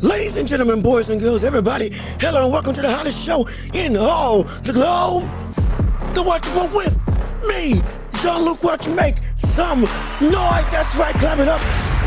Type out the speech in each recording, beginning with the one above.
Ladies and gentlemen, boys and girls, everybody, hello and welcome to the hottest show in all the globe. The Watchable with me, Jean-Luc Welch. Make some noise. That's right, clap it up.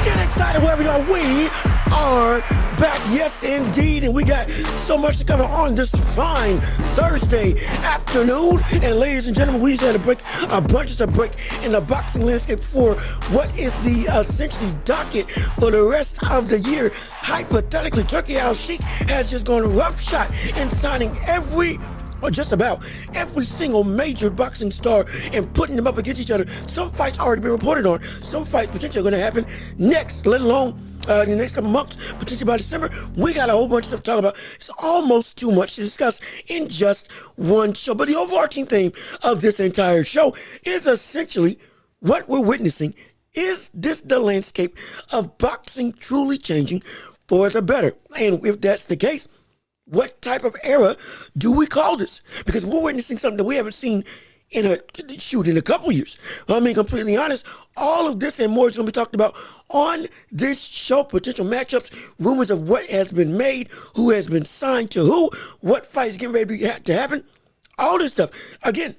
Get excited wherever you are. We are back, yes indeed, and we got so much to cover on this fine Thursday afternoon. And ladies and gentlemen, we just had a bunch of break in the boxing landscape for what is the essentially docket for the rest of the year. Hypothetically, Turki Al-Sheikh has just gone roughshod in signing or just about every single major boxing star and putting them up against each other. Some fights already been reported on. Some fights potentially are going to happen next, let alone in the next couple months, potentially by December. We got a whole bunch of stuff to talk about. It's almost too much to discuss in just one show. But the overarching theme of this entire show is essentially what we're witnessing. Is this the landscape of boxing truly changing for the better? And if that's the case, what type of era do we call this? Because we're witnessing something that we haven't seen in a couple years. I mean, completely honest, all of this and more is going to be talked about on this show. Potential matchups, rumors of what has been made, who has been signed to who, what fights getting ready to happen, all this stuff. Again,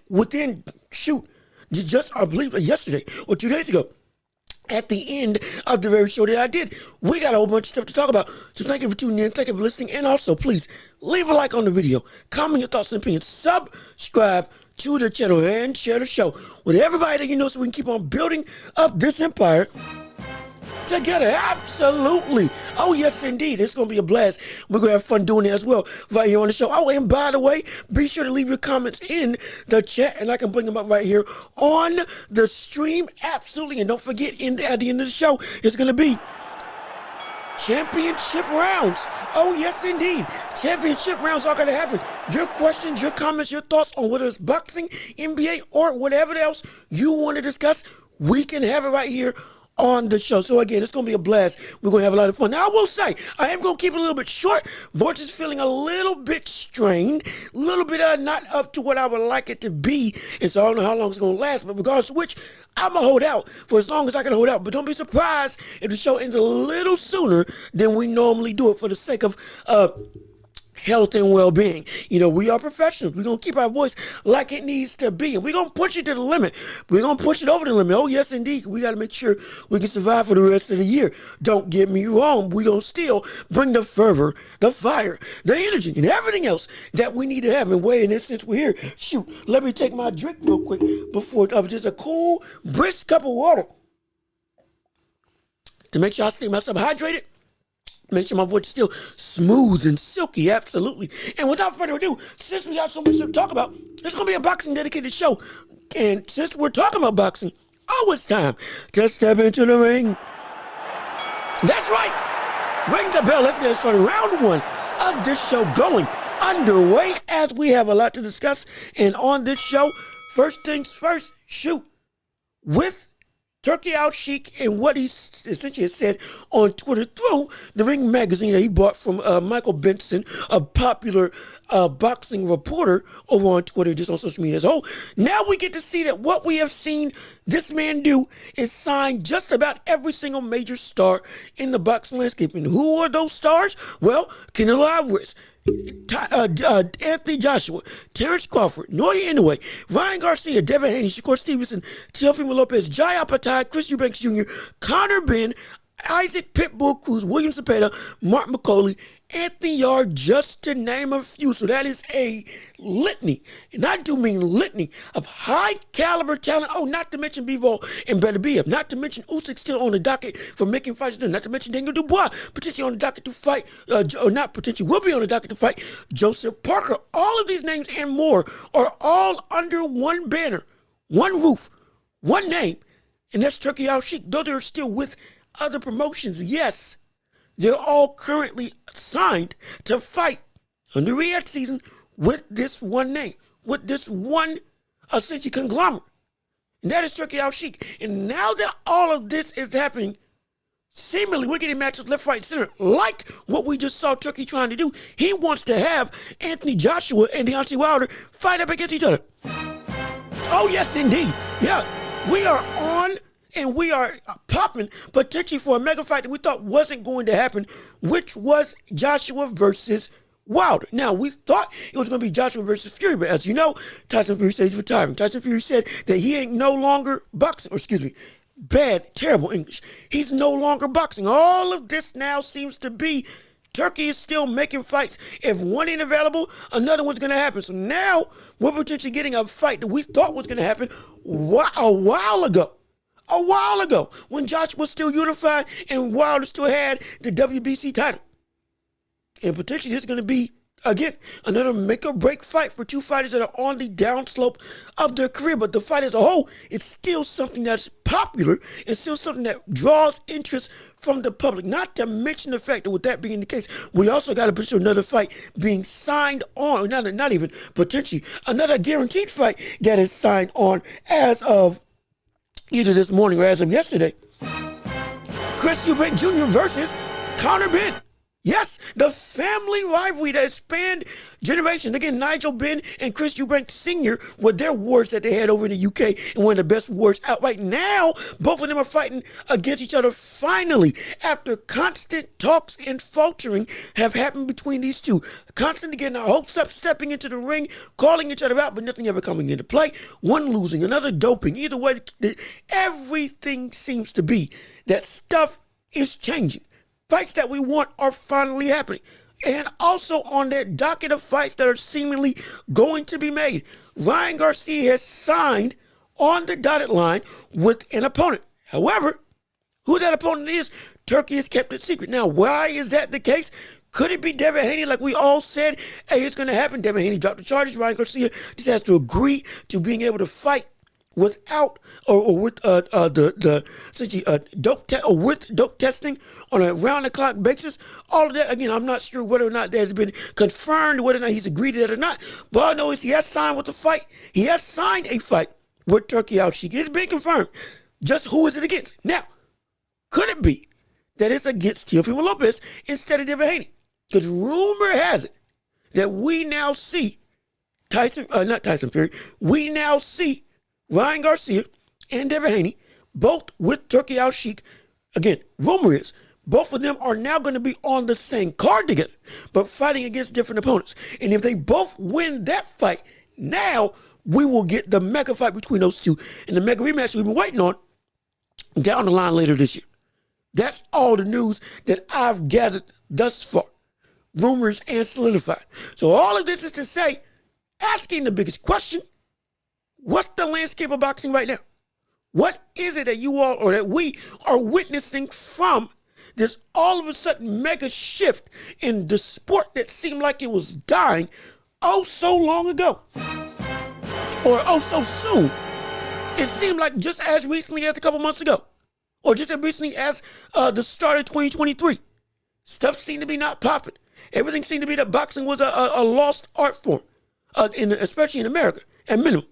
just I believe yesterday or 2 days ago, at the end of the very show that I did, we got a whole bunch of stuff to talk about. So thank you for tuning in, thank you for listening, and also please leave a like on the video, comment your thoughts and opinions, subscribe to the channel, and share the show with everybody that you know so we can keep on building up this empire together. Absolutely. Oh, yes, indeed. It's going to be a blast. We're going to have fun doing it as well right here on the show. Oh, and by the way, be sure to leave your comments in the chat, and I can bring them up right here on the stream. Absolutely. And don't forget, at the end of the show, it's going to be championship rounds. Oh, yes, indeed. Championship rounds are going to happen. Your questions, your comments, your thoughts on whether it's boxing, NBA, or whatever else you want to discuss, we can have it right here on the show. So again, it's going to be a blast. We're going to have a lot of fun. Now, I will say, I am going to keep it a little bit short. Voice is feeling a little bit strained, a little bit not up to what I would like it to be. And so I don't know how long it's going to last, but regardless of which, I'm going to hold out for as long as I can hold out. But don't be surprised if the show ends a little sooner than we normally do it for the sake of health and well-being. You know, we are professionals. We're going to keep our voice like it needs to be. And we're going to push it to the limit. We're going to push it over the limit. Oh, yes, indeed. We got to make sure we can survive for the rest of the year. Don't get me wrong. We're going to still bring the fervor, the fire, the energy, and everything else that we need to have. And wait, and since we're here, let me take my drink real quick before just a cool, brisk cup of water to make sure I stay myself hydrated. Make sure my voice is still smooth and silky, absolutely. And without further ado, since we got so much to talk about, it's going to be a boxing dedicated show. And since we're talking about boxing, it's time to step into the ring. That's right. Ring the bell. Let's get it started. Round one of this show going underway as we have a lot to discuss. And on this show, first things first, with Turki Al-Sheikh and what he essentially has said on Twitter through the Ring magazine that he bought from Michael Benson, a popular boxing reporter over on Twitter, just on social media as a whole. Now we get to see that what we have seen this man do is sign just about every single major star in the boxing landscape. And who are those stars? Well, Canelo Alvarez, Anthony Joshua, Terrence Crawford, Noriega Inoue, Ryan Garcia, Devin Haney, Shakur Stevenson, Teofimo Lopez, Jai Alcantara, Chris Eubanks Jr., Conor Benn, Isaac Pitbull Cruz, William Cepeda, Mark McCauley, Anthony Yard, just to name a few. So that is a litany, and I do mean litany, of high caliber talent. Oh, not to mention Bivol and Beterbiev, not to mention Usyk still on the docket for making fights, not to mention Daniel Dubois, potentially on the docket to fight, or not potentially, will be on the docket to fight Joseph Parker. All of these names and more are all under one banner, one roof, one name, and that's Turki Al-Sheikh. Though they're still with other promotions, yes, they're all currently signed to fight on the Riyadh season with this one name, with this one essentially conglomerate. And that is Turki Al-Sheikh. And now that all of this is happening, seemingly we're getting matches left, right, and center, like what we just saw Turki trying to do. He wants to have Anthony Joshua and Deontay Wilder fight up against each other. Oh, yes, indeed. Yeah, we are on And we are popping potentially for a mega fight that we thought wasn't going to happen, which was Joshua versus Wilder. Now, we thought it was going to be Joshua versus Fury, but as you know, Tyson Fury said he's retiring. Tyson Fury said that he ain't no longer boxing, or excuse me, bad, terrible English. He's no longer boxing. All of this now seems to be Turkey is still making fights. If one ain't available, another one's going to happen. So now we're potentially getting a fight that we thought was going to happen a while ago. A while ago, when Joshua was still unified and Wilder still had the WBC title. And potentially this is going to be, again, another make or break fight for two fighters that are on the downslope of their career. But the fight as a whole, it's still something that's popular. It's still something that draws interest from the public. Not to mention the fact that with that being the case, we also got to picture another fight being signed on, not even potentially, another guaranteed fight that is signed on as of either this morning or as of yesterday. Chris Eubank Jr. versus Conor Benn. Yes, the family rivalry that spanned generations. Again, Nigel Benn and Chris Eubank Sr. were their wars that they had over in the UK and one of the best wars out right now. Both of them are fighting against each other finally after constant talks and faltering have happened between these two. Constantly getting our hopes up, stepping into the ring, calling each other out, but nothing ever coming into play. One losing, another doping. Either way, everything seems to be that stuff is changing. Fights that we want are finally happening. And also on that docket of fights that are seemingly going to be made, Ryan Garcia has signed on the dotted line with an opponent. However, who that opponent is, Turkey has kept it secret. Now, why is that the case? Could it be Devin Haney like we all said, hey, it's going to happen? Devin Haney dropped the charges. Ryan Garcia just has to agree to being able to fight without or with dope testing on a round-the-clock basis. All of that, again, I'm not sure whether or not that has been confirmed, whether or not he's agreed to that or not. But all I know is he has signed with the fight. He has signed a fight with Turki Al-Sheikh. It's been confirmed. Just who is it against? Now, could it be that it's against Teofimo Lopez instead of Devin Haney? Because rumor has it that we now see we now see Ryan Garcia and Devin Haney, both with Turki Al-Sheikh. Again, rumor is both of them are now going to be on the same card together, but fighting against different opponents. And if they both win that fight, now we will get the mega fight between those two and the mega rematch we've been waiting on down the line later this year. That's all the news that I've gathered thus far. Rumors and solidified. So all of this is to say, asking the biggest question, what's the landscape of boxing right now? What is it that you all or that we are witnessing from this all of a sudden mega shift in the sport that seemed like it was dying oh so long ago? Or oh so soon. It seemed like just as recently as a couple months ago. Or just as recently as the start of 2023. Stuff seemed to be not popping. Everything seemed to be that boxing was a lost art form. Especially in America, at minimum.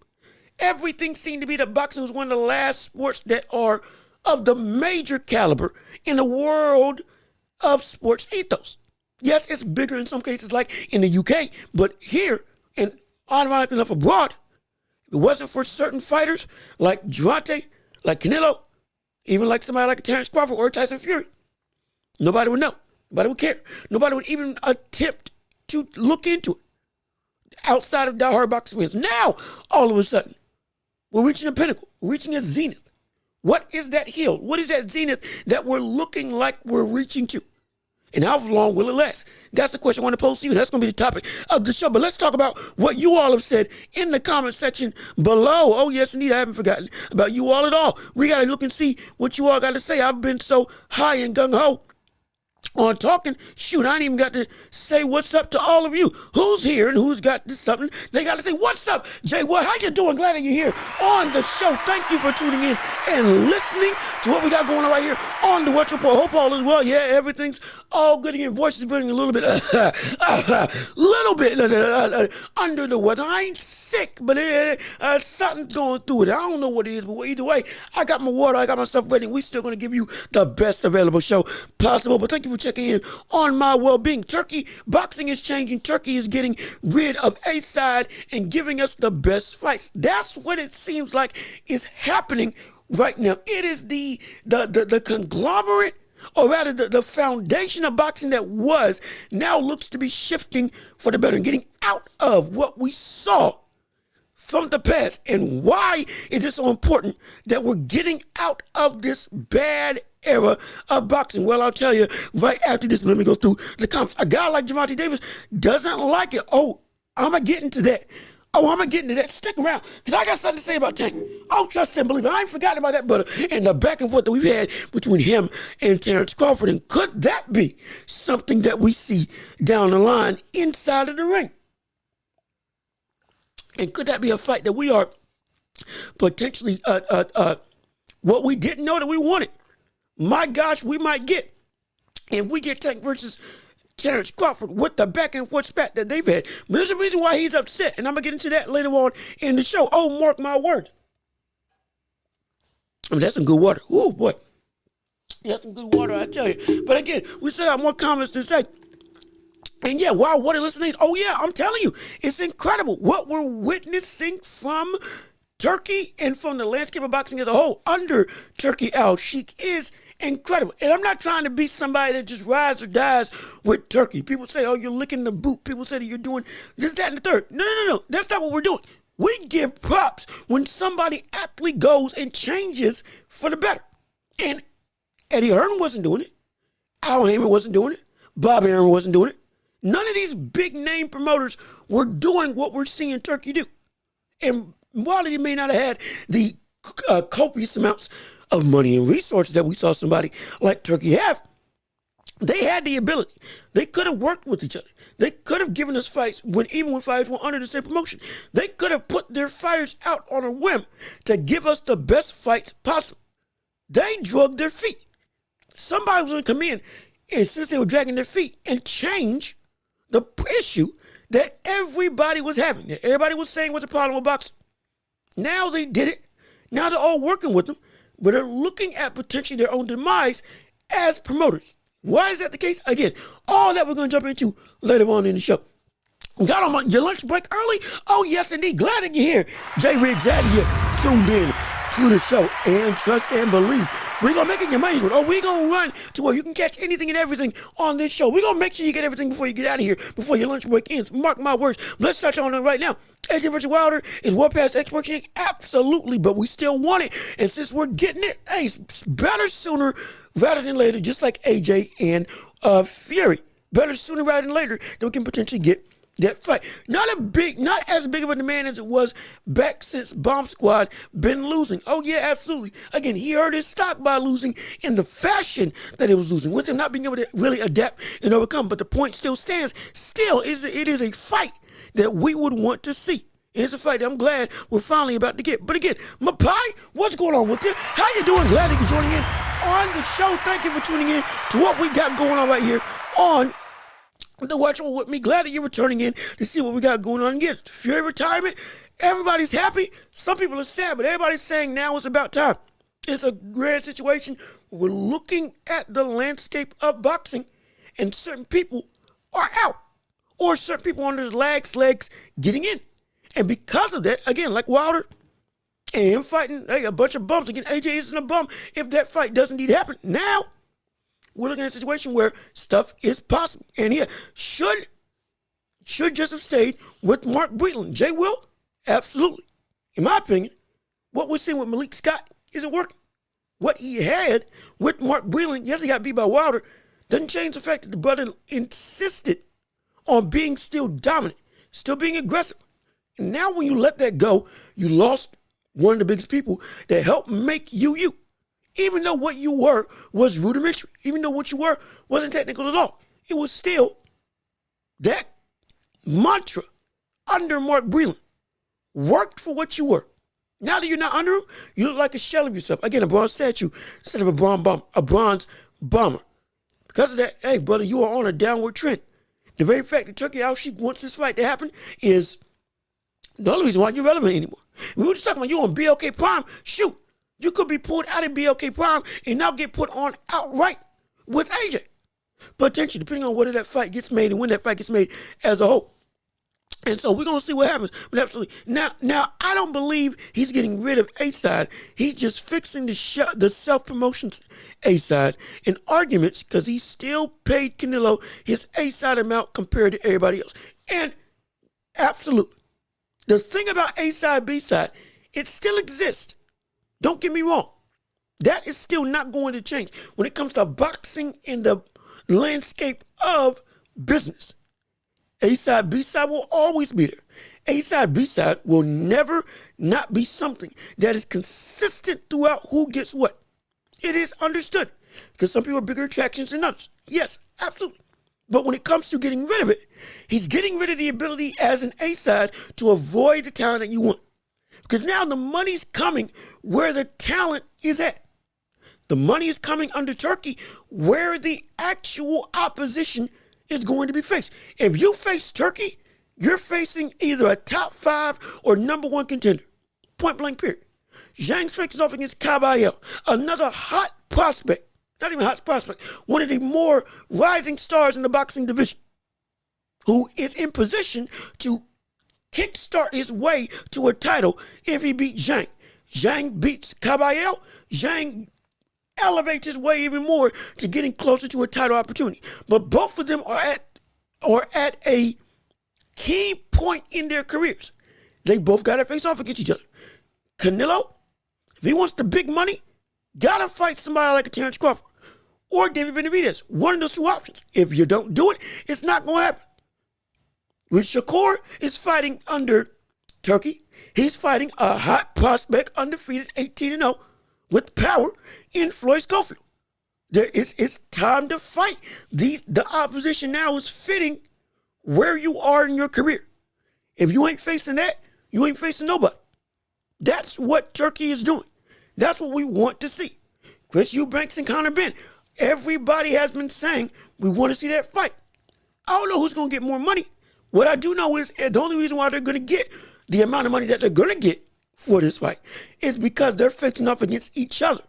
Everything seemed to be that boxing was one of the last sports that are of the major caliber in the world of sports ethos. Yes, it's bigger in some cases like in the UK, but here, and ironically enough abroad, if it wasn't for certain fighters like Gervonta, like Canelo, even like somebody like Terrence Crawford or Tyson Fury, nobody would know. Nobody would care. Nobody would even attempt to look into it outside of diehard boxing fans. Now, all of a sudden, we're reaching a pinnacle, reaching a zenith. What is that hill? What is that zenith that we're looking like we're reaching to? And how long will it last? That's the question I want to pose to you. That's going to be the topic of the show. But let's talk about what you all have said in the comment section below. Oh, yes, indeed. I haven't forgotten about you all at all. We got to look and see what you all got to say. I've been so high and gung-ho on talking. Shoot, I ain't even got to say what's up to all of you. Who's here and who's got this something? They got to say, what's up, Jay? What? How you doing? Glad that you're here on the show. Thank you for tuning in and listening to what we got going on right here on the Welch Report. Hope all is well. Yeah, everything's all good again. Voice is feeling a little bit, under the weather. I ain't sick, but something's going through it. I don't know what it is, but either way, I got my water. I got my stuff ready. We still going to give you the best available show possible. But thank you for checking in on my well-being. Turkey, boxing is changing. Turkey is getting rid of a side and giving us the best fights. That's what it seems like is happening right now. It is the conglomerate, or rather the foundation of boxing that was, now looks to be shifting for the better and getting out of what we saw from the past. And why is it so important that we're getting out of this bad era of boxing? Well, I'll tell you right after this. Let me go through the comments. A guy like Gervonta Davis doesn't like it. Oh, I'm going to get into that. Stick around, because I got something to say about Tank. Oh, trust and believe it. I ain't forgotten about that, brother. And the back and forth that we've had between him and Terrence Crawford. And could that be something that we see down the line inside of the ring? And could that be a fight that we are potentially what we didn't know that we wanted? My gosh, we might get. And we get Tank versus Terrence Crawford with the back and forth spat that they've had. But there's a reason why he's upset, and I'm going to get into that later on in the show. Oh, mark my words. I mean, that's some good water. Ooh, boy. That's some good water, I tell you. But again, we still have more comments to say. And yeah, wow, what a listening. Oh yeah, I'm telling you, it's incredible what we're witnessing from Turkey and from the landscape of boxing as a whole under Turki Al-Sheikh is incredible. And I'm not trying to be somebody that just rides or dies with Turkey. People say, oh, you're licking the boot. People say that you're doing this, that, and the third. No. That's not what we're doing. We give props when somebody aptly goes and changes for the better. And Eddie Hearn wasn't doing it. Al Heyman wasn't doing it. Bob Arum wasn't doing it. None of these big name promoters were doing what we're seeing Turkey do. And while he may not have had the copious amounts of money and resources that we saw somebody like Turkey have, they had the ability. They could have worked with each other. They could have given us fights even when fights were under the same promotion. They could have put their fighters out on a whim to give us the best fights possible. They drugged their feet. Somebody was going to come in, and since they were dragging their feet, and change the issue that everybody was having, that everybody was saying was a problem with boxing. Now they did it. Now they're all working with them, but they're looking at potentially their own demise as promoters. Why is that the case? Again, all that we're going to jump into later on in the show. Got on your lunch break early? Oh, yes, indeed. Glad that you're here. Jay Riggs out of you tuned in to the show. And trust and believe, we're going to make it your money's worth. Oh, we're going to run to where you can catch anything and everything on this show. We're going to make sure you get everything before you get out of here, before your lunch break ends. Mark my words. Let's touch on it right now. AJ versus Wilder is well past expiration. Absolutely, but we still want it. And since we're getting it, hey, it's better sooner rather than later, just like AJ and Fury. Better sooner rather than later that we can potentially get that fight. Not as big of a demand as it was back since Bomb Squad been losing. Oh yeah, absolutely. Again, he hurt his stock by losing in the fashion that it was losing, with him not being able to really adapt and overcome. But the point still stands. Still, it is a fight that we would want to see. It's a fight that I'm glad we're finally about to get. But again, Mapai, what's going on with you? How you doing? Glad that you're joining in on the show. Thank you for tuning in to what we got going on right here on the Watch with me. Glad that you're returning in to see what we got going on. Again, Fury retirement, everybody's happy. Some people are sad, but everybody's saying now it's about time. It's a grand situation. We're looking at the landscape of boxing, and certain people are out, or certain people on their legs getting in. And because of that, again, like Wilder and him fighting a bunch of bumps. Again, AJ isn't a bum if that fight does indeed happen. Now, we're looking at a situation where stuff is possible. And here, should just have stayed with Mark Breland. Jay Will? Absolutely. In my opinion, what we're seeing with Malik Scott isn't working. What he had with Mark Breland, yes, he got beat by Wilder, doesn't change the fact that the brother insisted on being still dominant, still being aggressive. And now when you let that go, you lost one of the biggest people that helped make you you. Even though what you were was rudimentary, even though what you were wasn't technical at all, it was still that mantra under Mark Breland. Worked for what you were. Now that you're not under him, you look like a shell of yourself. Again, a bronze statue instead of a bronze bomber. Because of that, hey, brother, you are on a downward trend. The very fact that Turki Al-Sheikh wants this fight to happen is the only reason why you're relevant anymore. We were just talking about you on BLK Prime. Shoot, you could be pulled out of BLK Prime and now get put on outright with AJ. Potentially, depending on whether that fight gets made and when that fight gets made as a whole. And so we're gonna see what happens. But absolutely, now I don't believe he's getting rid of A side. He's just fixing the self promotions A side in arguments because he still paid Canelo his A side amount compared to everybody else. And absolutely, the thing about A side B side, it still exists. Don't get me wrong. That is still not going to change when it comes to boxing in the landscape of business. A side, B side will always be there. A side, B side will never not be something that is consistent throughout who gets what. It is understood because some people are bigger attractions than others. Yes, absolutely. But when it comes to getting rid of it, he's getting rid of the ability as an A side to avoid the talent that you want. Because now the money's coming where the talent is at. The money is coming under Turki where the actual opposition is going to be faced. If you face Turki, you're facing either a top 5 or number 1 contender. Point blank period. Zhang's facing off against Caballero, another hot prospect. Not even hot prospect. One of the more rising stars in the boxing division. Who is in position to kickstart his way to a title if he beats Zhang. Zhang beats Caballero. Zhang elevates his way even more to getting closer to a title opportunity. But both of them are at a key point in their careers. They both got to face off against each other. Canelo, if he wants the big money, got to fight somebody like a Terrence Crawford or David Benavidez. One of those 2 options. If you don't do it, it's not going to happen. With Shakur is fighting under Turki. He's fighting a hot prospect, undefeated, 18-0. With power in Floyd Schofield. It's time to fight. The opposition now is fitting where you are in your career. If you ain't facing that, you ain't facing nobody. That's what Turki is doing. That's what we want to see. Chris Eubanks and Conor Benn. Everybody has been saying we want to see that fight. I don't know who's going to get more money. What I do know is the only reason why they're going to get the amount of money that they're going to get for this fight is because they're facing up against each other.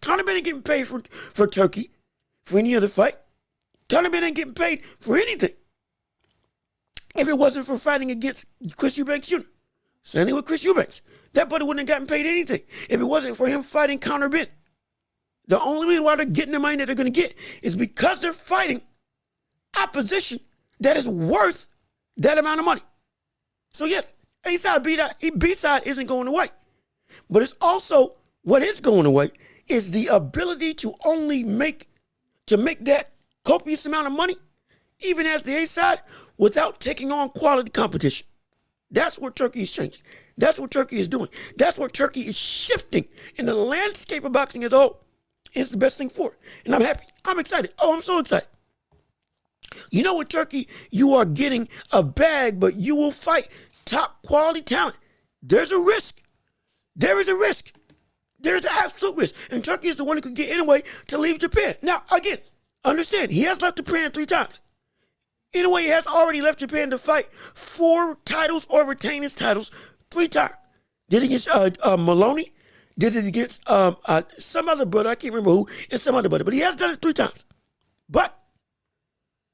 Conor Benn ain't getting paid for Turki for any other fight. Conor Benn ain't getting paid for anything. If it wasn't for fighting against Chris Eubanks Jr. Same thing with Chris Eubanks. That buddy wouldn't have gotten paid anything if it wasn't for him fighting Conor Benn. The only reason why they're getting the money that they're going to get is because they're fighting opposition that is worth that amount of money. So yes, A side, B side isn't going away. But it's also, what is going away is the ability to make that copious amount of money, even as the A side, without taking on quality competition. That's what Turki is changing. That's what Turki is doing. That's what Turki is shifting in the landscape of boxing as a whole. It's the best thing for it. And I'm happy. I'm excited. Oh, I'm so excited. You know what, Turki? You are getting a bag, but you will fight top quality talent. There's a risk. There is a risk. There's an absolute risk. And Turki is the one who could get Inoue to leave Japan. Now, again, understand, he has left Japan 3 times. Inoue has already left Japan to fight 4 titles or retain his titles 3 times. Did it against Maloney. Did it against some other brother. I can't remember who. And some other brother. But he has done it 3 times. But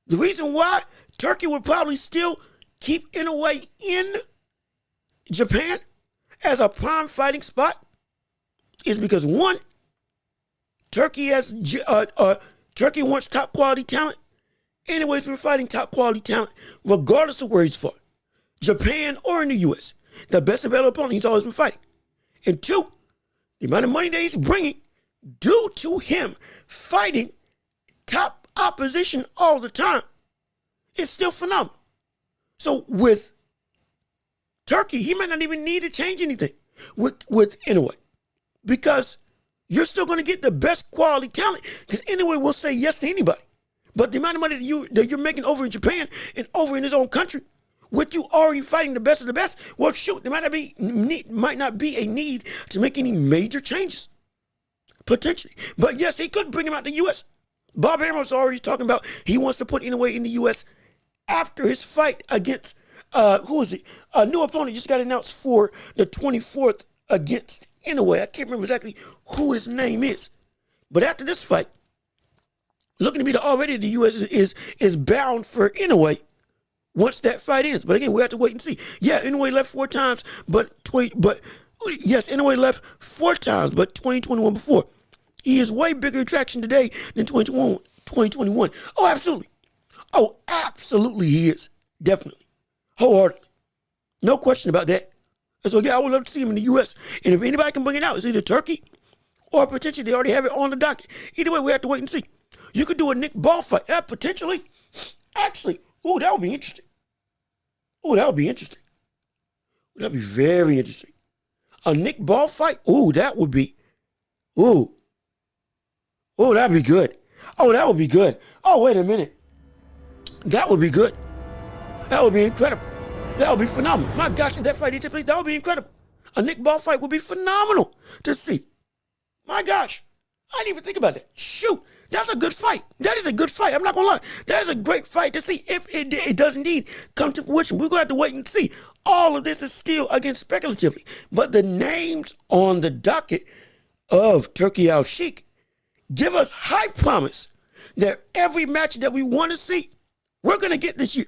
the reason why Turki would probably still keep Inoue in Japan as a prime fighting spot is because, one, Turki wants top quality talent. Anyways, we're fighting top quality talent regardless of where he's fought, Japan or in the U.S. The best available opponent he's always been fighting. And 2, the amount of money that he's bringing due to him fighting top opposition all the time is still phenomenal. So with Turki, he might not even need to change anything with Inoue, because you're still going to get the best quality talent, because Inoue will say yes to anybody. But the amount of money that you're making over in Japan and over in his own country, with you already fighting the best of the best, well, shoot, there might not be a need to make any major changes, potentially. But yes, he could bring him out to the U.S. Bob Hammer's already talking about he wants to put Inoue in the U.S. after his fight against, who is it? A new opponent just got announced for the 24th against Inoue. I can't remember exactly who his name is. But after this fight, looking to be already the U.S. is bound for Inoue once that fight ends. But again, we have to wait and see. Yeah, Inoue left 4 times, yes, Inoue left 4 times, but 2021 before. He is way bigger attraction today than 2021. Oh, absolutely. Oh, absolutely he is. Definitely. Wholeheartedly. No question about that. And so, yeah, I would love to see him in the U.S. And if anybody can bring it out, it's either Turkey or potentially they already have it on the docket. Either way, we have to wait and see. You could do a Nick Ball fight. Yeah, potentially. Actually, oh, that would be interesting. Oh, that would be interesting. That would be very interesting. A Nick Ball fight? Oh, that would be. Oh, that would be good. Oh, that would be good. Oh, wait a minute. That would be good. That would be incredible. That would be phenomenal. My gosh, if that fight did take place, that would be incredible. A Nick Ball fight would be phenomenal to see. My gosh. I didn't even think about that. Shoot. That's a good fight. That is a good fight. I'm not going to lie. That is a great fight to see if it does indeed come to fruition. We're going to have to wait and see. All of this is still, again, speculatively. But the names on the docket of Turki Al-Sheikh give us high promise that every match that we want to see, we're going to get this year.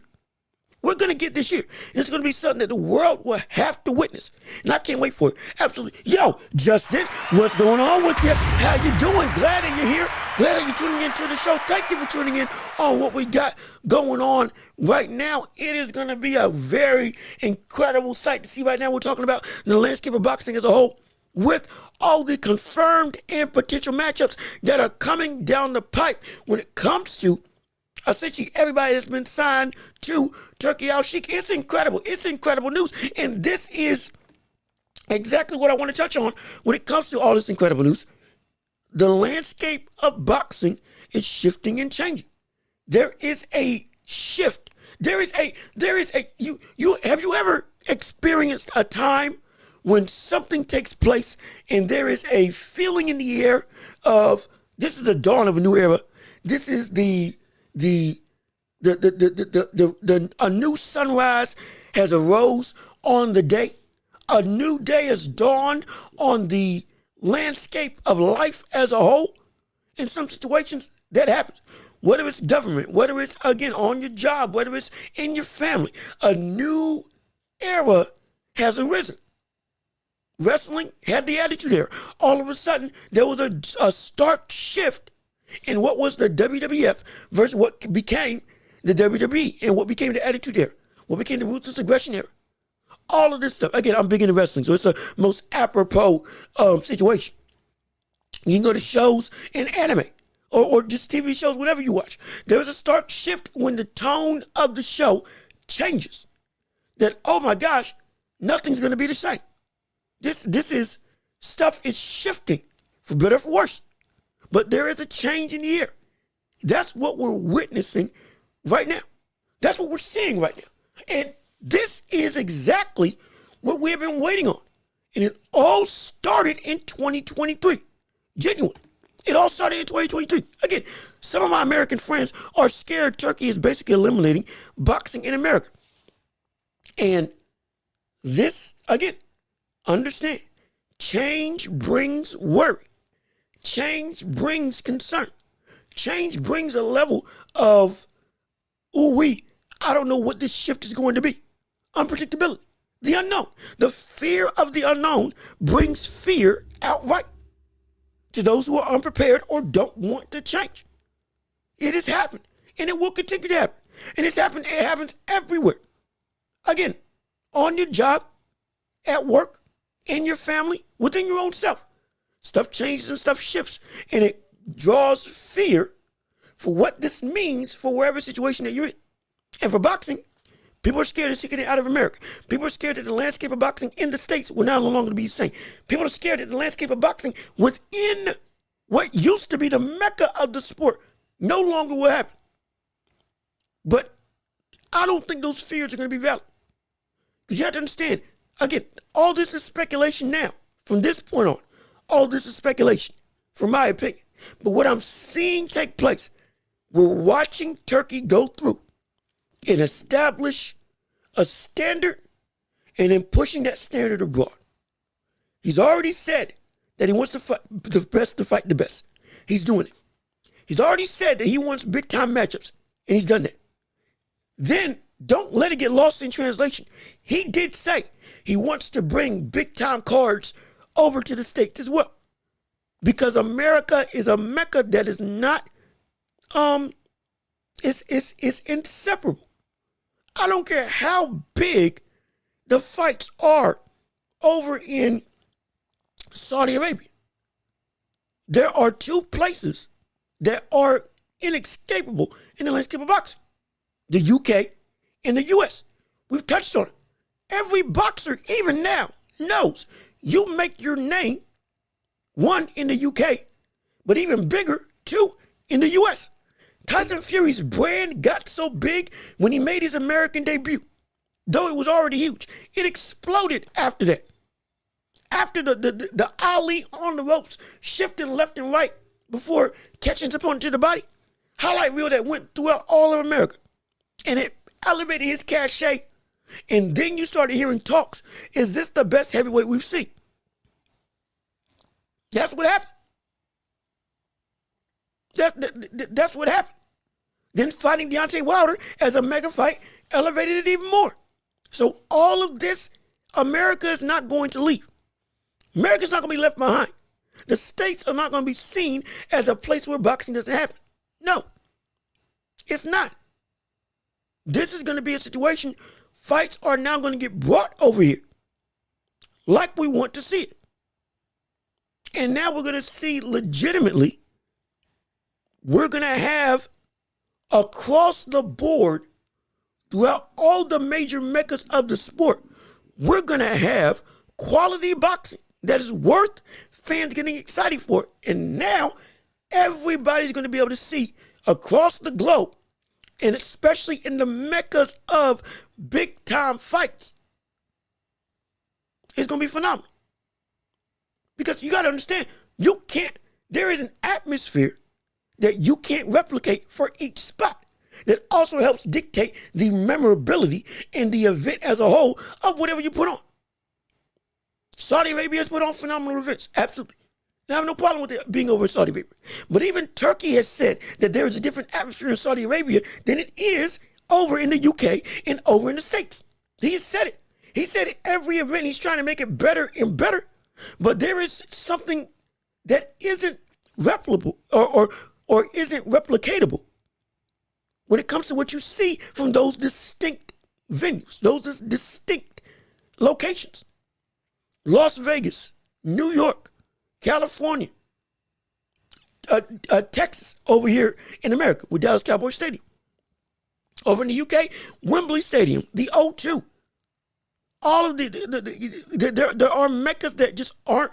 We're going to get this year. And it's going to be something that the world will have to witness. And I can't wait for it. Absolutely. Yo, Justin, what's going on with you? How you doing? Glad that you're here. Glad that you're tuning into the show. Thank you for tuning in on what we got going on right now. It is going to be a very incredible sight to see right now. We're talking about the landscape of boxing as a whole with all the confirmed and potential matchups that are coming down the pipe when it comes to essentially everybody that's been signed to Turki Al-Sheikh. It's incredible. It's incredible news. And this is exactly what I want to touch on when it comes to all this incredible news. The landscape of boxing is shifting and changing. There is a shift. Have you ever experienced a time when something takes place and there is a feeling in the air of this is the dawn of a new era. This is a new sunrise has arose on the day. A new day has dawned on the landscape of life as a whole. In some situations, that happens. Whether it's government, whether it's, again, on your job, whether it's in your family, a new era has arisen. Wrestling had the attitude era. All of a sudden, there was a stark shift in what was the WWF versus what became the WWE and what became the Attitude Era, what became the Ruthless Aggression Era. All of this stuff. Again, I'm big into wrestling, so it's the most apropos situation. You can go to shows in anime or just TV shows, whatever you watch. There is a stark shift when the tone of the show changes. That, oh my gosh, nothing's going to be the same. This is stuff is shifting for better or for worse. But there is a change in the air. That's what we're witnessing right now. That's what we're seeing right now. And this is exactly what we have been waiting on. And it all started in 2023. Genuinely. It all started in 2023. Again, some of my American friends are scared Turkey is basically eliminating boxing in America. And this, again, understand, change brings worry. Change brings concern. Change brings a level of, I don't know what this shift is going to be. Unpredictability. The unknown. The fear of the unknown brings fear outright to those who are unprepared or don't want to change. It has happened, and it will continue to happen. And it happens everywhere. Again, on your job, at work, in your family, within your own self. Stuff changes and stuff shifts, and it draws fear for what this means for wherever situation that you're in. And for boxing, people are scared of taking it out of America. People are scared that the landscape of boxing in the States will no longer be the same. People are scared that the landscape of boxing within what used to be the mecca of the sport no longer will happen. But I don't think those fears are going to be valid. Because you have to understand, again, all this is speculation now. From this point on, all this is speculation, from my opinion. But what I'm seeing take place, we're watching Turkey go through and establish a standard and then pushing that standard abroad. He's already said that he wants to fight the best to fight the best. He's doing it. He's already said that he wants big time matchups, and he's done that. Then don't let it get lost in translation. He did say he wants to bring big time cards over to the States as well. Because America is a mecca that is not, it's inseparable. I don't care how big the fights are over in Saudi Arabia. There are two places that are inescapable in the landscape of boxing: the UK and the US. We've touched on it. Every boxer, even now, knows you make your name, one, in the UK, but even bigger, two, in the US. Tyson Fury's brand got so big when he made his American debut. Though it was already huge, it exploded after that. After the Ali on the ropes, shifting left and right before catching his opponent to the body. Highlight reel that went throughout all of America. And it elevated his cachet. And then you started hearing talks. Is this the best heavyweight we've seen? That's what happened. That's what happened. Then fighting Deontay Wilder as a mega fight elevated it even more. So all of this, America is not going to leave. America's not going to be left behind. The States are not going to be seen as a place where boxing doesn't happen. No, it's not. This is going to be a situation. Fights are now going to get brought over here like we want to see it. And now we're going to see legitimately, we're going to have across the board throughout all the major meccas of the sport, we're going to have quality boxing that is worth fans getting excited for it. And now everybody's going to be able to see across the globe, and especially in the meccas of big time fights. It's going to be phenomenal. Because you got to understand, there is an atmosphere that you can't replicate for each spot that also helps dictate the memorability and the event as a whole of whatever you put on. Saudi Arabia has put on phenomenal events, absolutely. I have no problem with it being over in Saudi Arabia. But even Turkey has said that there is a different atmosphere in Saudi Arabia than it is over in the UK and over in the States. He has said it. He said it every event. He's trying to make it better and better. But there is something that isn't replicable or isn't replicatable when it comes to what you see from those distinct venues, those distinct locations. Las Vegas, New York, California, Texas, over here in America with Dallas Cowboys Stadium. Over in the UK, Wembley Stadium, the O2. All of there are meccas that just aren't,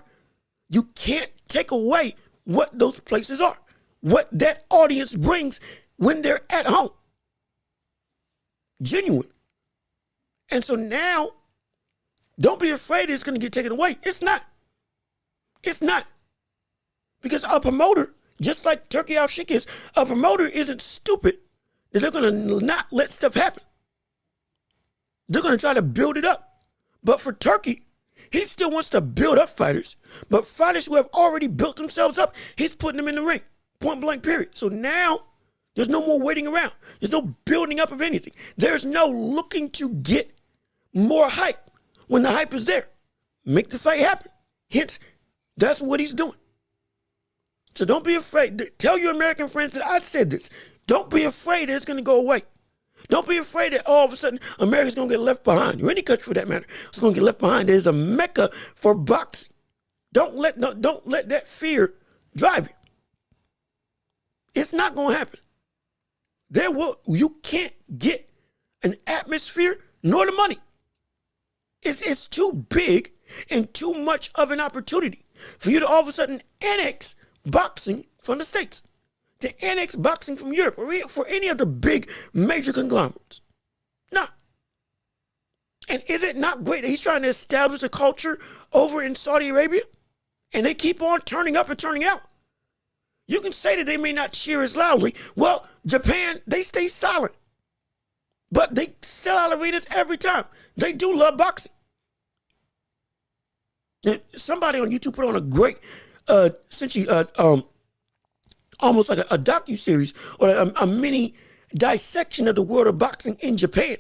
you can't take away what those places are, what that audience brings when they're at home. Genuine. And so now, don't be afraid it's going to get taken away. It's not. It's not. Because a promoter, just like Turki Al-Sheikh is, a promoter isn't stupid that they're going to not let stuff happen. They're going to try to build it up. But for Turki, he still wants to build up fighters. But fighters who have already built themselves up, he's putting them in the ring. Point blank, period. So now, there's no more waiting around. There's no building up of anything. There's no looking to get more hype when the hype is there. Make the fight happen. Hence, that's what he's doing. So don't be afraid. Tell your American friends that I said this. Don't be afraid that it's going to go away. Don't be afraid that all of a sudden America's going to get left behind, or any country for that matter. It's going to get left behind. There's a mecca for boxing. Don't let that fear drive you. It's not going to happen. You can't get an atmosphere nor the money. It's too big and too much of an opportunity for you to all of a sudden annex boxing from the States, to annex boxing from Europe, or for any of the big major conglomerates. No. And is it not great that he's trying to establish a culture over in Saudi Arabia? And they keep on turning up and turning out. You can say that they may not cheer as loudly. Well, Japan, they stay silent. But they sell out arenas every time. They do love boxing. And somebody on YouTube put on a great, almost like a docu-series or a mini dissection of the world of boxing in Japan.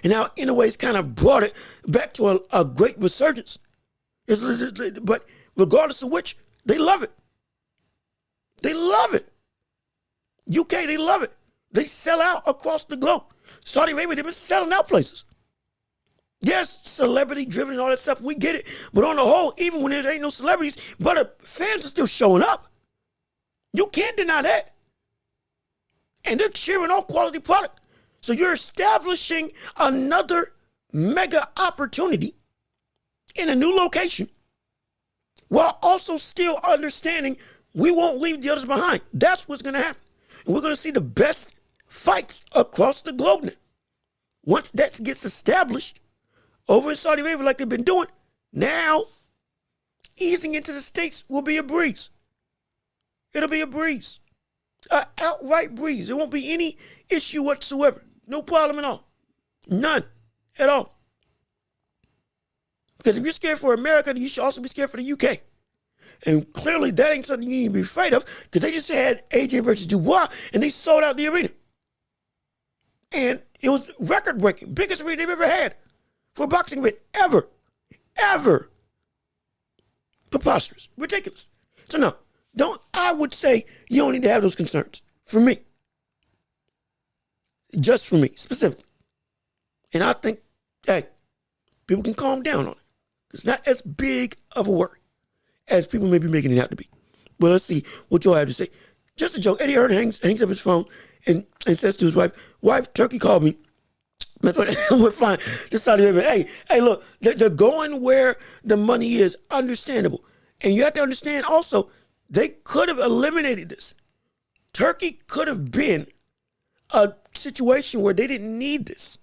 And now, in a way, it's kind of brought it back to a great resurgence. But regardless of which, they love it. They love it. UK, they love it. They sell out across the globe. Saudi Arabia, they've been selling out places. Yes, celebrity driven and all that stuff, we get it. But on the whole, even when there ain't no celebrities, but fans are still showing up. You can't deny that. And they're cheering on quality product. So you're establishing another mega opportunity in a new location while also still understanding we won't leave the others behind. That's what's going to happen. And we're going to see the best fights across the globe now. Once that gets established over in Saudi Arabia like they've been doing, now easing into the States will be a breeze. It'll be a breeze. An outright breeze. There won't be any issue whatsoever. No problem at all. None at all. Because if you're scared for America, then you should also be scared for the UK. And clearly that ain't something you need to be afraid of, because they just had AJ versus Dubois and they sold out the arena. And it was record-breaking, biggest arena they've ever had for a boxing event ever. Ever. Preposterous. Ridiculous. So no, I would say you don't need to have those concerns. For me. Just for me, specifically. And I think, hey, people can calm down on it. It's not as big of a worry as people may be making it out to be. But let's see what y'all have to say. Just a joke. Eddie Hearn hangs up his phone and says to his wife, Turkey called me. We're flying to Saudi Arabia. Hey, look, they're going where the money is. Understandable. And you have to understand also, they could have eliminated this. Turkey could have been a situation where they didn't need this.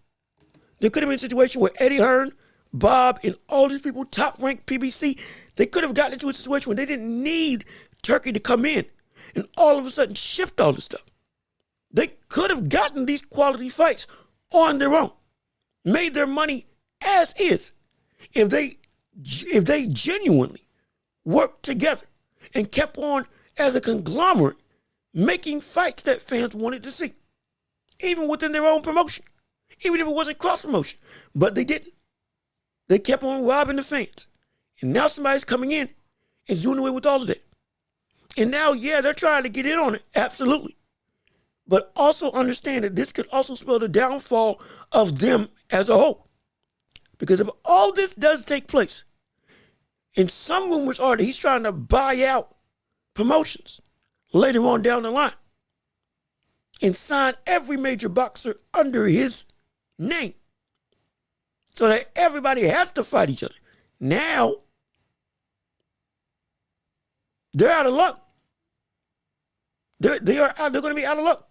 There could have been a situation where Eddie Hearn, Bob, and all these people, top-ranked PBC, they could have gotten into a situation where they didn't need Turkey to come in and all of a sudden shift all this stuff. They could have gotten these quality fights on their own, made their money as is, if they genuinely worked together and kept on as a conglomerate making fights that fans wanted to see, even within their own promotion, even if it wasn't cross-promotion. But they didn't. They kept on robbing the fans. And now somebody's coming in and doing away with all of that. And now, yeah, they're trying to get in on it. Absolutely. But also understand that this could also spell the downfall of them as a whole. Because if all this does take place, and some rumors are that he's trying to buy out promotions later on down the line and sign every major boxer under his name so that everybody has to fight each other. Now, they're out of luck. They're going to be out of luck.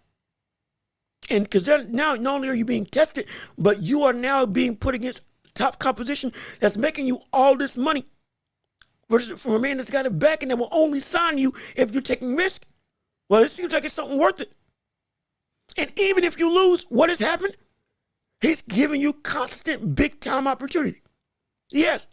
And because now not only are you being tested, but you are now being put against top competition that's making you all this money versus from a man that's got it back and that will only sign you if you're taking risk. Well, it seems like it's something worth it. And even if you lose, what has happened? He's giving you constant big-time opportunity. Yes.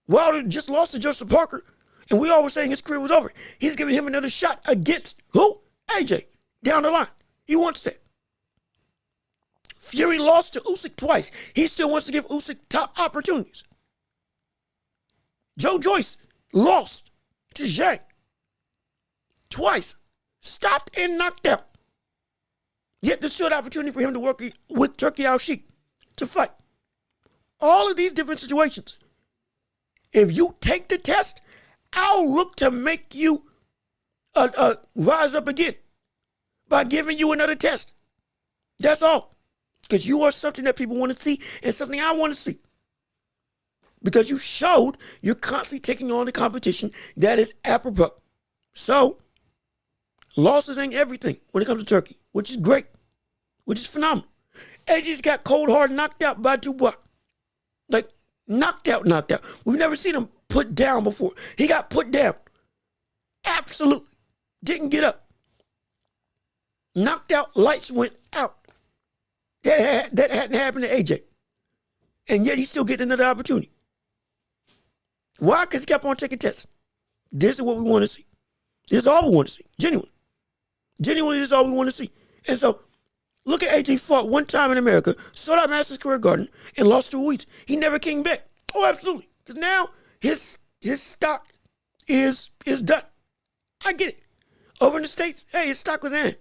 Wilder just lost to Joseph Parker, and we all were saying his career was over. He's giving him another shot against who? AJ, down the line. He wants that. Fury lost to Usyk twice. He still wants to give Usyk top opportunities. Joe Joyce lost to Zhang twice. Stopped and knocked out. Yet there's still an opportunity for him to work with Turki Al-Sheikh to fight. All of these different situations. If you take the test, I'll look to make you rise up again by giving you another test. That's all. Because you are something that people want to see and something I want to see. Because you showed you're constantly taking on the competition that is apropos. So, losses ain't everything when it comes to Turkey, which is great, which is phenomenal. AJ's got cold hard knocked out by Dubois. Like, knocked out. We've never seen him put down before. He got put down. Absolutely. Didn't get up. Knocked out, lights went out. That hadn't happened to AJ. And yet he's still getting another opportunity. Why? Because he kept on taking tests. This is what we want to see. This is all we want to see. Genuinely, this is all we want to see. And so, Look at AJ fought one time in America, sold out Madison Square Garden, and lost 2 weeks. He never came back. Oh, absolutely. Because now his stock is done. I get it. Over in the States, hey, his stock was in.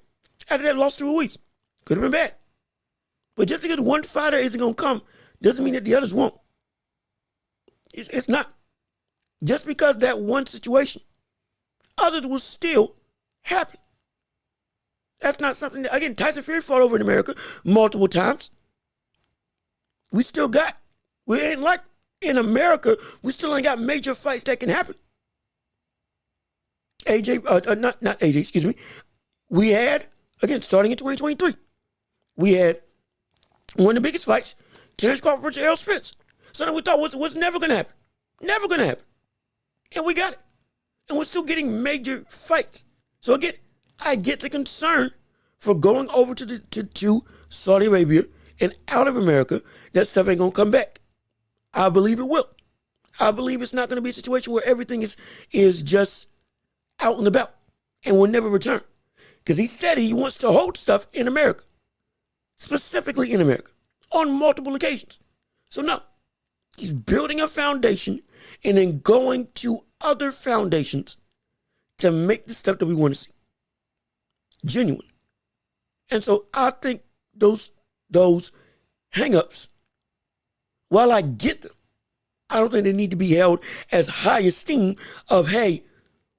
After that, lost 2 weeks. Could have been bad. But just because one fighter isn't going to come doesn't mean that the others won't. It's not. Just because that one situation, others will still happen. That's not something that, again, Tyson Fury fought over in America multiple times. We ain't like in America, we still ain't got major fights that can happen. Not AJ, excuse me. We had, again, starting in 2023, we had one of the biggest fights, Terrence Crawford versus Errol Spence. Something we thought was never going to happen. Never going to happen. And we got it. And we're still getting major fights. So again, I get the concern for going over to Saudi Arabia and out of America, that stuff ain't going to come back. I believe it will. I believe it's not going to be a situation where everything is just out and about and will never return. Because he said he wants to hold stuff in America, specifically in America, on multiple occasions. So no, he's building a foundation and then going to other foundations to make the stuff that we want to see. Genuine. And so I think those hang-ups, while I get them, I don't think they need to be held as high esteem of, hey,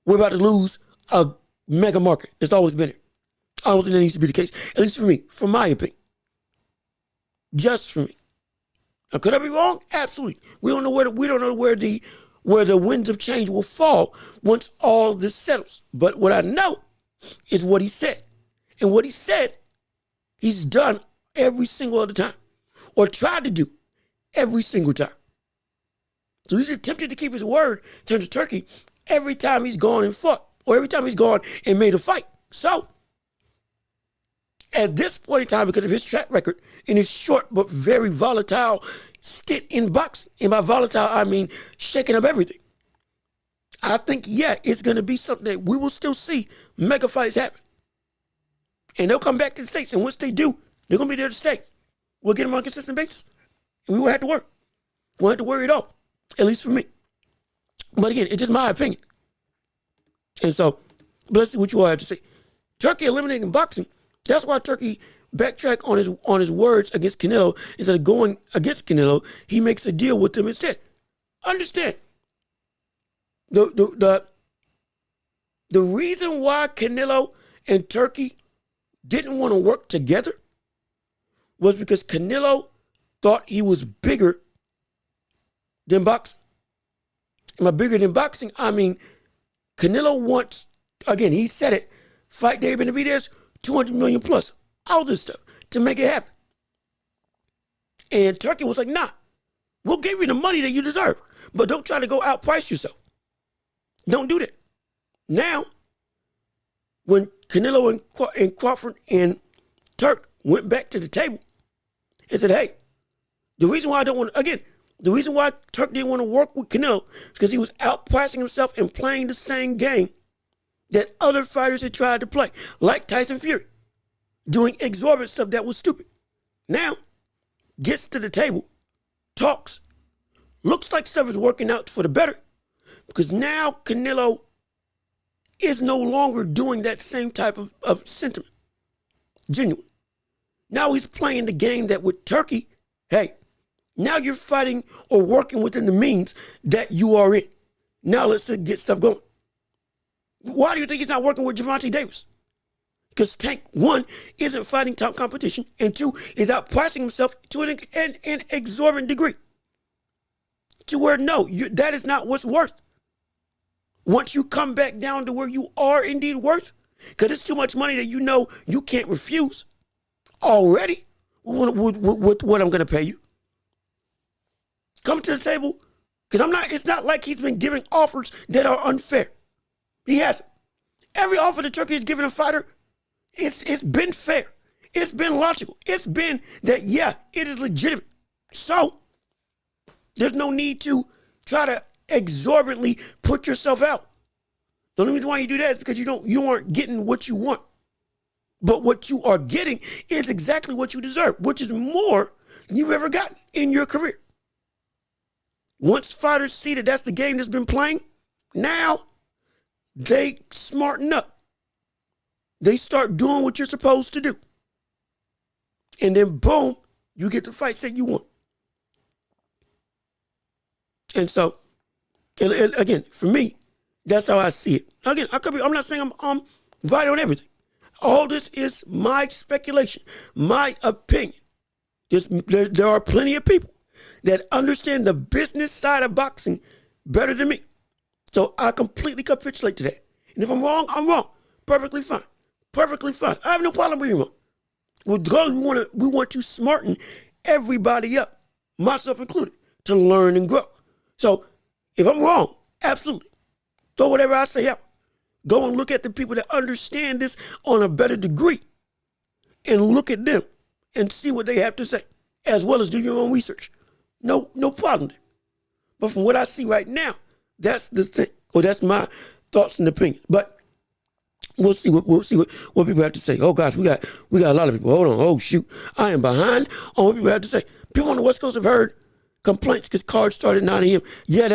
we're about to lose a mega market. It's always been it. I don't think that needs to be the case, at least for me, from my opinion. Just for me. Now, could I be wrong? Absolutely. We don't know where the winds of change will fall once all this settles. But what I know is what he said. And what he said, he's done every single other time. Or tried to do every single time. So he's attempted to keep his word in terms of Turkey every time he's gone and fought. Or every time he's gone and made a fight. So, at this point in time, because of his track record in his short but very volatile stint in boxing, and by volatile, I mean shaking up everything, I think, yeah, it's going to be something that we will still see mega fights happen. And they'll come back to the States, and once they do, they're going to be there to stay. We'll get them on a consistent basis, and we won't have to worry. We won't have to worry at all, at least for me. But again, it's just my opinion. And so, let's see what you all have to say. Turkey eliminating boxing. That's why Turkey backtracked on his words against Canelo. Instead of going against Canelo, he makes a deal with him instead. Understand. The reason why Canelo and Turkey didn't want to work together was because Canelo thought he was bigger than boxing. And by bigger than boxing, I mean Canelo wants, again, he said it, fight David Benavidez, 200 million plus, all this stuff to make it happen. And Turkey was like, nah, we'll give you the money that you deserve, but don't try to go outprice yourself. Don't do that. Now, when Canelo and Crawford and Turk went back to the table and said, hey, the reason why Turk didn't want to work with Canelo is because he was outpricing himself and playing the same game that other fighters had tried to play, like Tyson Fury, doing exorbitant stuff that was stupid. Now, gets to the table, talks, looks like stuff is working out for the better, because now Canelo is no longer doing that same type of sentiment. Genuine. Now he's playing the game that with Turkey, hey, now you're fighting or working within the means that you are in. Now let's get stuff going. Why do you think he's not working with Gervonta Davis? Because Tank, one, isn't fighting top competition, and two, is outpricing himself to an exorbitant degree. To where, no, that is not what's worth. Once you come back down to where you are indeed worth, because it's too much money that you know you can't refuse already with what I'm going to pay you. Come to the table, because it's not like he's been giving offers that are unfair. He hasn't. Every offer that Turkey has given a fighter, it's been fair. It's been logical. It's been that, yeah, it is legitimate. So, there's no need to try to exorbitantly put yourself out. The only reason why you do that is because you aren't getting what you want. But what you are getting is exactly what you deserve, which is more than you've ever gotten in your career. Once fighters see that that's the game that's been playing, now they smarten up. They start doing what you're supposed to do. And then boom, you get the fights that you want. And so, again, for me, that's how I see it. Again, I'm not saying I'm right on everything. All this is my speculation, my opinion. There are plenty of people that understand the business side of boxing better than me. So I completely capitulate to that. And if I'm wrong, I'm wrong. Perfectly fine. Perfectly fine. I have no problem being wrong. Because we want to smarten everybody up, myself included, to learn and grow. So if I'm wrong, absolutely, throw whatever I say out. Go and look at the people that understand this on a better degree and look at them and see what they have to say, as well as do your own research. No problem there. But from what I see right now, that's the thing, or that's my thoughts and opinions. But we'll see what people have to say. Oh gosh, we got a lot of people. Hold on. Oh shoot, I am behind on what people have to say. People on the West Coast have heard complaints because cards started at 9 a.m. Yeah,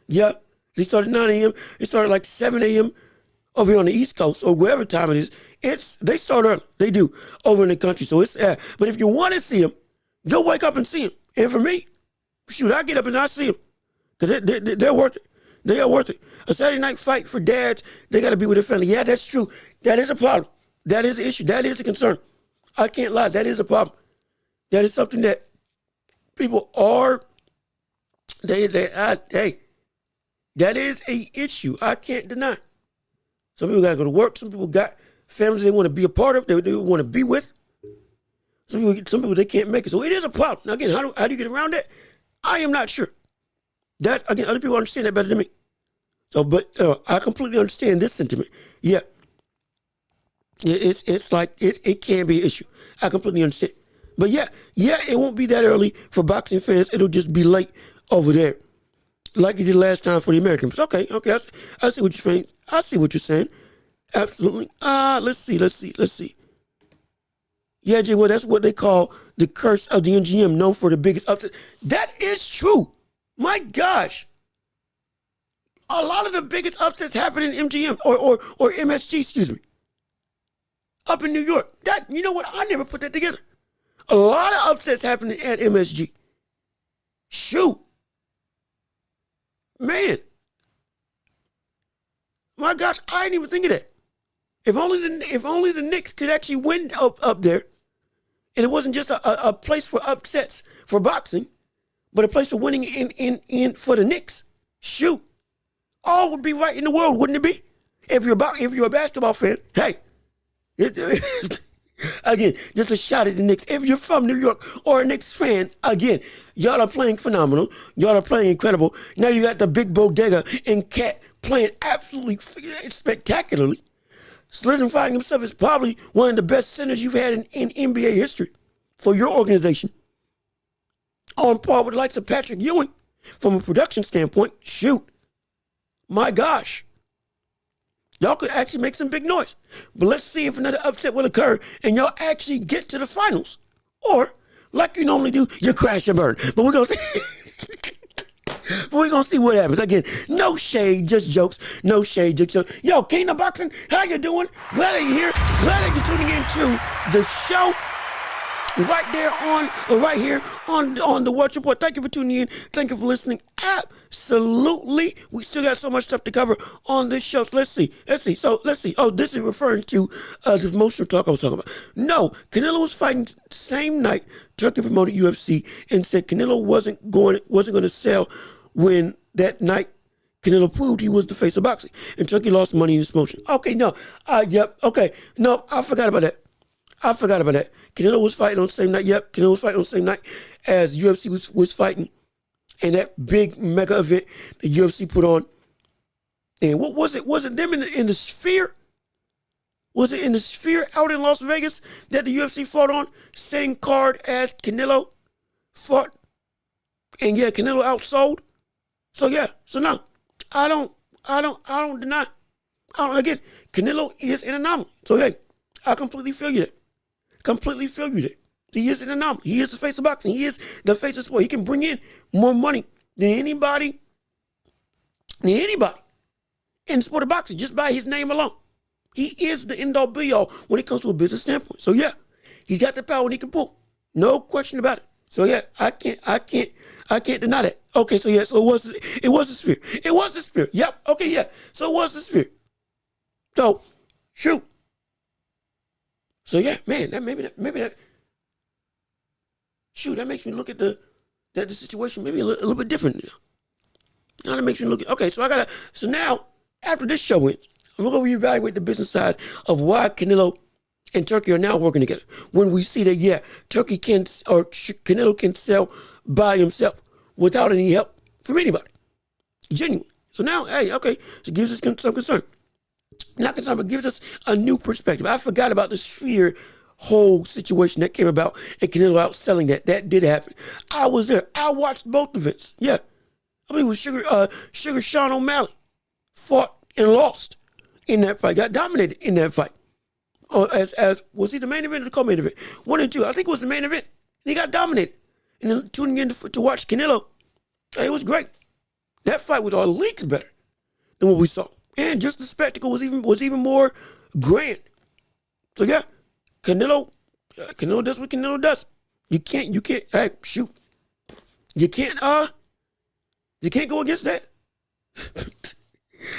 yeah. They started at 9 a.m. They started like 7 a.m. over here on the East Coast or wherever time it is. They start early. They do over in the country. So it's but if you want to see them, go wake up and see them. And for me, shoot, I get up and I see them because they're worth it. They are worth it. A Saturday night fight for dads, they got to be with their family. Yeah, that's true. That is a problem. That is an issue. That is a concern. I can't lie. That is a problem. That is something that people are, hey, that is a issue. I can't deny. Some people got to go to work. Some people got families they want to be a part of, they want to be with. Some people, they can't make it. So it is a problem. Now, again, how do you get around that? I am not sure. That, again, other people understand that better than me. So, but I completely understand this sentiment. Yeah. It's like, it can be an issue. I completely understand. But yeah, it won't be that early for boxing fans. It'll just be late over there, like it did last time for the Americans. Okay, I see what you're saying. I see what you're saying. Absolutely. Let's see. Yeah, Jay, well, that's what they call the curse of the MGM, known for the biggest upset. That is true. My gosh. A lot of the biggest upsets happen in MGM or MSG, excuse me, up in New York. That, you know what? I never put that together. A lot of upsets happen at MSG. Shoot. Man. My gosh, I didn't even think of that. If only the Knicks could actually win up there, and it wasn't just a place for upsets for boxing, but a place for winning in for the Knicks. Shoot. All would be right in the world, wouldn't it be? If you're a basketball fan, hey. Again, just a shot at the Knicks. If you're from New York or a Knicks fan, again, y'all are playing phenomenal. Y'all are playing incredible. Now you got the big bodega and Cat playing absolutely spectacularly, solidifying himself as probably one of the best centers you've had in NBA history for your organization. On par with the likes of Patrick Ewing from a production standpoint. Shoot. My gosh. Y'all could actually make some big noise. But let's see if another upset will occur and y'all actually get to the finals. Or, like you normally do, you crash and burn. But we're going to see. But we're going to see what happens. Again, no shade, just jokes. No shade, just jokes. Yo, Kingdom Boxing, how you doing? Glad that you're here. Glad that you're tuning into the show. Right here on the Welch Report. Thank you for tuning in. Thank you for listening. Absolutely. We still got so much stuff to cover on this show. So let's see. Oh, this is referring to the promotional talk I was talking about. No, Canelo was fighting same night. Turki promoted UFC and said Canelo wasn't going to sell when that night Canelo proved he was the face of boxing. And Turki lost money in this motion. Okay, no. Yep. Okay. No, I forgot about that. Canelo was fighting on the same night. Yep, Canelo was fighting on the same night as UFC was fighting in that big mega event the UFC put on. And what was it? Was it them in the Sphere? Was it in the Sphere out in Las Vegas that the UFC fought on? Same card as Canelo fought. And yeah, Canelo outsold. So yeah, so no, I don't deny. Again, Canelo is an anomaly. So hey, I completely feel you there. Completely feel you there. He is an anomaly. He is the face of boxing. He is the face of sport. He can bring in more money than anybody in the sport of boxing just by his name alone. He is the end all be all when it comes to a business standpoint. So yeah, he's got the power and he can pull. No question about it. So yeah, I can't deny that. Okay, so yeah, so it was the spirit. It was the spirit. Yep. Okay, yeah. So it was the spirit. So shoot. So yeah, man, that shoot, that makes me look at the situation maybe a little bit different now. Now that makes me look at, okay, so now after this show ends, I'm gonna reevaluate the business side of why Canelo and Turki are now working together. When we see that, yeah, Canelo can sell by himself without any help from anybody. Genuinely. So now, hey, okay, so it gives us some concern. Not concern, but gives us a new perspective. I forgot about the Sphere whole situation that came about and Canelo outselling that. That did happen. I was there. I watched both events. Yeah. I believe it was Sugar Sean O'Malley fought and lost in that fight. Got dominated in that fight. As was he the main event or the co-main event? 1 and 2. I think it was the main event. And he got dominated. And then tuning in to watch Canelo, it was great. That fight was all leagues better than what we saw. And just the spectacle was even more grand. So yeah, Canelo does what Canelo does. You can't, hey, shoot. You can't go against that.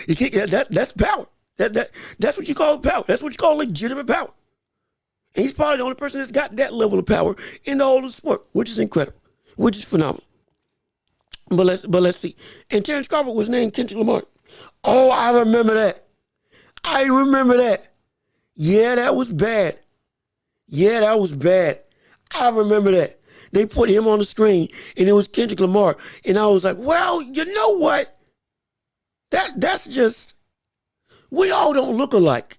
You can't, that's power. That's what you call power. That's what you call legitimate power. And he's probably the only person that's got that level of power in the whole of the sport, which is incredible, which is phenomenal. But let's see. And Terrence Crawford was named Kendrick Lamar. Oh, I remember that. Yeah, that was bad. I remember that. They put him on the screen and it was Kendrick Lamar. And I was like, well, you know what? That's just, we all don't look alike.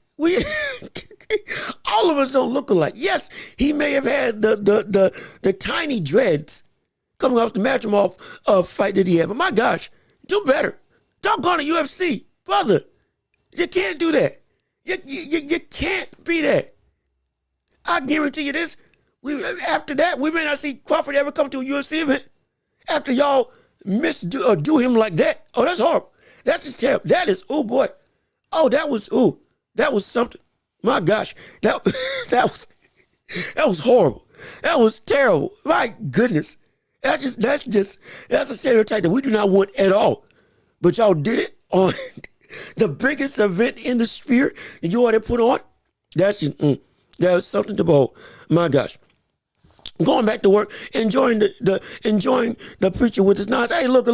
All of us don't look alike. Yes, he may have had the tiny dreads coming off the Match'em Off fight that he had. But my gosh, do better. Don't go to UFC, brother. You can't do that. You can't be that. I guarantee you this. After that, we may not see Crawford ever come to a UFC event. After y'all do him like that. Oh, that's horrible. That's just terrible. That is, oh boy. Oh, that was something. My gosh, that was horrible. That was terrible. My goodness. That's a stereotype that we do not want at all. But y'all did it on the biggest event in the Sphere that you already put on. That's just, that was something to behold. My gosh. Going back to work, enjoying the preacher with his knives. Hey, look,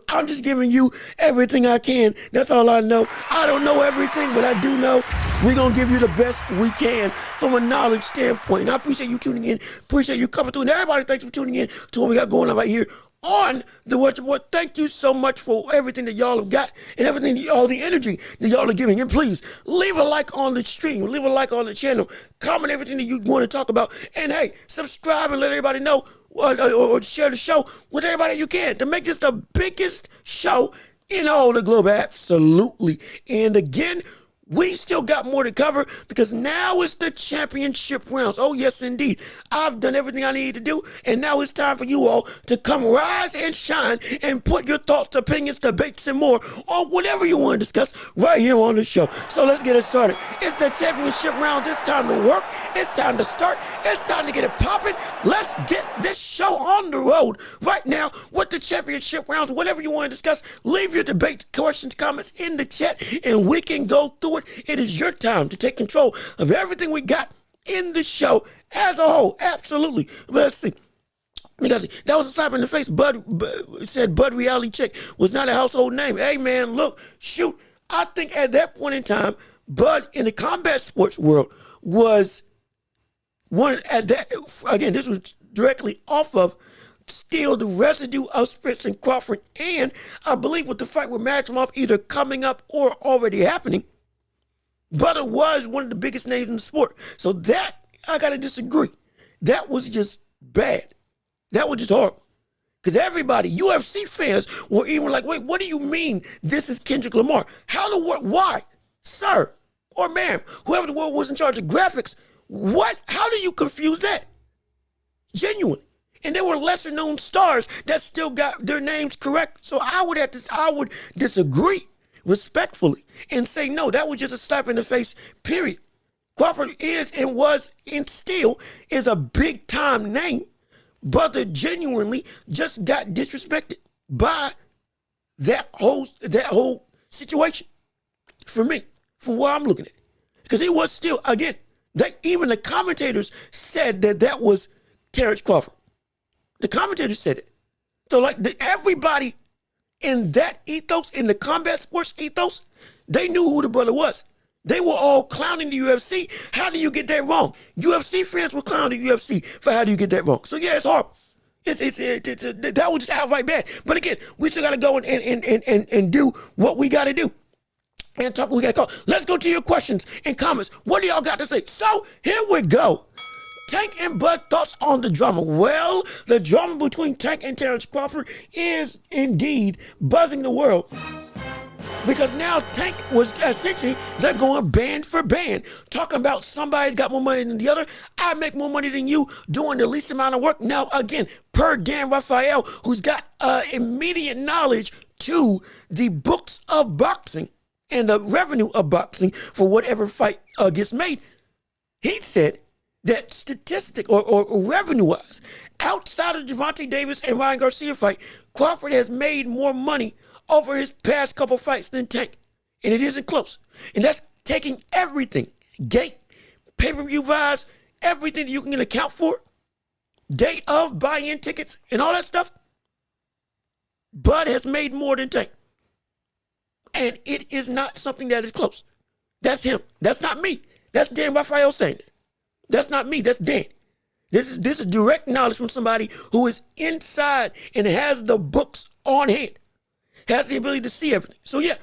I'm just giving you everything I can. That's all I know. I don't know everything, but I do know we're going to give you the best we can from a knowledge standpoint. And I appreciate you tuning in. Appreciate you coming through. And everybody, thanks for tuning in to what we got going on right here on the Welch Report. Thank you so much for everything that y'all have got and everything, all the energy that y'all are giving. And please leave a like on the stream, leave a like on the channel, comment everything that you want to talk about, and hey, subscribe and let everybody know or share the show with everybody you can to make this the biggest show in all the globe. Absolutely. And again, we still got more to cover because now it's the championship rounds. Oh, yes, indeed. I've done everything I need to do, and now it's time for you all to come rise and shine and put your thoughts, opinions, debates, and more on whatever you want to discuss right here on the show. So let's get it started. It's the championship rounds. It's time to work. It's time to start. It's time to get it popping. Let's get this show on the road right now with the championship rounds. Whatever you want to discuss, leave your debates, questions, comments in the chat, and we can go through it. It is your time to take control of everything we got in the show as a whole. Absolutely. Let's see. Because that was a slap in the face. Bud said Bud Reality Check was not a household name. Hey, man, look, shoot. I think at that point in time, Bud in the combat sports world was one at that. Again, this was directly off of still the residue of Spitz and Crawford. And I believe with the fight with Match'em Off either coming up or already happening, Brother was one of the biggest names in the sport. So that, I got to disagree. That was just bad. That was just horrible. Because everybody, UFC fans, were even like, wait, what do you mean this is Kendrick Lamar? How the world? Why? Sir, or ma'am, whoever the world was in charge of graphics. How do you confuse that? Genuine. And there were lesser known stars that still got their names correct. So I would disagree respectfully and say, no, that was just a slap in the face, period. Crawford is and was and still is a big time name. Brother genuinely just got disrespected by that whole situation. For me, from where I'm looking at. Because he was still, again, even the commentators said that was Terrence Crawford. The commentators said it. So everybody in that ethos, in the combat sports ethos, they knew who the brother was. They were all clowning the UFC. How do you get that wrong? UFC fans were clowning the UFC for how do you get that wrong? So yeah, it's horrible. That was just outright bad. But again, we still got to go and do what we got to do. And talk what we got to call. Let's go to your questions and comments. What do y'all got to say? So here we go. Tank and Bud, thoughts on the drama? Well, the drama between Tank and Terrence Crawford is indeed buzzing the world. Because now Tank was essentially, they're going band for band, talking about somebody's got more money than the other. I make more money than you doing the least amount of work. Now, again, per Dan Raphael, who's got immediate knowledge to the books of boxing and the revenue of boxing for whatever fight gets made, he said that statistic or revenue-wise, outside of Gervonta Davis and Ryan Garcia fight, Crawford has made more money over his past couple fights than Tank. And it isn't close. And that's taking everything, gate, pay-per-view buys, everything that you can account for, day of buy-in tickets and all that stuff. Bud has made more than Tank. And it is not something that is close. That's him. That's not me. That's Dan Raphael saying that. That's not me. That's Dan. This is direct knowledge from somebody who is inside and has the books on hand, has the ability to see everything. So yeah,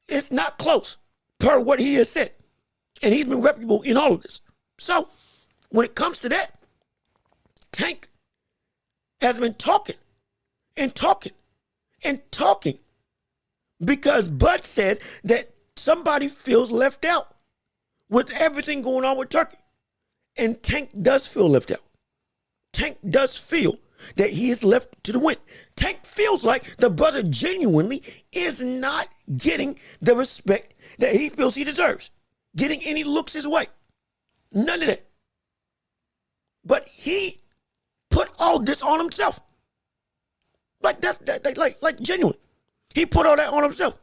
it's not close per what he has said. And he's been reputable in all of this. So when it comes to that, Tank has been talking and talking and talking because Bud said that somebody feels left out with everything going on with Turkey. And Tank does feel left out. Tank does feel that he is left to the wind. Tank feels like the brother genuinely is not getting the respect that he feels he deserves, getting any looks his way. None of that. But he put all this on himself. Like genuine. He put all that on himself.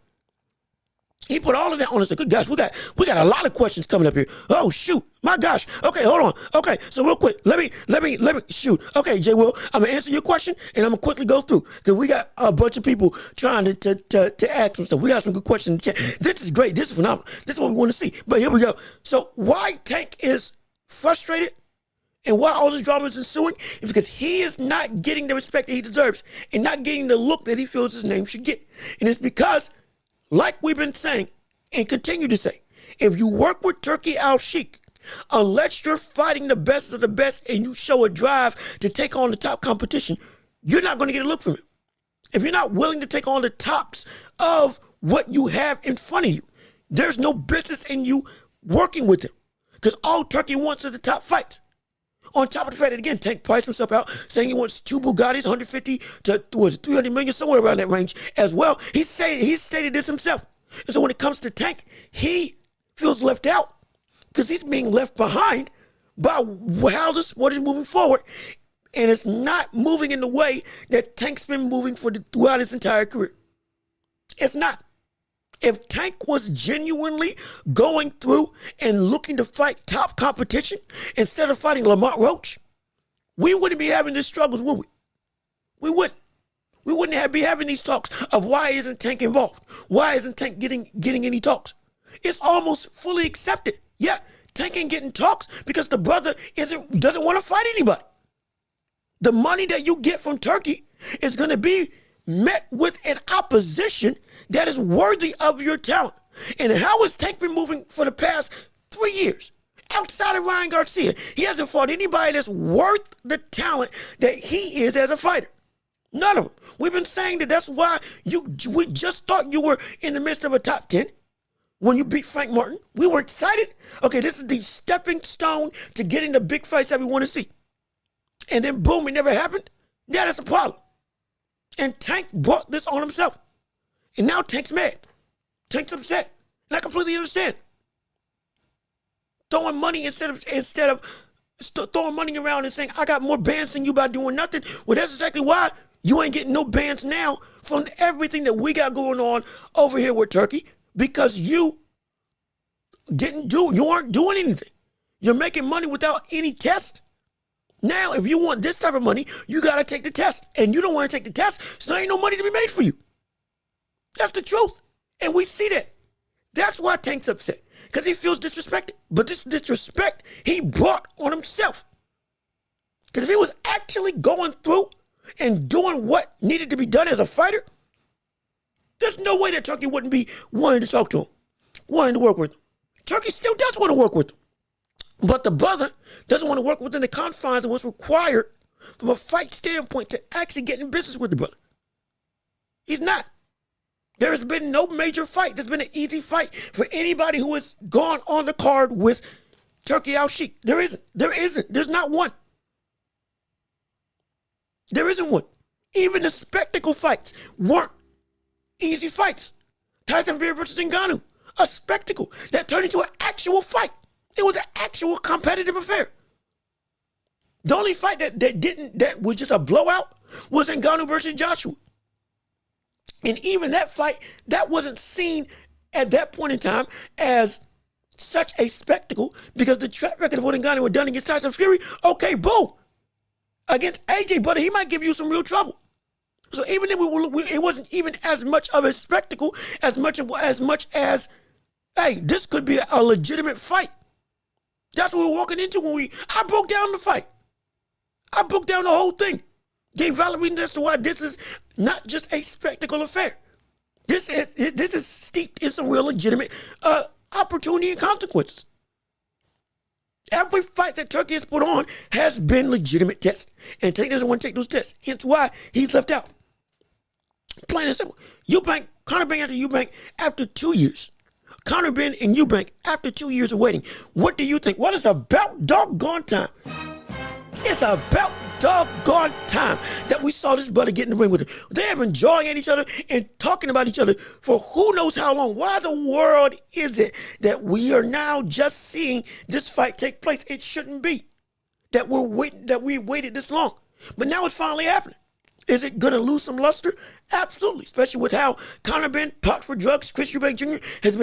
He put all of that on us. Good gosh, we got a lot of questions coming up here. Oh shoot, my gosh. Okay, hold on. Okay, so real quick, let me shoot. Okay, Jay Will, I'm gonna answer your question and I'm gonna quickly go through because we got a bunch of people trying to ask some stuff. We got some good questions in the chat. This is great. This is phenomenal. This is what we want to see. But here we go. So why Tank is frustrated and why all this drama is ensuing is because he is not getting the respect that he deserves and not getting the look that he feels his name should get. And it's because, like we've been saying and continue to say, if you work with Turki Al-Sheikh, unless you're fighting the best of the best and you show a drive to take on the top competition, you're not going to get a look from him. If you're not willing to take on the tops of what you have in front of you, there's no business in you working with him because all Turki wants is the top fights. On top of the fact that, again, Tank priced himself out, saying he wants 2 Bugattis, 150 to 300 million, somewhere around that range as well. He stated this himself. And so when it comes to Tank, he feels left out because he's being left behind by what is moving forward. And it's not moving in the way that Tank's been moving throughout his entire career. It's not. If Tank was genuinely going through and looking to fight top competition instead of fighting Lamont Roach, we wouldn't be having these struggles, would we? We wouldn't. We wouldn't be having these talks of why isn't Tank involved? Why isn't Tank getting any talks? It's almost fully accepted. Yeah, Tank ain't getting talks because the brother doesn't want to fight anybody. The money that you get from Turkey is going to be met with an opposition that is worthy of your talent. And how has Tank been moving for the past 3 years? Outside of Ryan Garcia, he hasn't fought anybody that's worth the talent that he is as a fighter. None of them. We've been saying that's why we just thought you were in the midst of a top 10. when you beat Frank Martin. We were excited. Okay, this is the stepping stone to getting the big fights that we want to see. And then boom, it never happened. Yeah, that's a problem. And Tank brought this on himself. And now Tank's mad. Tank's upset. And I completely understand. Throwing money instead of throwing money around and saying, I got more bands than you by doing nothing. Well, that's exactly why you ain't getting no bands now from everything that we got going on over here with Turkey, because you aren't doing anything. You're making money without any test. Now, if you want this type of money, you got to take the test. And you don't want to take the test, so there ain't no money to be made for you. That's the truth. And we see that. That's why Tank's upset, because he feels disrespected. But this disrespect he brought on himself. Because if he was actually going through and doing what needed to be done as a fighter, there's no way that Turkey wouldn't be wanting to talk to him, wanting to work with him. Turkey still does want to work with him. But the brother doesn't want to work within the confines of what's required from a fight standpoint to actually get in business with the brother. He's not. There has been no major fight. There's been an easy fight for anybody who has gone on the card with Turki Al-Sheikh. There isn't. There's not one. There isn't one. Even the spectacle fights weren't easy fights. Tyson Fury versus Ngannou, a spectacle that turned into an actual fight. It was an actual competitive affair. The only fight that was just a blowout was Ngannou versus Joshua. And even that fight, that wasn't seen at that point in time as such a spectacle, because the track record of what Ngannou had done against Tyson Fury, okay, boom. Against AJ, but he might give you some real trouble. So even if it wasn't even as much of a spectacle as much as, hey, this could be a legitimate fight. That's what we were walking into when I broke down the fight. I broke down the whole thing. Gave valid reasons as to why this is not just a spectacle affair. This is steeped in some real legitimate opportunity and consequences. Every fight that Turkey has put on has been legitimate tests. And Tank doesn't want to take those tests. Hence why he's left out. Plain and simple. Conor Benn after Eubank after 2 years. Conor Benn and Eubank after 2 years of waiting. What do you think? Well, it's about doggone time. It's about doggone time that we saw this brother get in the ring with him. They have been jawing at each other and talking about each other for who knows how long. Why the world is it that we are now just seeing this fight take place? It shouldn't be that we waited this long. But now it's finally happening. Is it going to lose some luster? Absolutely, especially with how Conor Benn popped for drugs. Chris Eubank Jr. has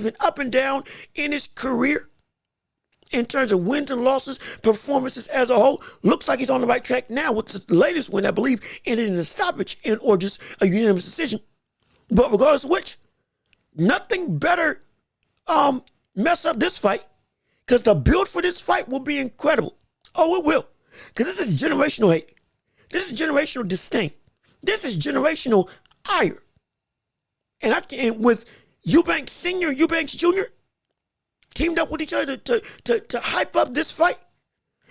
been up and down in his career. In terms of wins and losses, performances as a whole, looks like he's on the right track now with the latest win, I believe, ended in a stoppage or just a unanimous decision. But regardless of which, nothing better mess up this fight, because the build for this fight will be incredible. Oh, it will. Because this is generational hate. This is generational disdain. This is generational ire. And with Eubanks Sr., Eubanks Jr., teamed up with each other to hype up this fight.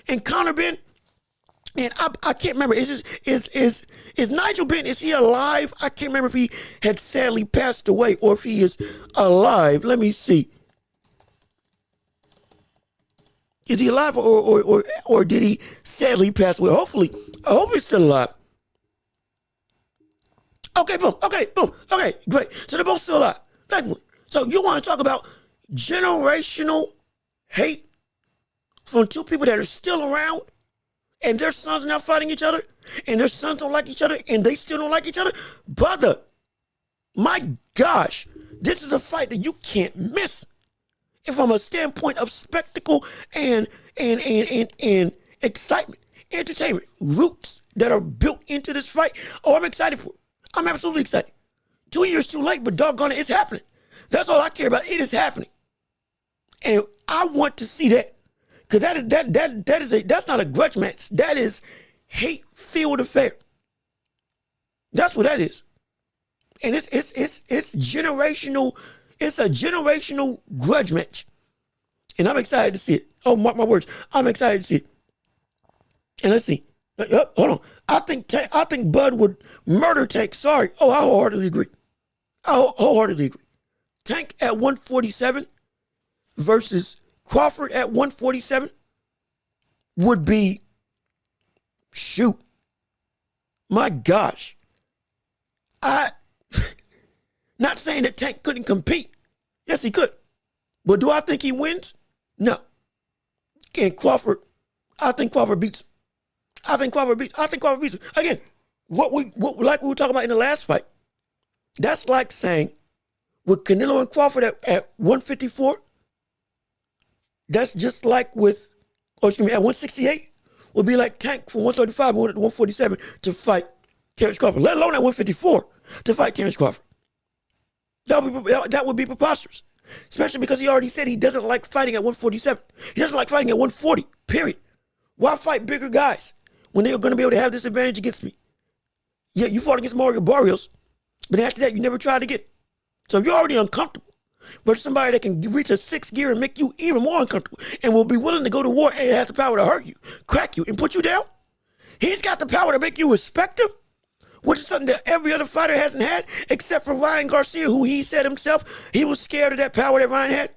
And Conor Benn, and I can't remember, is Nigel Benn, is he alive? I can't remember if he had sadly passed away or if he is alive. Let me see. Is he alive or did he sadly pass away? Hopefully, I hope he's still alive. Okay, boom. Okay, great. So they're both still alive. Thankfully. So you want to talk about generational hate from two people that are still around, and their sons are now fighting each other, and their sons don't like each other, and they still don't like each other? Brother, my gosh, this is a fight that you can't miss. And from a standpoint of spectacle and excitement, entertainment, roots that are built into this fight, oh, I'm excited for it. I'm absolutely excited. 2 years too late, but doggone it, it's happening. That's all I care about. It is happening. And I want to see that, because that's not a grudge match. That is hate-filled affair. That's what that is. And it's generational. It's a generational grudge match. And I'm excited to see it. Oh, mark my words. I'm excited to see it. And let's see. Hold on. I think Bud would murder Tank. Sorry. Oh, I wholeheartedly agree. Tank at 147 versus Crawford at 147 would be, shoot, my gosh. Not saying that Tank couldn't compete. Yes, he could. But do I think he wins? No. And Crawford, I think Crawford beats him. I think Crawford beats him. Again, like we were talking about in the last fight, that's like saying with Canelo and Crawford at 154, that's just like with, at 168, would be like Tank from 135 and 147 to fight Terrence Crawford, let alone at 154 to fight Terrence Crawford. That would be preposterous, especially because he already said he doesn't like fighting at 147. He doesn't like fighting at 140, period. Why fight bigger guys when they're going to be able to have this advantage against me? Yeah, you fought against Mario Barrios, but after that, you never tried to get it. So if you're already uncomfortable versus somebody that can reach a 6th gear and make you even more uncomfortable and will be willing to go to war and has the power to hurt you, crack you, and put you down, he's got the power to make you respect him, which is something that every other fighter hasn't had except for Ryan Garcia, who he said himself he was scared of that power that Ryan had.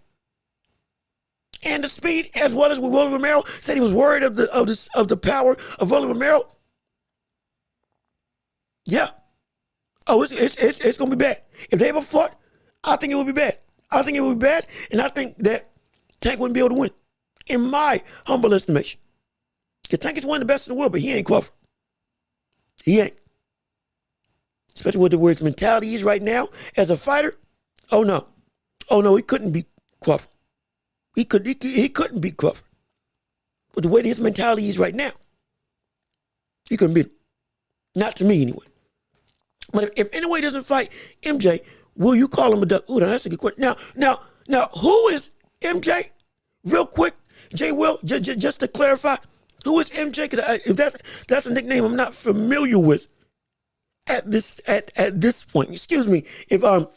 And the speed, as well as with Rolly Romero, said he was worried of the power of Rolly Romero. Yeah. Oh, it's gonna be bad. If they ever fought, I think it would be bad. I think it would be bad, and I think that Tank wouldn't be able to win, in my humble estimation. Because Tank is one of the best in the world, but he ain't Crawford. He ain't. Especially with where his mentality is right now as a fighter. Oh no, he couldn't beat Crawford. He couldn't beat Crawford. But the way his mentality is right now, he couldn't beat him. Not to me anyway. But if anyway doesn't fight MJ, will you call him a duck? Ooh, that's a good question. Now, who is MJ? Real quick, J. Will, just to clarify, who is MJ? Because if that's a nickname I'm not familiar with at this point. Excuse me if I'm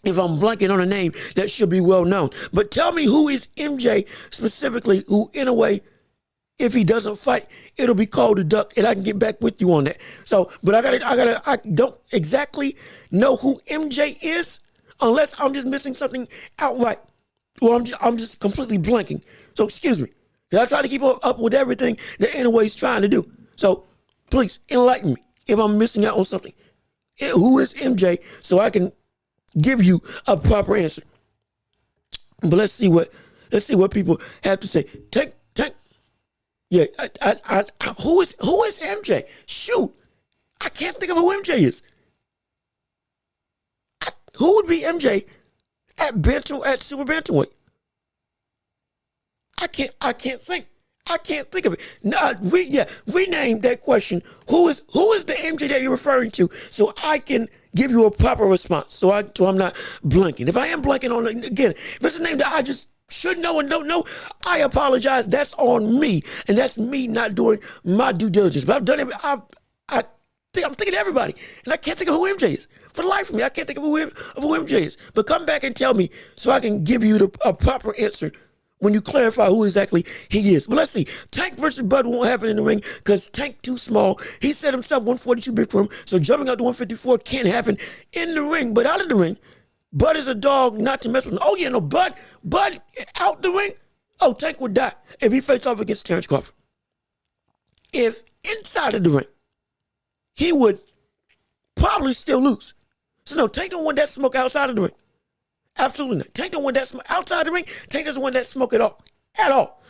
blanking on a name that should be well known. But tell me who is MJ specifically, who in a way, if he doesn't fight, it'll be called a duck, and I can get back with you on that. So, but I don't exactly know who MJ is unless I'm just missing something outright, or I'm just completely blanking. So excuse me. I try to keep up with everything that Inouye's trying to do. So please enlighten me if I'm missing out on something. Who is MJ so I can give you a proper answer? But let's see what people have to say. Tank. Yeah, who is MJ? Shoot, I can't think of who MJ is. Who would be MJ at super bantamweight? I can't think. I can't think of it. No, rename that question. Who is the MJ that you're referring to, so I can give you a proper response. So I'm not blanking. If I am blanking on it again, if it's a name that I just should know and don't know, I apologize. That's on me, and that's me not doing my due diligence. But I've done it. I'm thinking of everybody, and I can't think of who MJ is. For the life of me, I can't think of who MJ is. But come back and tell me so I can give you a proper answer when you clarify who exactly he is. But let's see. Tank versus Bud won't happen in the ring because Tank too small. He said himself 142 big for him, so jumping out to 154 can't happen in the ring. But out of the ring, Bud is a dog not to mess with. Oh yeah, no, Bud out the ring. Oh, Tank would die if he faced off against Terrence Crawford. If inside of the ring, he would probably still lose. So no, Tank don't want that smoke outside of the ring. Absolutely not. Tank don't want that smoke outside the ring. Tank doesn't want that smoke at all.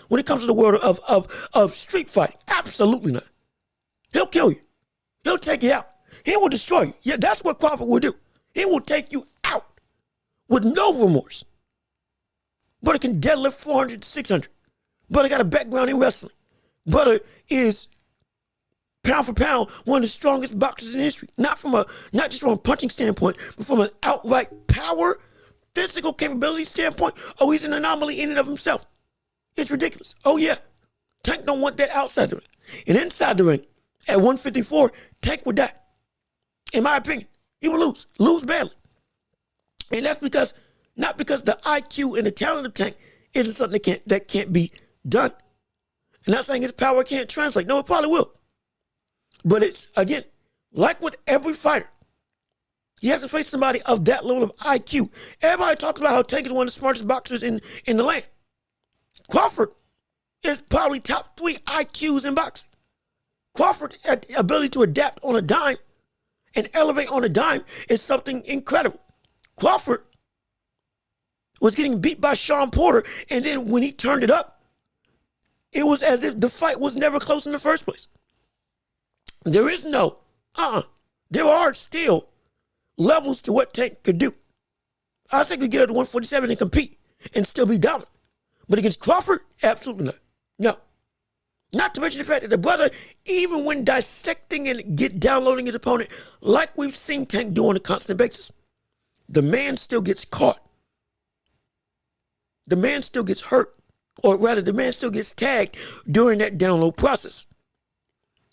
When it comes to the world of street fighting, absolutely not. He'll kill you. He'll take you out. He will destroy you. Yeah, that's what Crawford will do. He will take you out with no remorse. Butter can deadlift 400 to 600. Butter got a background in wrestling. Butter is pound for pound one of the strongest boxers in history. Not just from a punching standpoint, but from an outright power, physical capability standpoint. Oh, he's an anomaly in and of himself. It's ridiculous. Oh yeah, Tank don't want that outside the ring. And inside the ring, at 154, Tank would die. In my opinion, he would lose badly. And that's not because the IQ and the talent of Tank isn't something that can't be done. I'm not saying his power can't translate. No, it probably will. But it's, again, like with every fighter, He hasn't faced somebody of that level of IQ. Everybody talks about how Tank is one of the smartest boxers in the land. Crawford is probably top 3 IQs in boxing. Crawford's ability to adapt on a dime and elevate on a dime is something incredible. Crawford was getting beat by Sean Porter, and then when he turned it up, it was as if the fight was never close in the first place. There is no, there are still levels to what Tank could do. I think could get up to 147 and compete and still be dominant. But against Crawford, absolutely not. No. Not to mention the fact that the brother, even when dissecting and downloading his opponent, like we've seen Tank do on a constant basis, the man still gets caught. The man still gets hurt. Or rather, the man still gets tagged during that download process.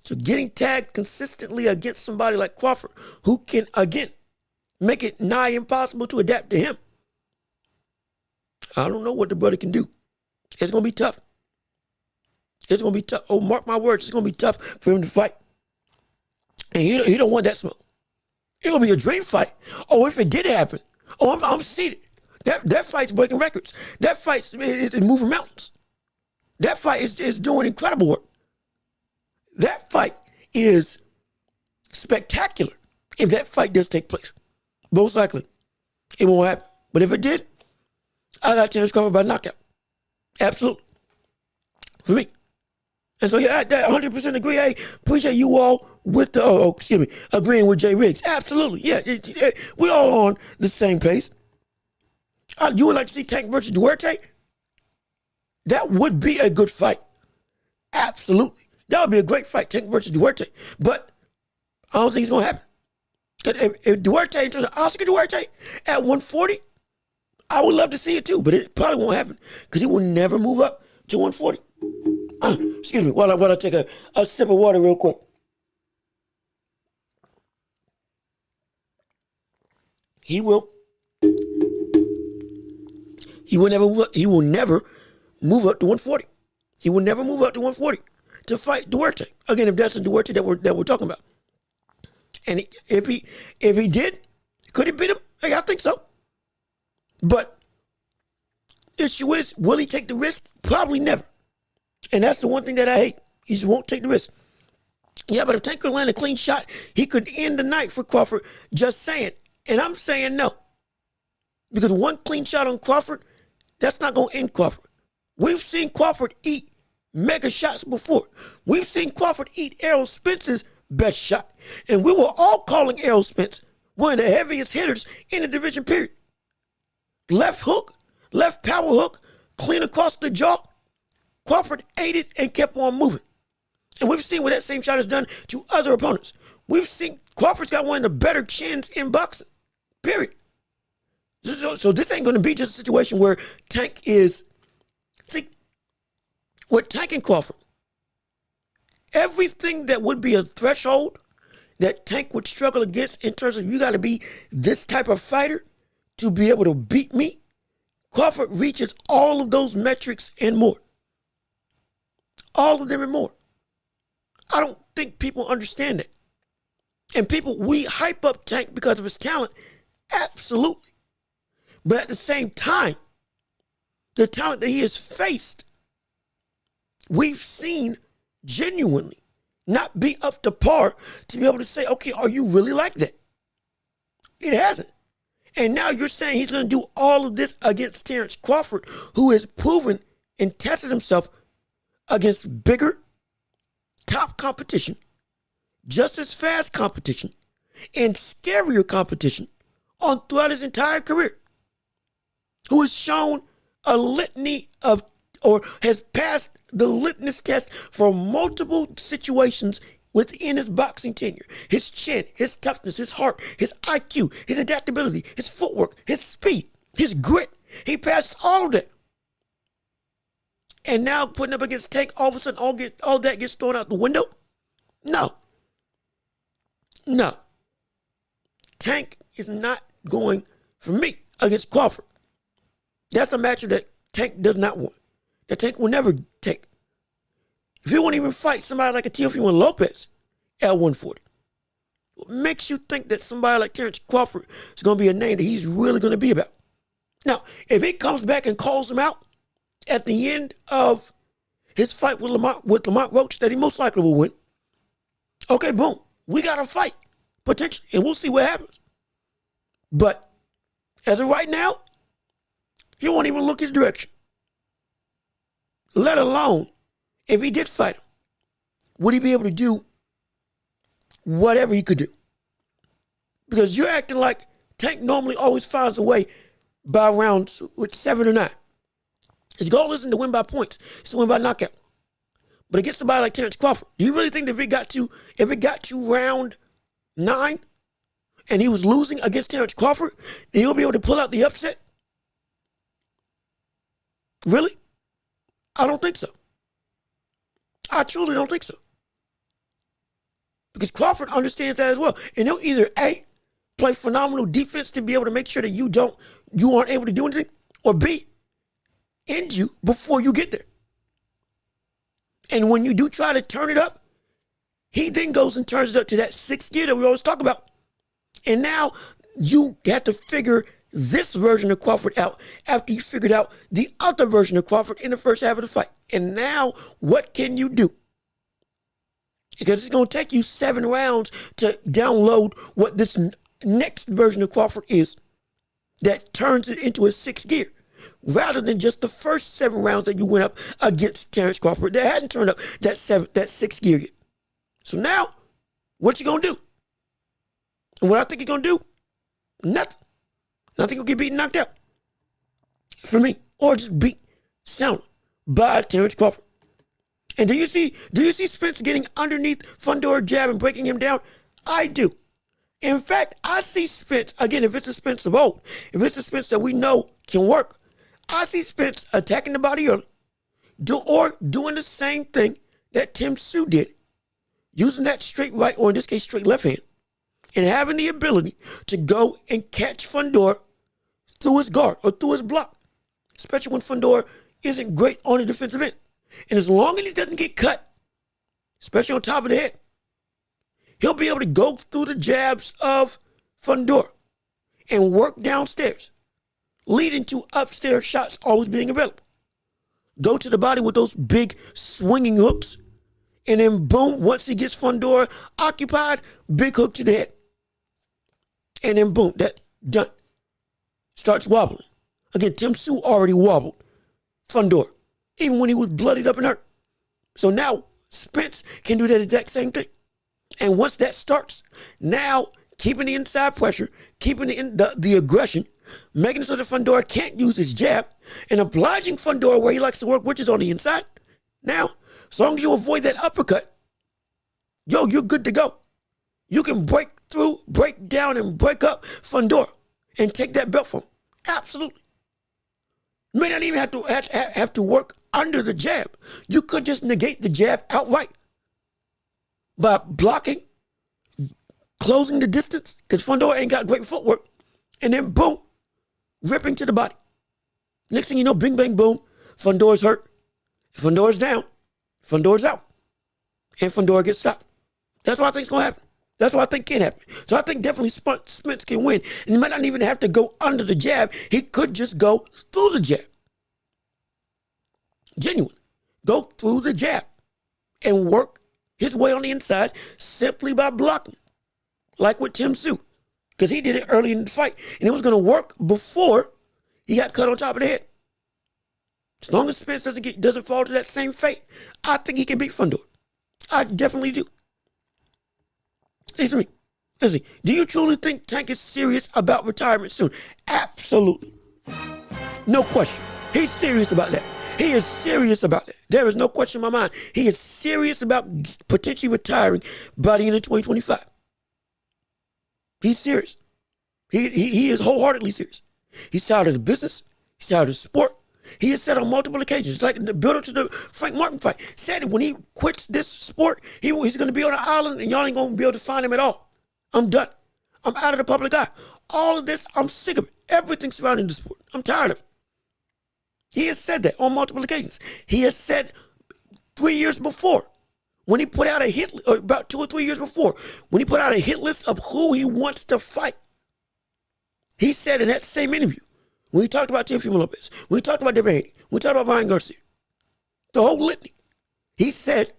So getting tagged consistently against somebody like Crawford, who can, again, make it nigh impossible to adapt to him, I don't know what the brother can do. It's going to be tough. It's going to be tough. Oh, mark my words, it's going to be tough for him to fight. And he don't want that smoke. It's going to be a dream fight. Oh, if it did happen, I'm seated. That fight's breaking records. That fight is moving mountains. That fight is doing incredible work. That fight is spectacular if that fight does take place. Most likely, it won't happen. But if it did, I got Terrence Crawford by knockout. Absolutely. For me. And so, yeah, I 100% agree. Hey, appreciate you all with the, agreeing with Jay Riggs. Absolutely. Yeah, we're all on the same pace. You would like to see Tank versus Duarte? That would be a good fight. Absolutely. That would be a great fight, Tank versus Duarte. But I don't think it's going to happen. If Duarte, in terms of Oscar Duarte at 140, I would love to see it too, but it probably won't happen because he will never move up to 140. Excuse me, while I take a sip of water real quick. He will never move up to 140. He will never move up to 140 to fight Duarte. Again, if that's the Duarte that we're talking about. And if he did, could he beat him? Hey, I think so. But issue is, will he take the risk? Probably never. And that's the one thing that I hate. He just won't take the risk. Yeah, but if Tank could land a clean shot, he could end the night for Crawford. Just saying. And I'm saying no. Because one clean shot on Crawford, that's not going to end Crawford. We've seen Crawford eat mega shots before. We've seen Crawford eat Errol Spence's best shot. And we were all calling Errol Spence one of the heaviest hitters in the division, period. Left hook, left power hook, clean across the jaw. Crawford ate it and kept on moving. And we've seen what that same shot has done to other opponents. We've seen Crawford's got one of the better chins in boxing, period. So this ain't going to be just a situation where Tank is, see, with Tank and Crawford, everything that would be a threshold that Tank would struggle against in terms of you got to be this type of fighter to be able to beat me, Crawford reaches all of those metrics and more. All of them and more. I don't think people understand that. And we hype up Tank because of his talent. Absolutely. But at the same time, the talent that he has faced, we've seen genuinely not be up to par to be able to say, okay, are you really like that? It hasn't. And now you're saying he's going to do all of this against Terrence Crawford, who has proven and tested himself against bigger, top competition, just as fast competition, and scarier competition throughout his entire career, who has shown a litany of, or has passed the litmus test for multiple situations within his boxing tenure. His chin, his toughness, his heart, his IQ, his adaptability, his footwork, his speed, his grit. He passed all of that. And now putting up against Tank, all of a sudden all that gets thrown out the window? No. Tank is not going, for me, against Crawford. That's a matchup that Tank does not want. That Tank will never take. If he won't even fight somebody like a Teofimo Lopez at 140, What makes you think that somebody like Terrence Crawford is going to be a name that he's really going to be about? Now, if he comes back and calls him out at the end of his fight with Lamont Welch that he most likely will win, okay, boom, we got a fight, potentially, and we'll see what happens. But as of right now, he won't even look his direction. Let alone, if he did fight him, would he be able to do whatever he could do? Because you're acting like Tank normally always finds a way by rounds with 7 or 9. His goal isn't to win by points, it's to win by knockout. But against somebody like Terrence Crawford, do you really think that if it got to round 9 and he was losing against Terrence Crawford, that he'll be able to pull out the upset? Really? I don't think so. I truly don't think so. Because Crawford understands that as well. And he'll either A, play phenomenal defense to be able to make sure that you aren't able to do anything, or B, end you before you get there. And when you do try to turn it up, he then goes and turns it up to that 6th gear that we always talk about. And now you have to figure this version of Crawford out after you figured out the other version of Crawford in the first half of the fight. And now what can you do? Because it's going to take you 7 rounds to download what this next version of Crawford is that turns it into a 6th gear, rather than just the first 7 rounds that you went up against Terrence Crawford that hadn't turned up that 6th gear yet. So now, what you going to do? And what I think you're going to do? Nothing. Nothing will get beaten, knocked out. For me. Or just beat sound by Terrence Crawford. And do you see Spence getting underneath Fundora jab and breaking him down? I do. In fact, I see Spence, again, if it's a Spence of old, if it's a Spence that we know can work, I see Spence attacking the body early, or doing the same thing that Tim Tszyu did, using that straight right, or in this case, straight left hand, and having the ability to go and catch Fundora through his guard or through his block, especially when Fundora isn't great on the defensive end. And as long as he doesn't get cut, especially on top of the head, he'll be able to go through the jabs of Fundora and work downstairs, leading to upstairs shots always being available. Go to the body with those big swinging hooks, and then boom, once he gets Fundora occupied, big hook to the head. And then boom, that done. Starts wobbling. Again, Tim Tszyu already wobbled Fundora, even when he was bloodied up and hurt. So now Spence can do that exact same thing. And once that starts, now keeping the inside pressure, keeping the aggression, making it so that Fundora can't use his jab, and obliging Fundora where he likes to work, which is on the inside. Now, as long as you avoid that uppercut, you're good to go. You can break through, break down, and break up Fundora and take that belt from him. Absolutely. You may not even have to work under the jab. You could just negate the jab outright by blocking, closing the distance, because Fundora ain't got great footwork, and then boom, ripping to the body. Next thing you know, bing, bang, boom, Fundora's hurt, Fundora's down, Fundora's out, and Fundora gets stopped. That's what I think is going to happen. That's what I think can happen. So I think definitely Spence can win. And he might not even have to go under the jab. He could just go through the jab. Genuine. Go through the jab and work his way on the inside simply by blocking. Like with Tim Tszyu. Because he did it early in the fight. And it was going to work before he got cut on top of the head. As long as Spence doesn't fall to that same fate, I think he can beat Fundora. I definitely do. Listen to me. Listen, do you truly think Tank is serious about retirement soon? Absolutely. No question. He's serious about that. He is serious about that. There is no question in my mind. He is serious about potentially retiring by the end of 2025. He's serious. He is wholeheartedly serious. He's tired of the business. He's tired of the sport. He has said on multiple occasions, like the build-up to the Frank Martin fight, said that when he quits this sport, he's going to be on an island and y'all ain't going to be able to find him at all. I'm done. I'm out of the public eye. All of this, I'm sick of it. Everything surrounding the sport. I'm tired of it. He has said that on multiple occasions. He has said 3 years before, when he put out a hit, or about 2 or 3 years before, when he put out a hit list of who he wants to fight, he said in that same interview, when he talked about Teofimo Lopez, when he talked about Devin Haney, when he talked about Ryan Garcia, the whole litany, he said,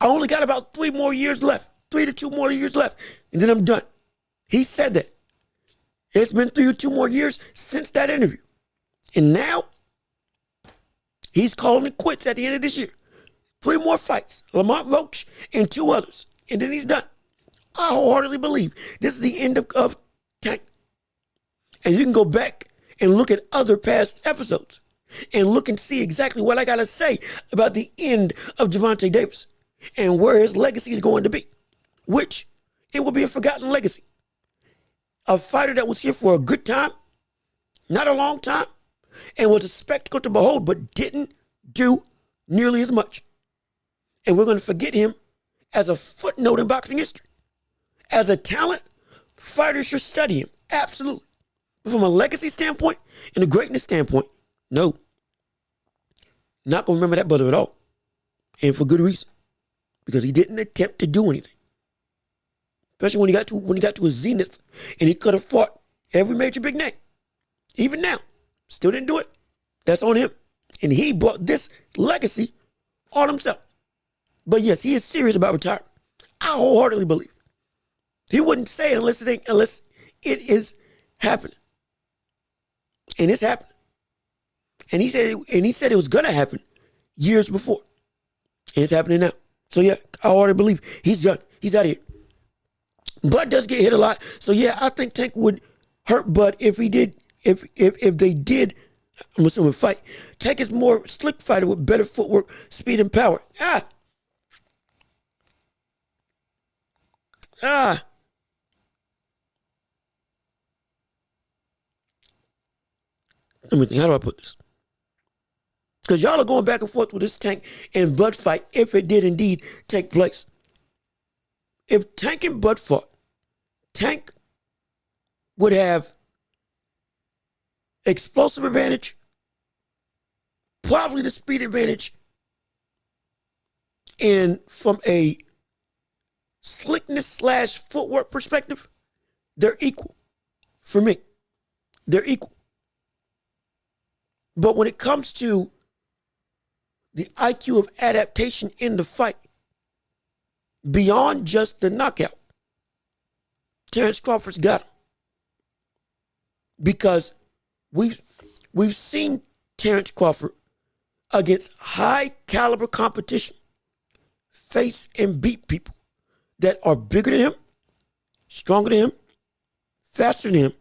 I only got about 3 more years left, 3 to 2 more years left, and then I'm done. He said that. It's been 3 or 2 more years since that interview. And now, he's calling it quits at the end of this year. 3 more fights, Lamont Welch and 2 others, and then he's done. I wholeheartedly believe this is the end of Tank. And you can go back and look at other past episodes and look and see exactly what I got to say about the end of Gervonta Davis and where his legacy is going to be, which it will be a forgotten legacy. A fighter that was here for a good time, not a long time, and was a spectacle to behold, but didn't do nearly as much. And we're going to forget him as a footnote in boxing history. As a talent, fighters should study him, absolutely. But from a legacy standpoint and a greatness standpoint, no. Not going to remember that brother at all. And for good reason. Because he didn't attempt to do anything. Especially when he got to his zenith and he could have fought every major big name. Even now, still didn't do it. That's on him. And he brought this legacy on himself. But yes, he is serious about retirement. I wholeheartedly believe. He wouldn't say it unless it is happening. And it's happening. And he said it was gonna happen years before. And it's happening now. So yeah, I already believe he's done. He's out of here. Bud does get hit a lot. So yeah, I think Tank would hurt Bud if they did, I'm assuming, fight. Tank is more slick fighter with better footwork, speed, and power. Let me think, how do I put this? Because y'all are going back and forth with this Tank and Bud fight if it did indeed take place. If Tank and Bud fought, Tank would have explosive advantage, probably the speed advantage, and from a slickness / footwork perspective, they're equal. For me, they're equal. But when it comes to the IQ of adaptation in the fight, beyond just the knockout, Terrence Crawford's got him. Because we've seen Terrence Crawford against high caliber competition face and beat people that are bigger than him, stronger than him, faster than him,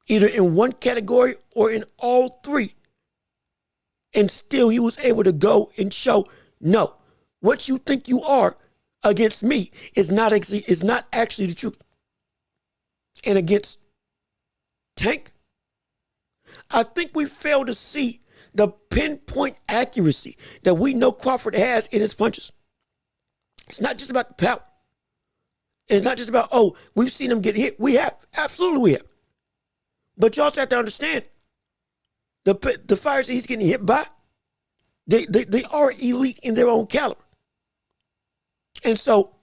either in one category or in all 3. And still he was able to go and show, no, what you think you are against me is not actually the truth. And against Tank, I think we fail to see the pinpoint accuracy that we know Crawford has in his punches. It's not just about the power. It's not just about, oh, we've seen him get hit. We have. Absolutely we have. But you also have to understand, the fighters that he's getting hit by, they are elite in their own caliber. And so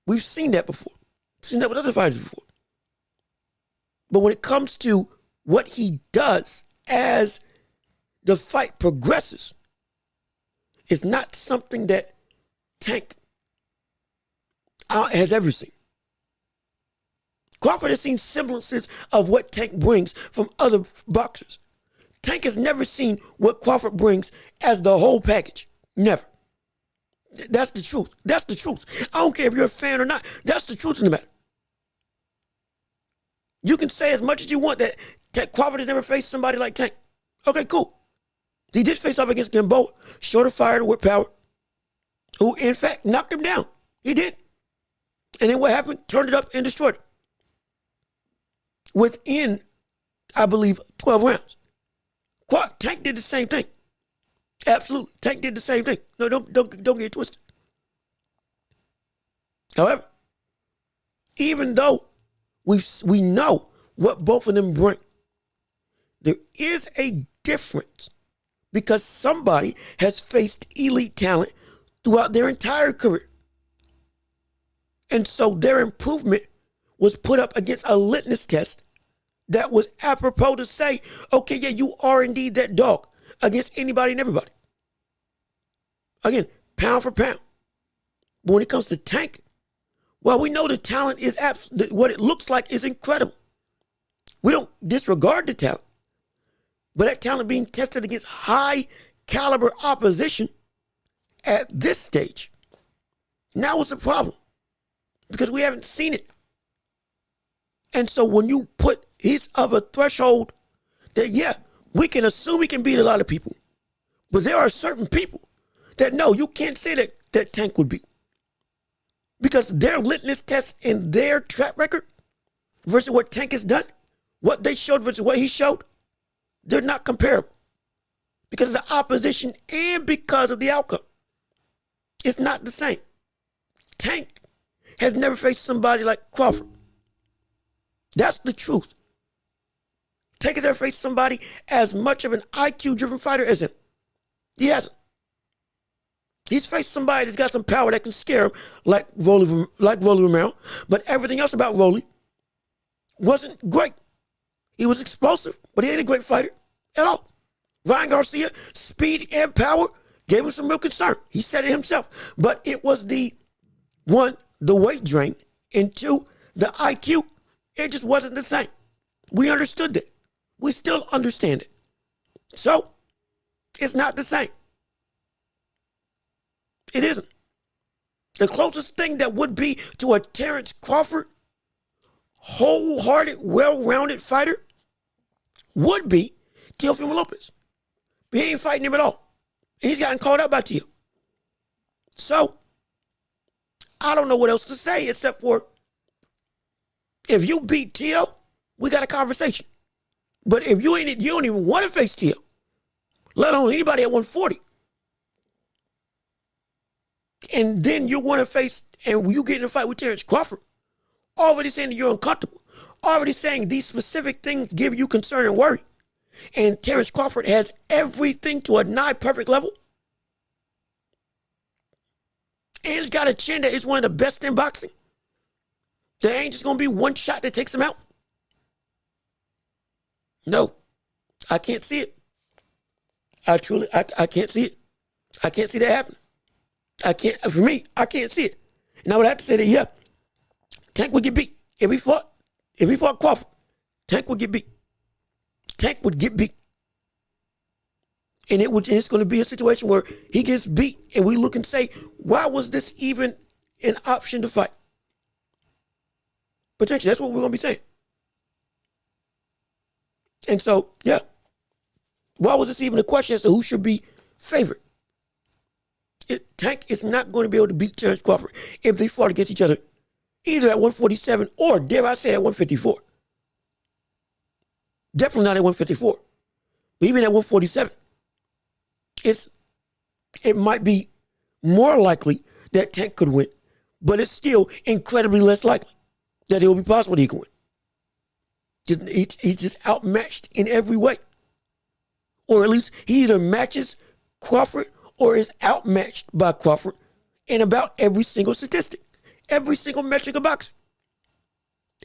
we've seen that before. We've seen that with other fighters before. But when it comes to what he does as the fight progresses, it's not something that Tank has ever seen. Crawford has seen semblances of what Tank brings from other boxers. Tank has never seen what Crawford brings as the whole package. Never. That's the truth. That's the truth. I don't care if you're a fan or not. That's the truth in the matter. You can say as much as you want that Crawford has never faced somebody like Tank. Okay, cool. He did face up against Gamboa, shorter fighter with power, who in fact knocked him down. He did. And then what happened? Turned it up and destroyed him. Within, I believe, 12 rounds. Tank did the same thing. Absolutely. Tank did the same thing. No, don't get it twisted. However, even though we know what both of them bring, there is a difference because somebody has faced elite talent throughout their entire career. And so their improvement was put up against a litmus test that was apropos to say, okay, yeah, you are indeed that dog against anybody and everybody. Again, pound for pound. But when it comes to Tank, well, we know the talent is what it looks like is incredible. We don't disregard the talent, but that talent being tested against high caliber opposition at this stage, now is a problem because we haven't seen it. And so when you put his of a threshold that, yeah, we can assume he can beat a lot of people, but there are certain people that no, you can't say that Tank would beat. Because their litmus test in their track record versus what Tank has done, what they showed versus what he showed, they're not comparable. Because of the opposition and because of the outcome. It's not the same. Tank has never faced somebody like Crawford. That's the truth. Tank has never faced somebody as much of an IQ-driven fighter as him. He hasn't. He's faced somebody that's got some power that can scare him, like Rolly Romero, but everything else about Rolly wasn't great. He was explosive, but he ain't a great fighter at all. Ryan Garcia, speed and power gave him some real concern. He said it himself, but it was the weight drain, and two, the IQ. It just wasn't the same. We understood that. We still understand it. So, it's not the same. It isn't. The closest thing that would be to a Terrence Crawford, wholehearted, well-rounded fighter would be Teofimo Lopez. But he ain't fighting him at all. He's gotten called out by Teo. So, I don't know what else to say except for if you beat Teo, we got a conversation. But if you don't even want to face Teo, let alone anybody at 140. And then you want to face, and you get in a fight with Terrence Crawford, already saying that you're uncomfortable, already saying these specific things give you concern and worry. And Terrence Crawford has everything to a nigh perfect level. And he's got a chin that is one of the best in boxing. There ain't just going to be one shot that takes him out. No, I can't see it. I can't see it. I can't see that happen. I can't see it. And I would have to say that, yeah, Tank would get beat. If he fought Crawford, Tank would get beat. Tank would get beat. And it's going to be a situation where he gets beat and we look and say, why was this even an option to fight? Potentially, that's what we're going to be saying. And so, yeah, why was this even a question as to who should be favored? Tank is not going to be able to beat Terrence Crawford if they fought against each other, either at 147 or, dare I say, at 154. Definitely not at 154. But even at 147, it might be more likely that Tank could win, but it's still incredibly less likely that it will be possible that he can win. He's just outmatched in every way. Or at least he either matches Crawford or is outmatched by Crawford in about every single statistic, every single metric of boxing.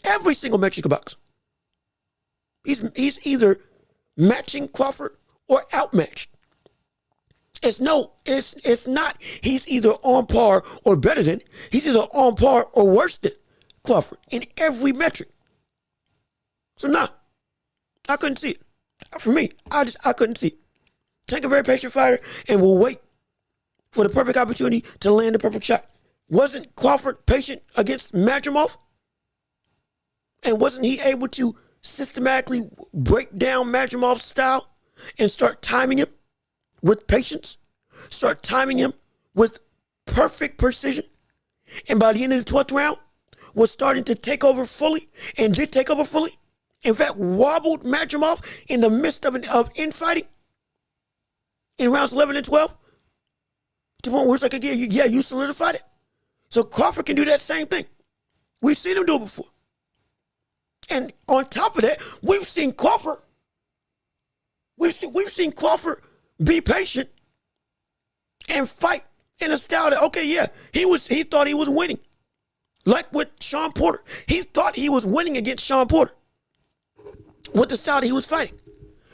Every single metric of boxing. He's either matching Crawford or outmatched. It's not he's either on par or better than. He's either on par or worse than Crawford in every metric. So no, I couldn't see it. For me, I couldn't see it. Tank a very patient fighter and will wait for the perfect opportunity to land the perfect shot. Wasn't Crawford patient against Madrimov? And wasn't he able to systematically break down Madrimov's style and start timing him with patience? Start timing him with perfect precision? And by the end of the 12th round, was starting to take over fully and did take over fully. In fact, wobbled Madrimov in the midst of infighting in rounds 11 and 12 to the point where it's like, yeah, you solidified it. So Crawford can do that same thing. We've seen him do it before. And on top of that, we've seen Crawford be patient and fight in a style that, okay, yeah, he thought he was winning. Like with Sean Porter. He thought he was winning against Sean Porter with the style that he was fighting.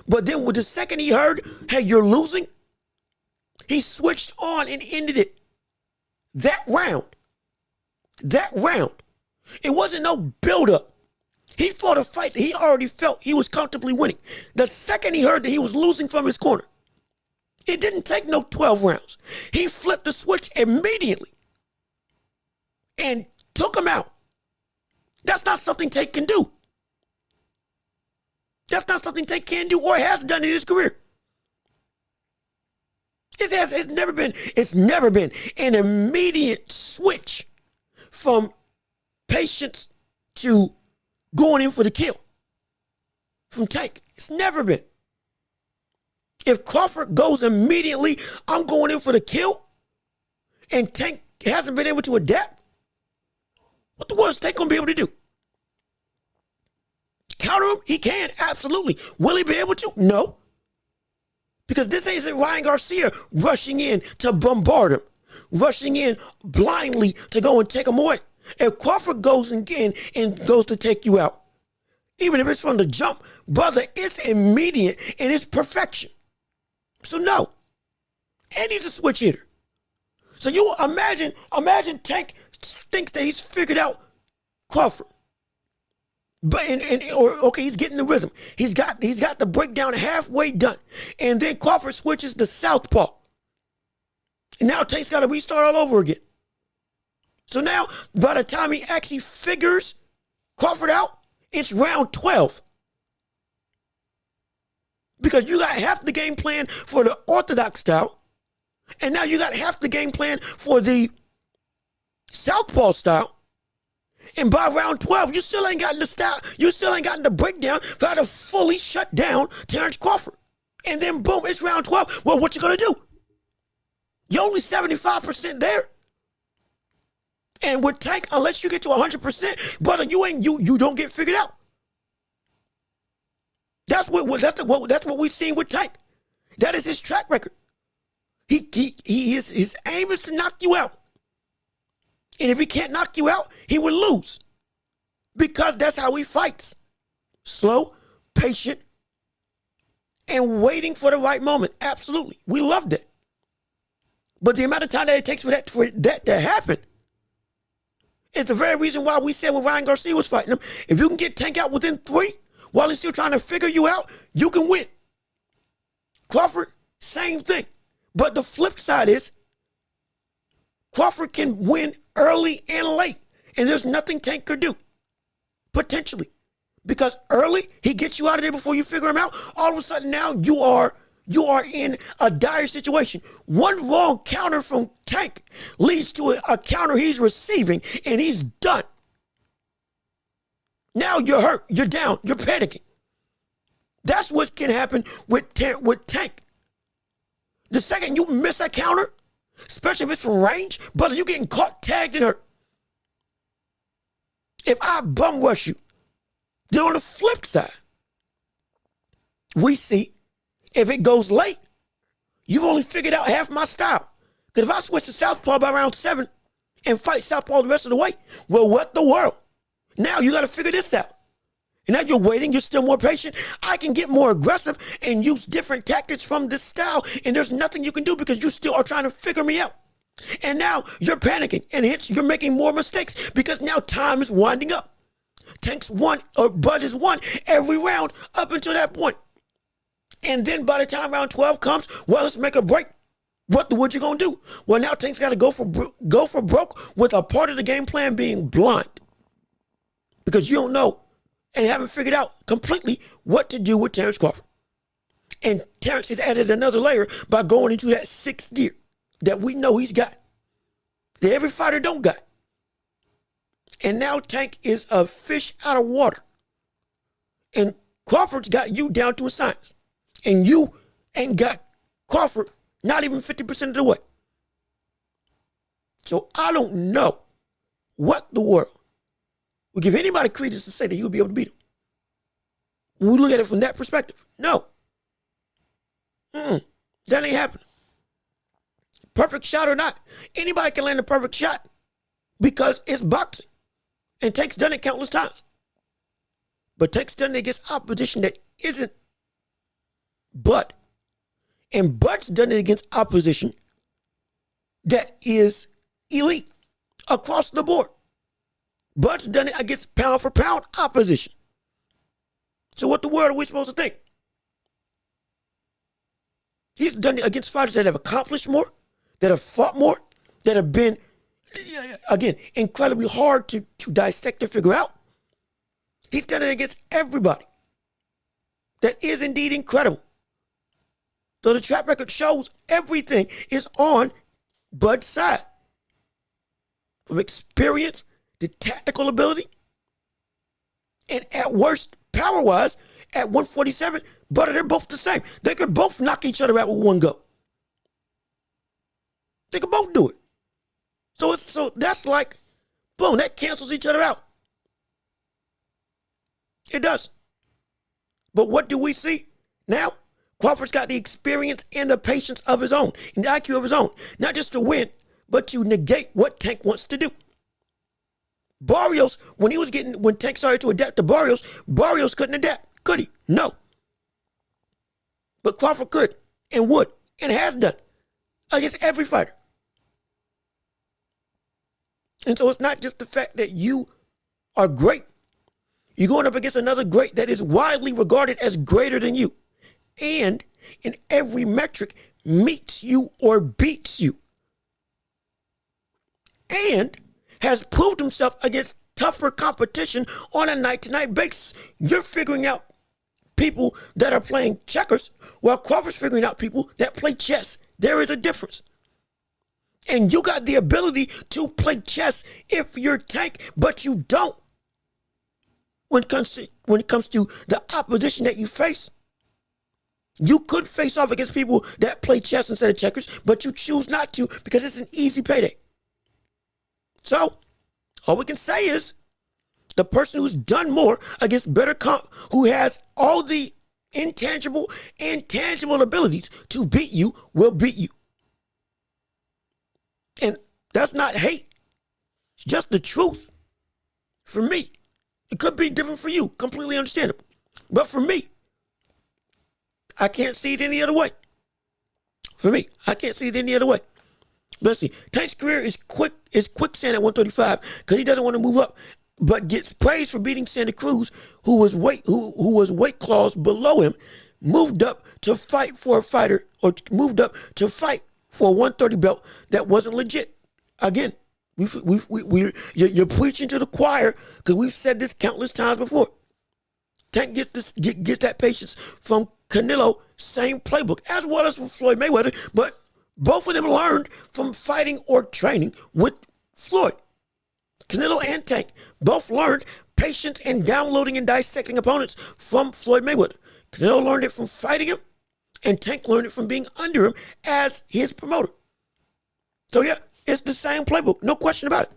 But then with the second he heard, hey, you're losing, he switched on and ended it. That round. It wasn't no build-up. He fought a fight that he already felt he was comfortably winning. The second he heard that he was losing from his corner, it didn't take no 12 rounds. He flipped the switch immediately and took him out. That's not something Tank can do. That's not something Tank can do or has done in his career. It's never been an immediate switch from patience to going in for the kill from Tank. It's never been. If Crawford goes immediately, I'm going in for the kill, and Tank hasn't been able to adapt, what the worst Tank gonna be able to do? Counter him? He can, absolutely. Will he be able to? No. Because this ain't Ryan Garcia rushing in to bombard him, rushing in blindly to go and take him away. If Crawford goes again and goes to take you out, even if it's from the jump, brother, it's immediate and it's perfection. So no. And he's a switch hitter. So you imagine Tank thinks that he's figured out Crawford. But okay, he's getting the rhythm. He's got the breakdown halfway done. And then Crawford switches to southpaw. And now Tank's got to restart all over again. So now, by the time he actually figures Crawford out, it's round 12. Because you got half the game plan for the orthodox style, and now you got half the game plan for the southpaw style. And by round 12, you still ain't gotten the style, you still ain't gotten the breakdown for how to fully shut down Terrence Crawford. And then boom, it's round 12. Well, what you gonna do? You're only 75% there. And with Tank, unless you get to 100%, brother, you don't get figured out. That's what we've seen with Tank. That is his track record. His aim is to knock you out. And if he can't knock you out, he will lose. Because that's how he fights. Slow, patient, and waiting for the right moment. Absolutely. We loved it. But the amount of time that it takes for that to happen is the very reason why we said when Ryan Garcia was fighting him, if you can get Tank out within 3 while he's still trying to figure you out, you can win. Crawford, same thing. But the flip side is Crawford can win early and late, and there's nothing Tank could do, potentially. Because early, he gets you out of there before you figure him out. All of a sudden now you are in a dire situation. One wrong counter from Tank leads to a counter he's receiving, and he's done. Now you're hurt, you're down, you're panicking. That's what can happen with Tank. The second you miss a counter, especially if it's from range, brother, you're getting caught, tagged, and hurt. If I bum rush you, then on the flip side, we see if it goes late, you've only figured out half my style. Because if I switch to southpaw by round 7 and fight southpaw the rest of the way, well, what the world? Now you got to figure this out. And now you're waiting, you're still more patient. I can get more aggressive and use different tactics from this style, and there's nothing you can do because you still are trying to figure me out. And now you're panicking, and hence you're making more mistakes because now time is winding up. Tank's won, or Bud has won every round up until that point. And then by the time round 12 comes, well, let's make a break. What you gonna do? Well, now Tank's got to go for broke with a part of the game plan being blind. Because you don't know and haven't figured out completely what to do with Terrence Crawford. And Terrence has added another layer by going into that 6th gear that we know he's got, that every fighter don't got. And now Tank is a fish out of water. And Crawford's got you down to a science. And you ain't got Crawford not even 50% of the way. So I don't know what the world would give anybody credence to say that he would be able to beat him. When we look at it from that perspective, no. That ain't happening. perfect shot or not. Anybody can land a perfect shot because it's boxing. And Tank's done it countless times. But Tank's done it against opposition that isn't Bud. And Bud's done it against opposition that is elite across the board. Bud's done it against pound for pound opposition. So what the world are we supposed to think? He's done it against fighters that have accomplished more, that have fought more, that have been, again, incredibly hard to dissect and figure out. He's done it against everybody. That is indeed incredible. So the track record shows everything is on Bud's side. From experience to tactical ability. And at worst, power-wise, at 147, but they're both the same. They could both knock each other out with one go. They could both do it. So that's like, boom, that cancels each other out. It does. But what do we see now? Crawford's got the experience and the patience of his own, and the IQ of his own. Not just to win, but to negate what Tank wants to do. Barrios, when Tank started to adapt to Barrios couldn't adapt. Could he? No. But Crawford could, and would, and has done against every fighter. And so it's not just the fact that you are great. You're going up against another great that is widely regarded as greater than you. And in every metric meets you or beats you. And has proved himself against tougher competition on a night-to-night basis. You're figuring out people that are playing checkers while Crawford's figuring out people that play chess. There is a difference. And you got the ability to play chess if you're Tank, but you don't when it comes to the opposition that you face. You could face off against people that play chess instead of checkers, but you choose not to because it's an easy payday. So, all we can say is the person who's done more against better comp, who has all the intangible and tangible abilities to beat you, will beat you. And that's not hate. It's just the truth. For me, it could be different for you. Completely understandable. But for me, I can't see it any other way. For me, I can't see it any other way. Let's see. Tank's career is quicksand at 135 because he doesn't want to move up, but gets praised for beating Santa Cruz, who was weight class below him, moved up to fight for a fighter, or moved up to fight for a 130 belt that wasn't legit. Again, you're preaching to the choir because we've said this countless times before. Tank gets that patience from Canelo, same playbook, as well as from Floyd Mayweather, but both of them learned from fighting or training with Floyd. Canelo and Tank both learned patience and downloading and dissecting opponents from Floyd Mayweather. Canelo learned it from fighting him, and Tank learned it from being under him as his promoter. So yeah, it's the same playbook, no question about it.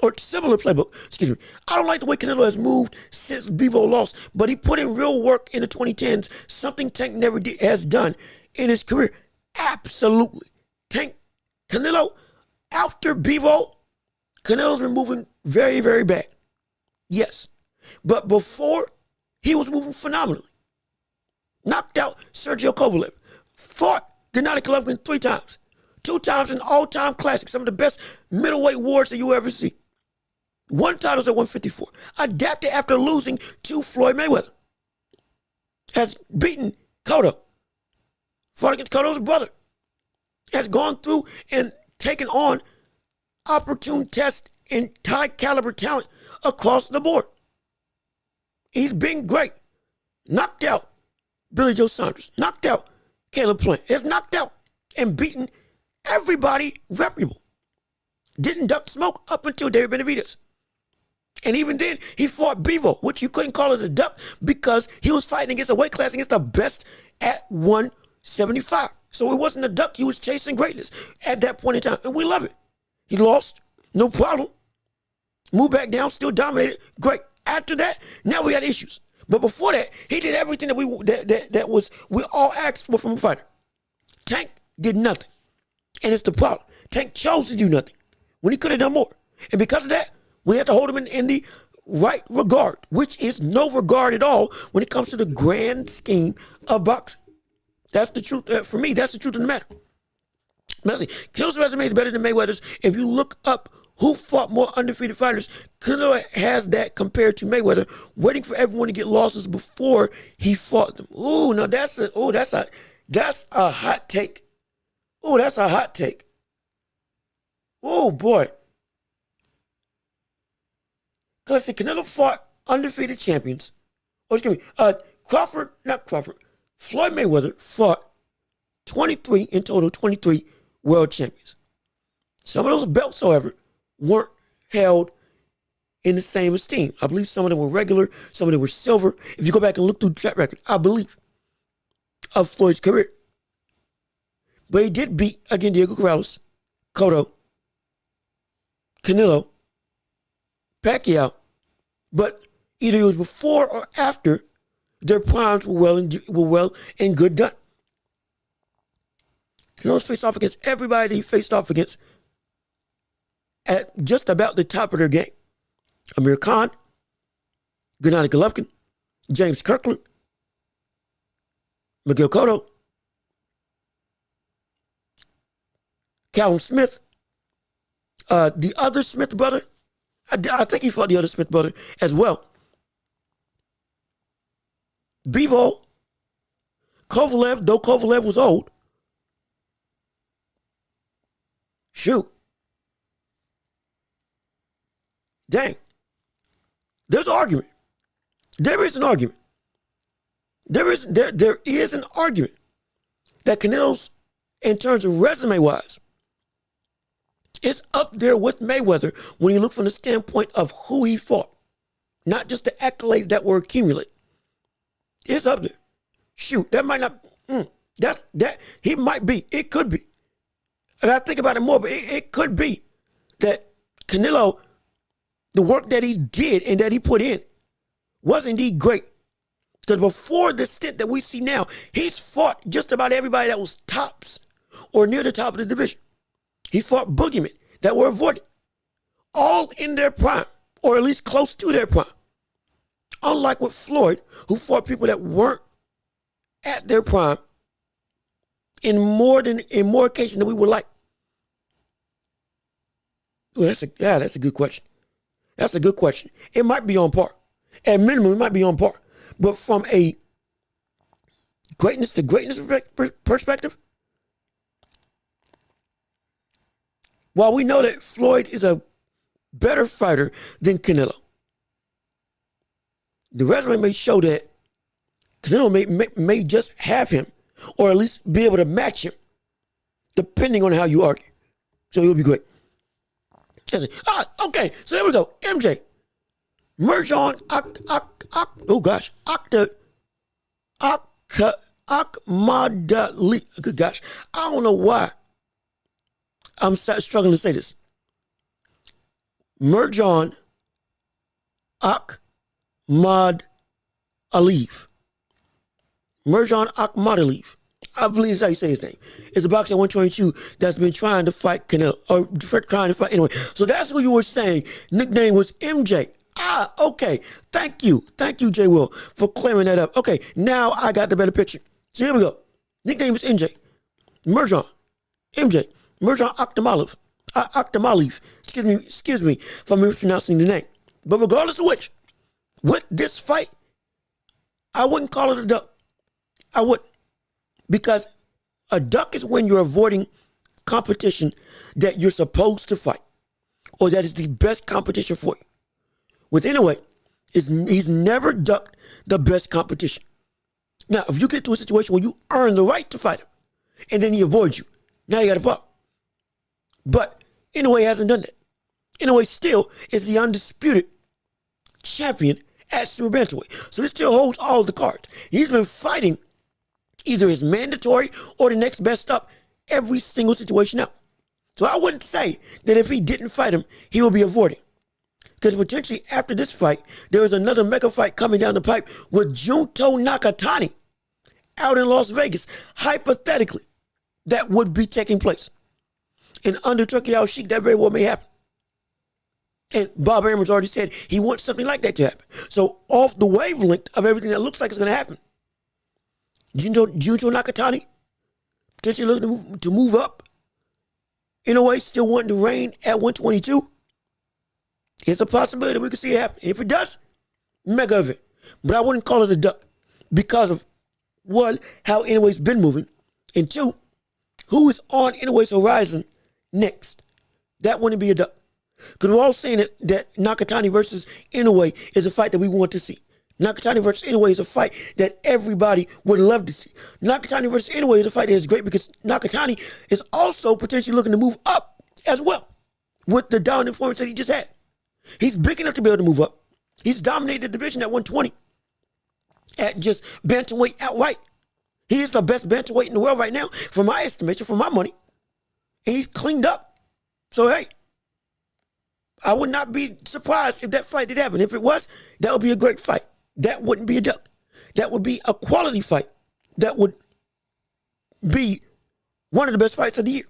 Or similar playbook, excuse me. I don't like the way Canelo has moved since Bivol lost, but he put in real work in the 2010s, something Tank never has done in his career. Absolutely. Canelo, after Bivol, Canelo's been moving very, very bad. Yes. But before, he was moving phenomenally. Knocked out Sergio Kovalev. Fought Gennady Golovkin 3 times. 2 times in all-time classic. Some of the best middleweight wars that you ever see. 1 title's at 154. Adapted after losing to Floyd Mayweather. Has beaten Cotto. Fought against Cotto's brother. Has gone through and taken on opportune tests and high caliber talent across the board. He's been great. Knocked out Billy Joe Saunders. Knocked out Caleb Plant. Has knocked out and beaten everybody reputable. Didn't duck smoke up until David Benavidez. And even then, he fought Bivol, which you couldn't call it a duck because he was fighting against a weight class against the best at 175. So it wasn't a duck. He was chasing greatness at that point in time. And we love it. He lost. No problem. Moved back down. Still dominated. Great. After that, now we had issues. But before that, he did everything that we all asked for from a fighter. Tank did nothing. And it's the problem. Tank chose to do nothing when he could have done more. And because of that, we have to hold him in the right regard, which is no regard at all when it comes to the grand scheme of boxing. That's the truth. For me, that's the truth of the matter. Canelo's resume is better than Mayweather's. If you look up who fought more undefeated fighters, Canelo has that compared to Mayweather, waiting for everyone to get losses before he fought them. Ooh, now that's a hot take. Ooh, that's a hot take. Oh boy. Let's see, Canelo fought undefeated champions. Oh, excuse me. Floyd Mayweather fought 23 in total, 23 world champions. Some of those belts, however, weren't held in the same esteem. I believe some of them were regular, some of them were silver. If you go back and look through the track record, I believe, of Floyd's career. But he did beat, again, Diego Corrales, Cotto, Canelo, Pacquiao. But either it was before or after their primes were well and good done. Canelo's faced off against everybody he faced off against at just about the top of their game. Amir Khan, Gennady Golovkin, James Kirkland, Miguel Cotto, Callum Smith, the other Smith brother. I think he fought the other Smith brother as well. Bivol, Kovalev, though Kovalev was old. Shoot. Dang. There's an argument. There is an argument. There is an argument that Canelo's, in terms of resume-wise, is up there with Mayweather when you look from the standpoint of who he fought, not just the accolades that were accumulated. It's up there. Shoot, that might not. He might be. It could be. And I think about it more, but it could be that Canelo, the work that he did and that he put in, was indeed great. Because before the stint that we see now, he's fought just about everybody that was tops or near the top of the division. He fought boogeymen that were avoided, all in their prime, or at least close to their prime. Unlike with Floyd, who fought people that weren't at their prime in more occasions than we would like. Ooh, that's a good question. That's a good question. It might be on par. At minimum, it might be on par. But from a greatness to greatness perspective, while we know that Floyd is a better fighter than Canelo, the resume may show that Canelo may just have him, or at least be able to match him, depending on how you argue. So he'll be great. Okay, so here we go. MJ. Merjan Akhmadali. Good gosh. I don't know why I'm struggling to say this. Merjan Akhmadaliyev. Merjan Akhmadaliyev. I believe that's how you say his name. It's a boxer at 122 that's been trying to fight Canelo, or trying to fight anyway. So that's who you were saying. Nickname was MJ. Okay. Thank you, J. Will, for clearing that up. Okay, now I got the better picture. So here we go. Nickname is MJ. Merjan. MJ. Merjan Akhmadaliyev. Excuse me if I'm mispronouncing the name. But regardless of which, with this fight, I wouldn't call it a duck. I wouldn't. Because a duck is when you're avoiding competition that you're supposed to fight, or that is the best competition for you. With Inoue, he's never ducked the best competition. Now, if you get to a situation where you earn the right to fight him, and then he avoids you, now you got a problem. But Inoue hasn't done that. Inoue still is the undisputed champion at super bantamweight. So he still holds all the cards. He's been fighting either his mandatory or the next best up every single situation out. So I wouldn't say that if he didn't fight him, he will be avoiding. Because potentially after this fight, there is another mega fight coming down the pipe with Junto Nakatani out in Las Vegas. Hypothetically, that would be taking place. And under Turkey Al Sheikh, that very well may happen. And Bob Aram's already said he wants something like that to happen. So off the wavelength of everything that looks like it's going to happen, Junto Nakatani potentially looking to move up. In a way, still wanting to reign at 122. It's a possibility we could see it happen. If it does, mega event. But I wouldn't call it a duck because of, one, how Inoue's been moving, and two, who is on Inoue's horizon next. That wouldn't be a duck. Because we're all saying that Nakatani versus Inoue is a fight that we want to see. Nakatani versus Inoue is a fight that everybody would love to see. Nakatani versus Inoue is a fight that is great because Nakatani is also potentially looking to move up as well with the dominant performance that he just had. He's big enough to be able to move up. He's dominated the division at 120 at just bantamweight outright. He is the best bantamweight in the world right now, for my estimation, for my money. And he's cleaned up. So, hey, I would not be surprised if that fight did happen. If it was, that would be a great fight. That wouldn't be a duck. That would be a quality fight. That would be one of the best fights of the year.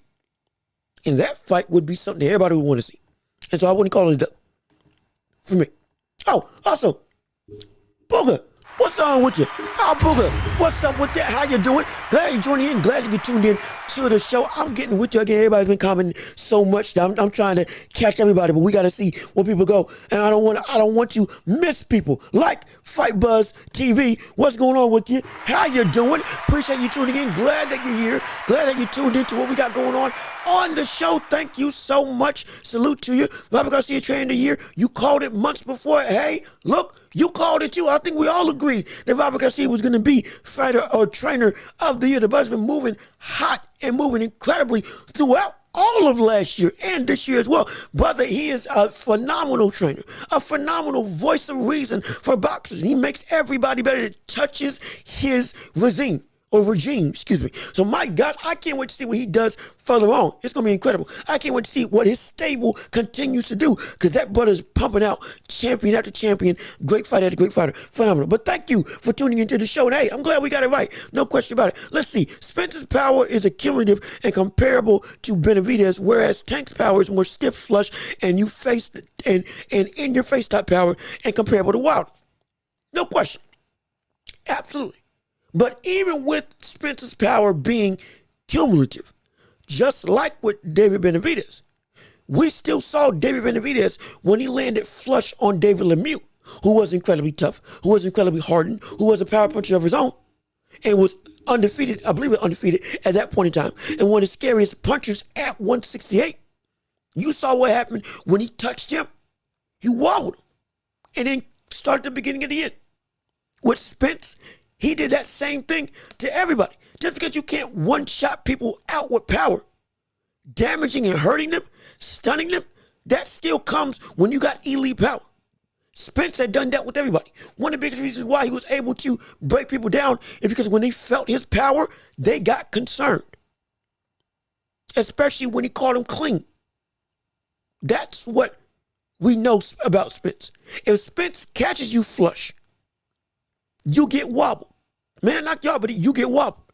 And that fight would be something that everybody would want to see. And so I wouldn't call it a duck for me. Oh, also, Booger, what's on with you? Oh, Booger, what's up with that? How you doing? Glad you joined in. Glad to get tuned in to the show. I'm getting with you again. Everybody's been commenting so much. I'm trying to catch everybody, but we got to see where people go. And I don't want to miss people like Fight Buzz TV. What's going on with you? How you doing? Appreciate you tuning in. Glad that you're here. Glad that you tuned into what we got going on the show. Thank you so much. Salute to you. Bobby Garcia Trainer of the Year. You called it months before. Hey, look, you called it too. I think we all agreed that Bobby Garcia was going to be fighter or trainer of the year. The buzz has been moving hot and moving incredibly throughout all of last year and this year as well. Brother, he is a phenomenal trainer, a phenomenal voice of reason for boxers. He makes everybody better that touches his regime, excuse me. So my God, I can't wait to see what he does further on. It's going to be incredible. I can't wait to see what his stable continues to do because that brother's pumping out champion after champion, great fighter after great fighter, phenomenal. But thank you for tuning into the show. And hey, I'm glad we got it right. No question about it. Let's see. Spencer's power is accumulative and comparable to Benavidez, whereas Tank's power is more stiff flush and in your face type power and comparable to Wilder. No question. Absolutely. But even with Spencer's power being cumulative, just like with David Benavidez, we still saw David Benavidez when he landed flush on David Lemieux, who was incredibly tough, who was incredibly hardened, who was a power puncher of his own, and was undefeated, I believe undefeated at that point in time, and one of the scariest punchers at 168. You saw what happened when he touched him. He wobbled him, and then started the beginning of the end. With Spence, he did that same thing to everybody. Just because you can't one-shot people out with power, damaging and hurting them, stunning them, that still comes when you got elite power. Spence had done that with everybody. One of the biggest reasons why he was able to break people down is because when they felt his power, they got concerned. Especially when he called them clean. That's what we know about Spence. If Spence catches you flush, you get wobbled. Man, I knocked you out, but you get wobbled.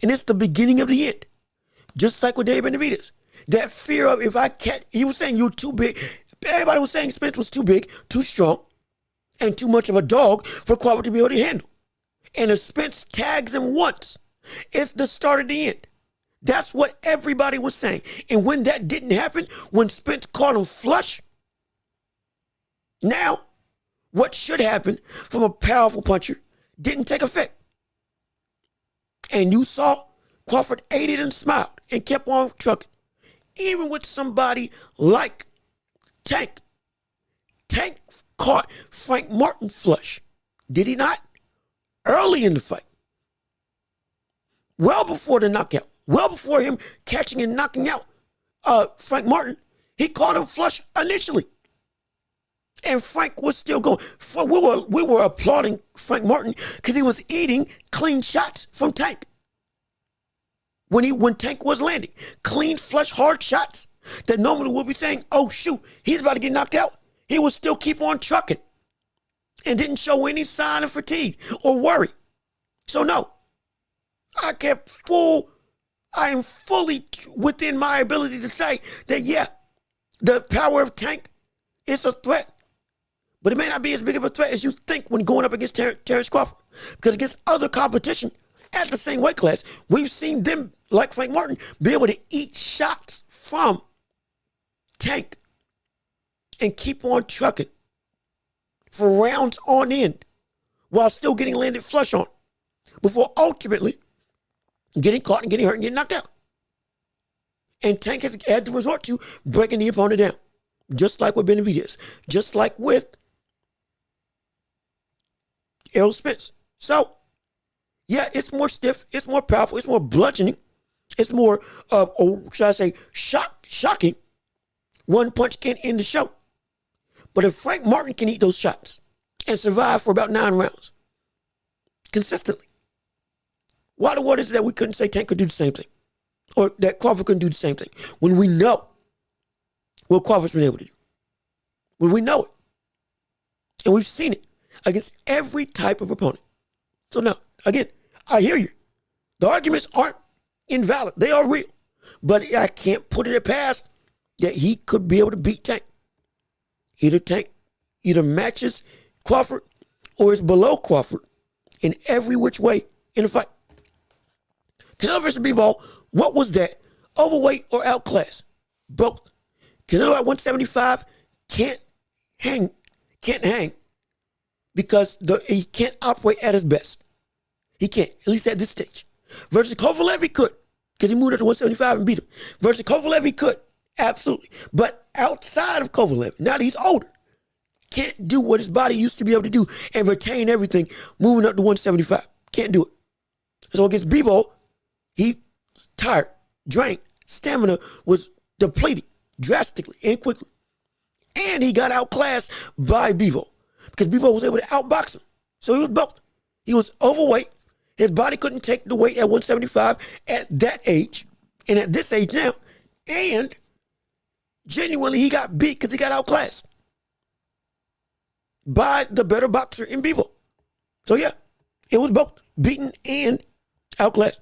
And it's the beginning of the end. Just like with David Benavidez. That fear of if I catch, he was saying you're too big. Everybody was saying Spence was too big, too strong, and too much of a dog for Crawford to be able to handle. And if Spence tags him once, it's the start of the end. That's what everybody was saying. And when that didn't happen, when Spence caught him flush, now what should happen from a powerful puncher didn't take effect. And you saw Crawford ate it and smiled and kept on trucking. Even with somebody like Tank. Tank caught Frank Martin flush. Did he not? Early in the fight. Well before the knockout. Well before him catching and knocking out Frank Martin. He caught him flush initially. And Frank was still going. We were applauding Frank Martin because he was eating clean shots from Tank. When Tank was landing. Clean, flush, hard shots that normally we'll be saying, oh, shoot, he's about to get knocked out. He would still keep on trucking and didn't show any sign of fatigue or worry. So, no, I kept full I am fully within my ability to say that, yeah, the power of Tank is a threat. But it may not be as big of a threat as you think when going up against Terrence Crawford. Because against other competition at the same weight class, we've seen them, like Frank Martin, be able to eat shots from Tank and keep on trucking for rounds on end while still getting landed flush on before ultimately getting caught and getting hurt and getting knocked out. And Tank has had to resort to breaking the opponent down, just like with Benavidez, just like with Errol Spence. So, yeah, it's more stiff, it's more powerful, it's more bludgeoning, it's more, should I say, shocking. One punch can't end the show. But if Frank Martin can eat those shots and survive for about 9 rounds consistently, why the word is that we couldn't say Tank could do the same thing? Or that Crawford couldn't do the same thing when we know what Crawford's been able to do? When we know it. And we've seen it against every type of opponent. So now, again, I hear you. The arguments aren't invalid. They are real. But I can't put it past that he could be able to beat Tank. Tank either matches Crawford or is below Crawford in every which way in the fight. Canelo versus B-Ball, what was that? Overweight or outclass? Both. Canelo at 175 can't hang because he can't operate at his best. He can't, at least at this stage. Versus Kovalev, he could, because he moved up to 175 and beat him. Versus Kovalev, he could, absolutely. But outside of Kovalev, now that he's older, can't do what his body used to be able to do and retain everything moving up to 175. Can't do it. So against B-Ball, he tired, drained, stamina was depleted drastically and quickly. And he got outclassed by Bivol because Bivol was able to outbox him. So he was both. He was overweight. His body couldn't take the weight at 175 at that age and at this age now. And genuinely, he got beat because he got outclassed by the better boxer in Bivol. So yeah, it was both beaten and outclassed.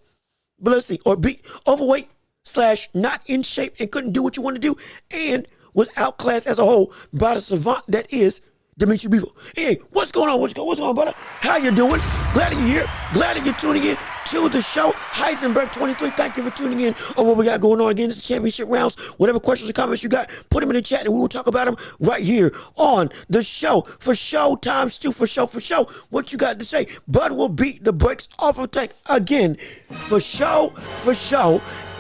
But let's see, or beat overweight / not in shape and couldn't do what you want to do and was outclassed as a whole by the savant that is Dimitri Bivol. Hey, what's going on? What's going on, brother? How you doing? Glad that you're here. Glad that you're tuning in to the show. Heisenberg 23, thank you for tuning in on what we got going on. Again, this is championship rounds. Whatever questions or comments you got, put them in the chat and we will talk about them right here on the show. For show times 2, for show. What you got to say? Bud will beat the brakes off of Tank. Again, for show.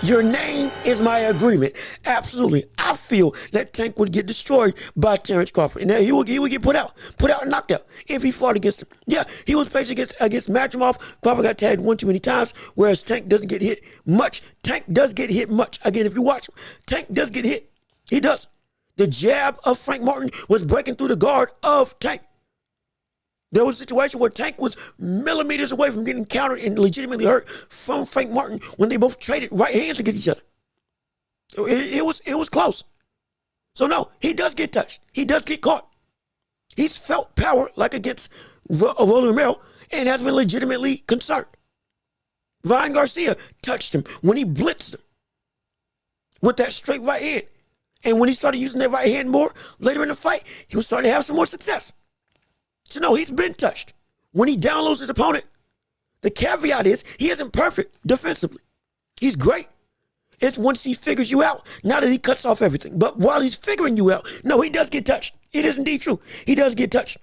Your name is my agreement. Absolutely. I feel that Tank would get destroyed by Terrence Crawford. And he would get put out and knocked out if he fought against him. Yeah, he was faced against Matrimov. Crawford got tagged one too many times, whereas Tank doesn't get hit much. Tank does get hit much. Again, if you watch him, Tank does get hit. He does. The jab of Frank Martin was breaking through the guard of Tank. There was a situation where Tank was millimeters away from getting countered and legitimately hurt from Frank Martin when they both traded right hands against each other. It was close. So no, he does get touched. He does get caught. He's felt power like against Rolly Romero and has been legitimately concerned. Ryan Garcia touched him when he blitzed him with that straight right hand. And when he started using that right hand more later in the fight, he was starting to have some more success. So no, he's been touched. When he downloads his opponent, the caveat is he isn't perfect defensively. He's great. It's once he figures you out, now that he cuts off everything. But while he's figuring you out, no, he does get touched. It is indeed true. He does get touched.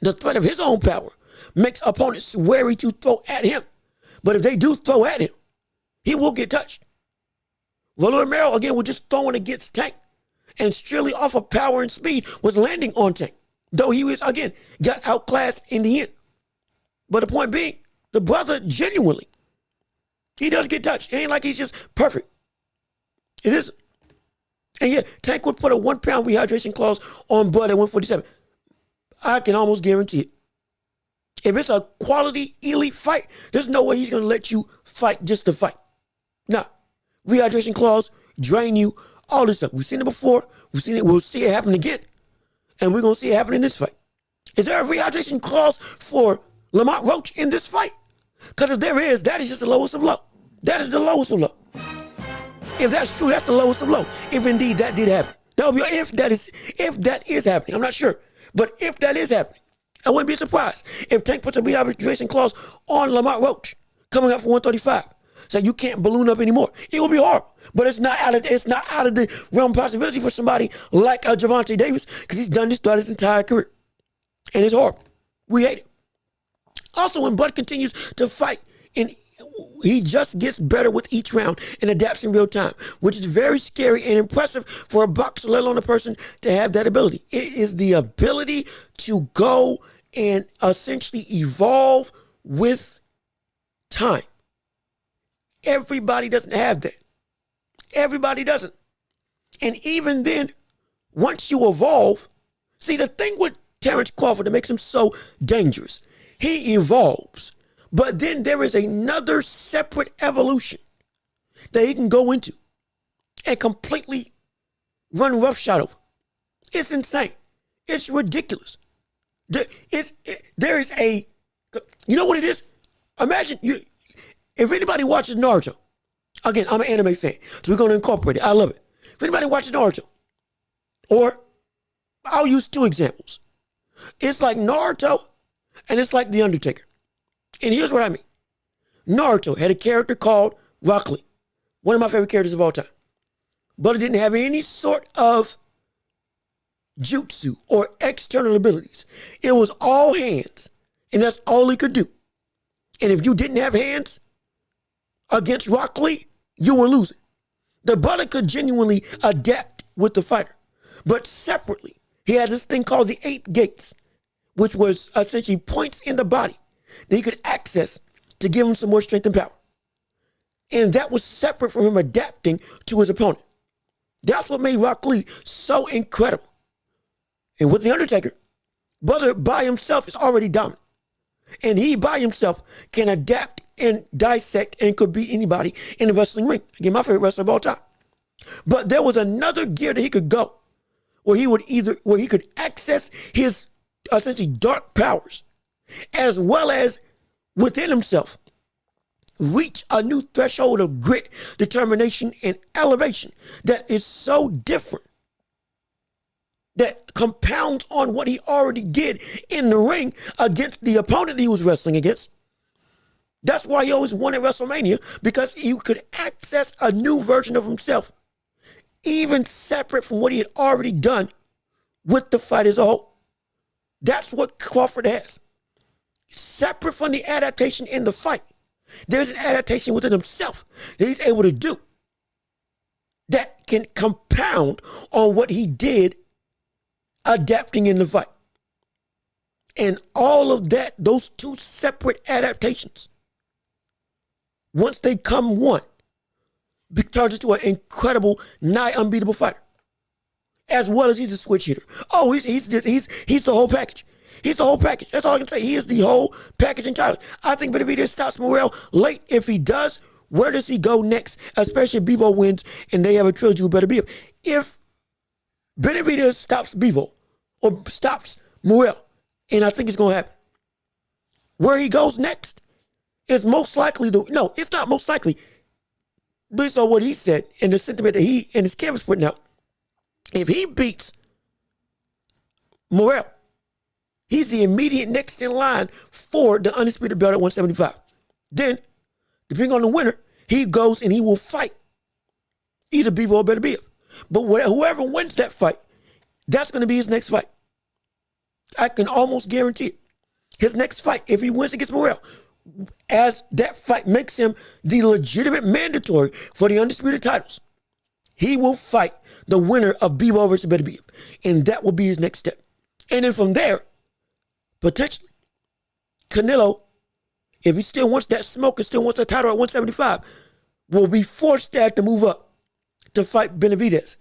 The threat of his own power makes opponents wary to throw at him. But if they do throw at him, he will get touched. Rolly Romero, again, was just throwing against Tank. And strictly off of power and speed was landing on Tank. Though he was, again, got outclassed in the end. But the point being, the brother genuinely, he does get touched. It ain't like he's just perfect. It isn't. And yet, Tank would put a 1 pound rehydration clause on Bud at 147. I can almost guarantee it. If it's a quality elite fight, there's no way he's going to let you fight just to fight. Nah. Rehydration clause, drain you, all this stuff. We've seen it before. We've seen it. We'll see it happen again. And we're going to see it happen in this fight. Is there a rehydration clause for Lamont Roach in this fight? Because if there is, that is just the lowest of low. That is the lowest of low. If that's true, that's the lowest of low. If indeed that did happen. That would be if that is happening. I'm not sure. But if that is happening, I wouldn't be surprised if Tank puts a re-arbitration clause on Lamar Welch coming up for 135. So you can't balloon up anymore. It will be horrible. But it's not out of the realm of possibility for somebody like Javonte Davis, because he's done this throughout his entire career. And it's horrible. We hate it. Also, when Bud continues to fight, and he just gets better with each round and adapts in real time, which is very scary and impressive for a boxer, let alone a person, to have that ability. It is the ability to go and essentially evolve with time. Everybody doesn't have that. Everybody doesn't. And even then, once you evolve, see, the thing with Terrence Crawford that makes him so dangerous, he evolves. But then there is another separate evolution that he can go into and completely run roughshod over. It's insane. It's ridiculous. There is a, you know what it is? Imagine if anybody watches Naruto. Again, I'm an anime fan, so we're going to incorporate it. I love it. If anybody watches Naruto, or I'll use two examples. It's like Naruto and it's like The Undertaker. And here's what I mean. Naruto had a character called Rock Lee, one of my favorite characters of all time. But it didn't have any sort of jutsu or external abilities. It was all hands, and that's all he could do. And if you didn't have hands against Rock Lee, you were losing. The brother could genuinely adapt with the fighter. But separately, he had this thing called the 8 gates, which was essentially points in the body that he could access to give him some more strength and power. And that was separate from him adapting to his opponent. That's what made Rock Lee so incredible. And with The Undertaker, brother by himself is already dominant. And he by himself can adapt and dissect and could beat anybody in the wrestling ring. Again, my favorite wrestler of all time. But there was another gear that he could go where he could access his essentially dark powers, as well as within himself reach a new threshold of grit, determination, and elevation that is so different, that compounds on what he already did in the ring against the opponent he was wrestling against. That's why he always won at WrestleMania, because he could access a new version of himself, even separate from what he had already done with the fight as a whole. That's what Crawford has. Separate from the adaptation in the fight, there's an adaptation within himself that he's able to do that can compound on what he did adapting in the fight. And all of that, those two separate adaptations, once they come one, turns into an incredible, nigh unbeatable fighter. As well as he's a switch hitter. Oh, he's the whole package. He's the whole package. That's all I can say. He is the whole package entirely. I think Benavidez stops Morrell late. If he does, where does he go next? Especially if Bebo wins and they have a trilogy with Benavidez. If Benavidez stops Bebo or stops Morrell, and I think it's going to happen, where he goes next is most likely no, it's not most likely. Based on what he said and the sentiment that he and his camp is putting out, if he beats Morrell, he's the immediate next in line for the undisputed belt at 175. Then, depending on the winner, he goes and he will fight either Bebo or Benavidez. But whoever wins that fight, that's going to be his next fight. I can almost guarantee it. His next fight, if he wins against Morrell, as that fight makes him the legitimate mandatory for the undisputed titles, he will fight the winner of Bebo versus Benavidez. And that will be his next step. And then from there, potentially, Canelo, if he still wants that smoke and still wants the title at 175, will be forced to have to move up to fight Benavidez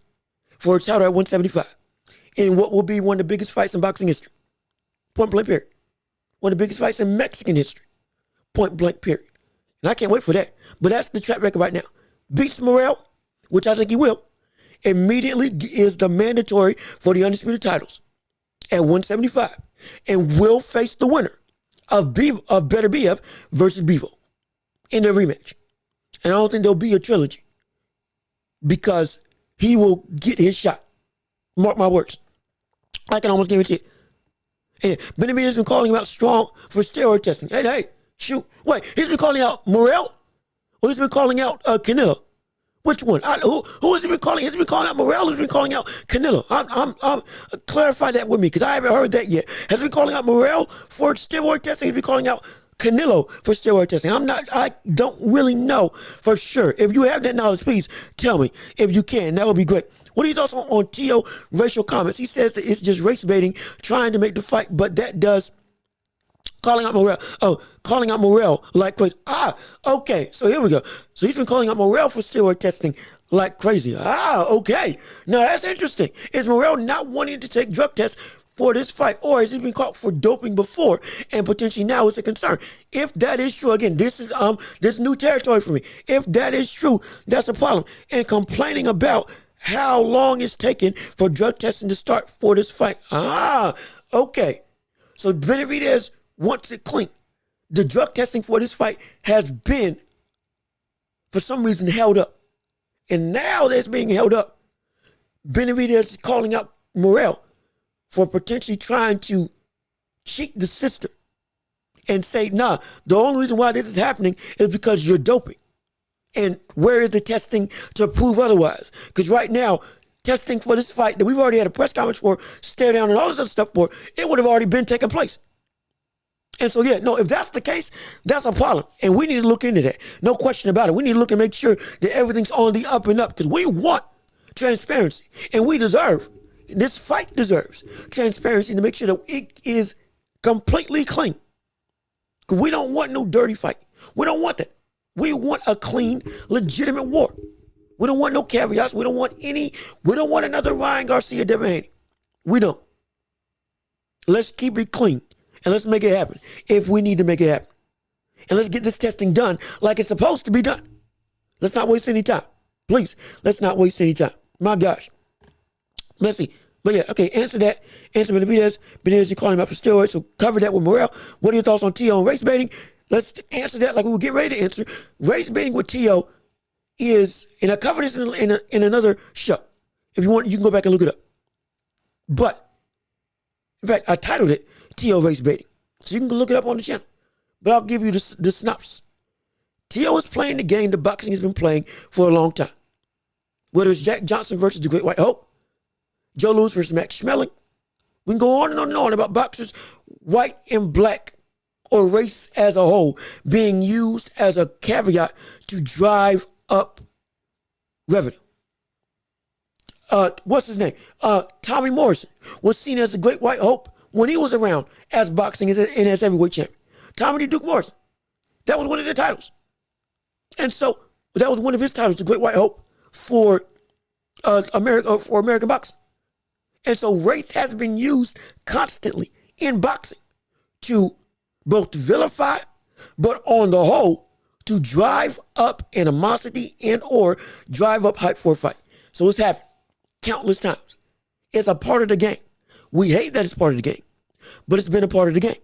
for a title at 175 in what will be one of the biggest fights in boxing history. Point blank period. One of the biggest fights in Mexican history. Point blank period. And I can't wait for that. But that's the track record right now. Beats Morrell, which I think he will, immediately is the mandatory for the undisputed titles at 175 and will face the winner of Beterbiev versus Bebo in their rematch. And I don't think there'll be a trilogy because he will get his shot. Mark my words. I can almost guarantee it. And Benavidez has been calling him out strong for steroid testing. Hey, shoot. Wait, he's been calling out Morrell? Or he's been calling out Canelo? Which one? Who has he been calling? Has he been calling out Morrell? Has he been calling out Canelo? I'm clarify that with me because I haven't heard that yet. Has he been calling out Morrell for steroid testing? Has he been calling out Canelo for steroid testing? I don't really know for sure. If you have that knowledge, please tell me if you can. That would be great. What are your thoughts on T.O. racial comments? He says that it's just race baiting, trying to make the fight, but that does calling out Morrell. Oh, calling out Morrell like crazy. Okay. So here we go. So he's been calling out Morrell for steroid testing like crazy. Okay. Now that's interesting. Is Morrell not wanting to take drug tests for this fight, or has he been caught for doping before and potentially now is a concern? If that is true, again, this is new territory for me. If that is true, that's a problem. And complaining about how long it's taken for drug testing to start for this fight. Okay. So Benavidez wants it clean. The drug testing for this fight has been, for some reason, held up. And now that's being held up. Benavidez is calling out Morrell for potentially trying to cheat the system and say, nah, the only reason why this is happening is because you're doping. And where is the testing to prove otherwise? Because right now, testing for this fight that we've already had a press conference for, stare down and all this other stuff for, it would have already been taking place. And so, yeah, no, if that's the case, that's a problem. And we need to look into that. No question about it. We need to look and make sure that everything's on the up and up because we want transparency. And we deserve, this fight deserves transparency to make sure that it is completely clean. Because we don't want no dirty fight. We don't want that. We want a clean, legitimate war. We don't want no caveats. We don't want another Ryan Garcia Devin Haney. We don't. Let's keep it clean and let's make it happen if we need to make it happen. And let's get this testing done like it's supposed to be done. Let's not waste any time. Please, let's not waste any time. My gosh. Let's see. But yeah, okay, answer that. Answer Benavidez. Benavidez, you're calling him out for steroids, so cover that with Morrell. What are your thoughts on T.O. and race baiting? Let's answer that like we were getting ready to answer. Race baiting with T.O. is, and I covered this in another show. If you want, you can go back and look it up. But, in fact, I titled it T.O. race baiting. So you can look it up on the channel. But I'll give you the synopsis. T.O. is playing the game that boxing has been playing for a long time. Whether it's Jack Johnson versus the Great White Hope, Joe Louis versus Max Schmeling. We can go on and on and on about boxers, white and black, or race as a whole, being used as a caveat to drive up revenue. What's his name? Tommy Morrison was seen as the Great White Hope when he was around as boxing and as heavyweight champion. Tommy D. Duke Morrison. That was one of their titles. And so that was one of his titles, the Great White Hope for American boxing. And so race has been used constantly in boxing to both vilify, but on the whole, to drive up animosity and or drive up hype for a fight. So it's happened countless times. It's a part of the game. We hate that it's part of the game, but it's been a part of the game.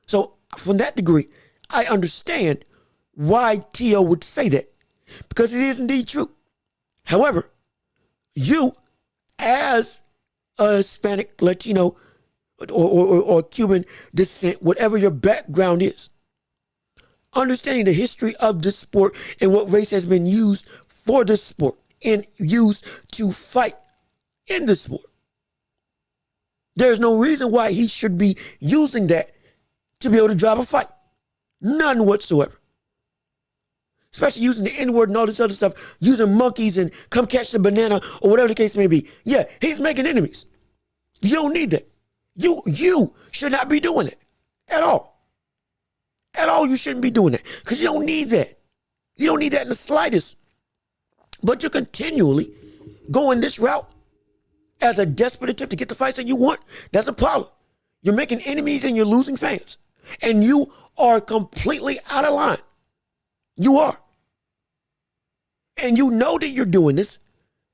So from that degree, I understand why T.O. would say that, because it is indeed true. However, you as a Hispanic, Latino, or Cuban descent, whatever your background is, understanding the history of this sport and what race has been used for this sport and used to fight in this sport, there's no reason why he should be using that to be able to drive a fight. None whatsoever. Especially using the N-word and all this other stuff, using monkeys and come catch the banana or whatever the case may be. Yeah, he's making enemies. You don't need that. You should not be doing it at all. At all, you shouldn't be doing that because you don't need that. You don't need that in the slightest. But you're continually going this route as a desperate attempt to get the fights that you want. That's a problem. You're making enemies and you're losing fans. And you are completely out of line. You are. And you know that you're doing this.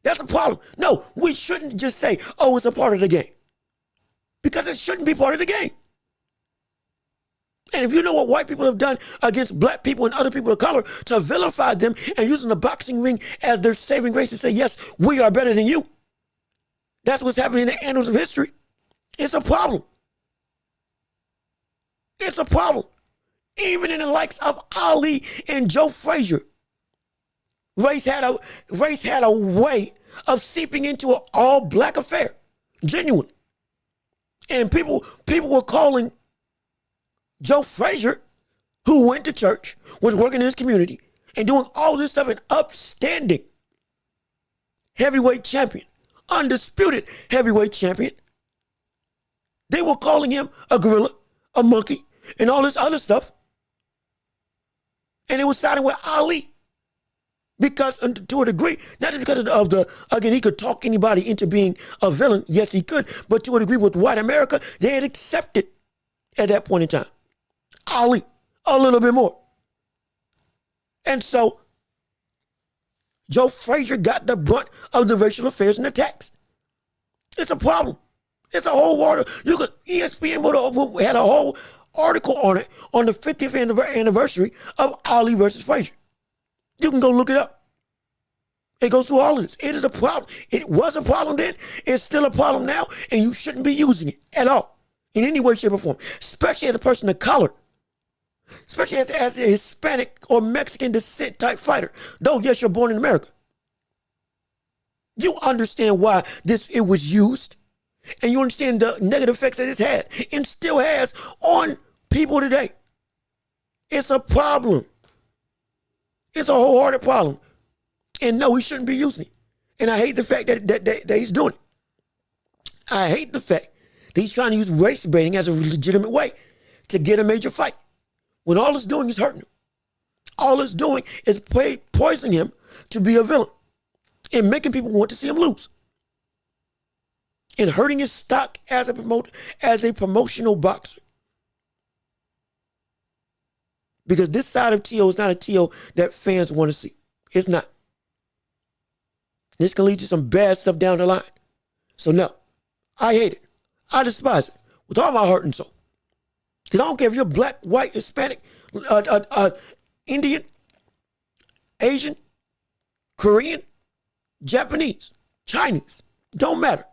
That's a problem. No, we shouldn't just say, oh, it's a part of the game. Because it shouldn't be part of the game. And if you know what white people have done against black people and other people of color to vilify them and using the boxing ring as their saving grace to say, yes, we are better than you. That's what's happening in the annals of history. It's a problem. It's a problem. Even in the likes of Ali and Joe Frazier, race had a way of seeping into an all-black affair. Genuine. And people were calling Joe Frazier, who went to church, was working in his community, and doing all this stuff, an upstanding heavyweight champion, undisputed heavyweight champion. They were calling him a gorilla, a monkey, and all this other stuff. And it was siding with Ali. Because, to a degree, not just because of the, again, he could talk anybody into being a villain. Yes, he could. But to a degree with white America, they had accepted at that point in time Ali a little bit more. And so Joe Frazier got the brunt of the racial affairs and attacks. It's a problem. It's a whole water. You could, ESPN had a whole article on it on the 50th anniversary of Ali versus Frazier. You can go look it up. It goes through all of this. It is a problem. It was a problem then. It's still a problem now, and you shouldn't be using it at all in any way, shape, or form, especially as a person of color, especially as a Hispanic or Mexican descent type fighter. Though, yes, you're born in America. You understand why it was used, and you understand the negative effects that it's had and still has on people today. It's a problem. It's a wholehearted problem. And no, he shouldn't be using it. And I hate the fact that he's doing it. I hate the fact that he's trying to use race baiting as a legitimate way to get a major fight, when all it's doing is hurting him. All it's doing is poisoning him to be a villain and making people want to see him lose. And hurting his stock as a promotional boxer. Because this side of T.O. is not a T.O. that fans want to see. It's not. This can lead to some bad stuff down the line. So no, I hate it. I despise it with all my heart and soul. Because I don't care if you're black, white, Hispanic, Indian, Asian, Korean, Japanese, Chinese. Don't matter.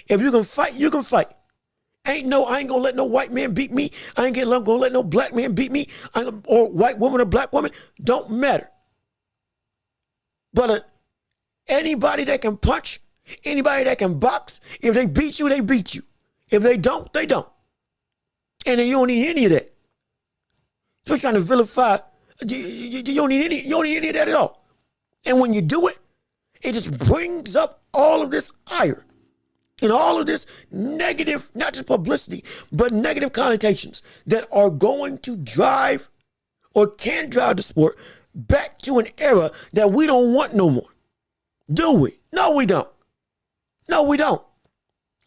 If you can fight, you can fight. I ain't gonna let no white man beat me. I ain't gonna let no black man beat me. Or white woman or black woman. Don't matter. But anybody that can punch, anybody that can box, if they beat you, they beat you. If they don't, they don't. And then you don't need any of that. So you're trying to vilify. You don't need any of that at all. And when you do it, it just brings up all of this ire. And all of this negative, not just publicity, but negative connotations that are going to drive or can drive the sport back to an era that we don't want no more. Do we? No, we don't. No, we don't.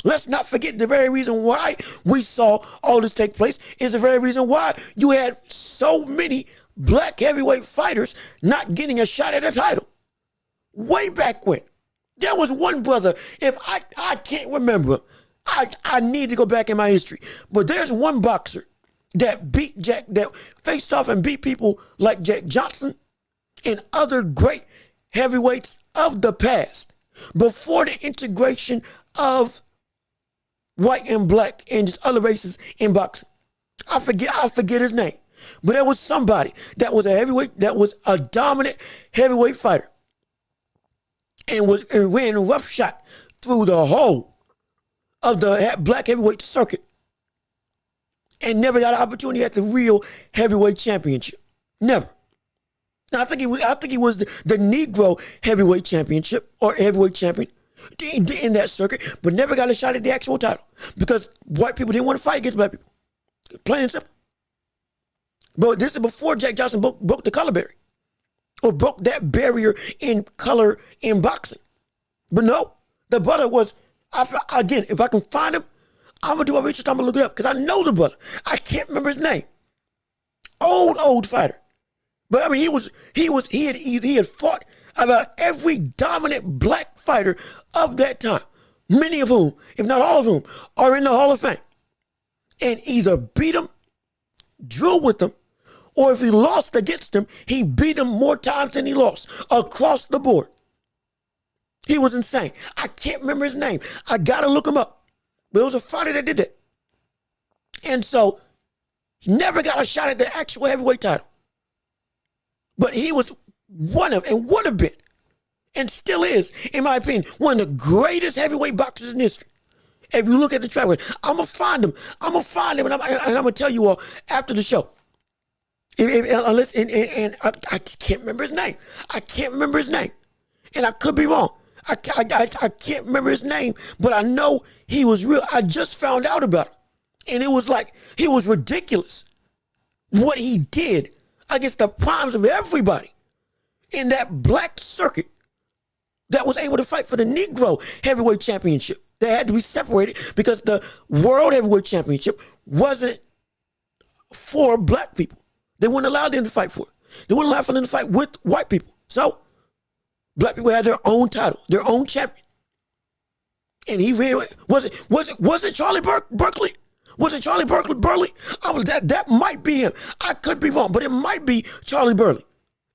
Let's not forget the very reason why we saw all this take place is the very reason why you had so many black heavyweight fighters not getting a shot at a title. Way back when. There was one brother, if I can't remember him, I need to go back in my history, but there's one boxer that faced off and beat people like Jack Johnson and other great heavyweights of the past before the integration of white and black and just other races in boxing. I forget his name, but there was somebody that was a heavyweight, that was a dominant heavyweight fighter. And ran roughshod through the whole of the black heavyweight circuit and never got an opportunity at the real heavyweight championship. Never. Now I think he was the Negro heavyweight championship or heavyweight champion in that circuit, but never got a shot at the actual title because white people didn't want to fight against black people. Plain and simple. But this is before Jack Johnson broke the color barrier. Or broke that barrier in color in boxing. But no, the brother was, again, if I can find him, I'm going to do my research, I'm going to look it up, because I know the brother. I can't remember his name. Old fighter. But I mean, he had fought about every dominant black fighter of that time. Many of whom, if not all of whom, are in the Hall of Fame. And either beat him drew with him, or if he lost against him, he beat him more times than he lost across the board. He was insane. I can't remember his name. I got to look him up. But it was a fighter that did that. And so he never got a shot at the actual heavyweight title. But he was one of, and would have been, and still is, in my opinion, one of the greatest heavyweight boxers in history. If you look at the track record, I'm going to find him. I'm going to find him, and I'm going to tell you all after the show. Unless, I just can't remember his name. I can't remember his name. And I could be wrong. I can't remember his name, but I know he was real. I just found out about him. And it was like, he was ridiculous. What he did against the primes of everybody in that black circuit that was able to fight for the Negro heavyweight championship. They had to be separated because the world heavyweight championship wasn't for black people. They wouldn't allow them to fight for it. They wouldn't allow for them to fight with white people. So black people had their own title, their own champion. And he ran. Was it Charlie Berkeley? Was it Charlie Burley? That might be him. I could be wrong, but it might be Charlie Burley.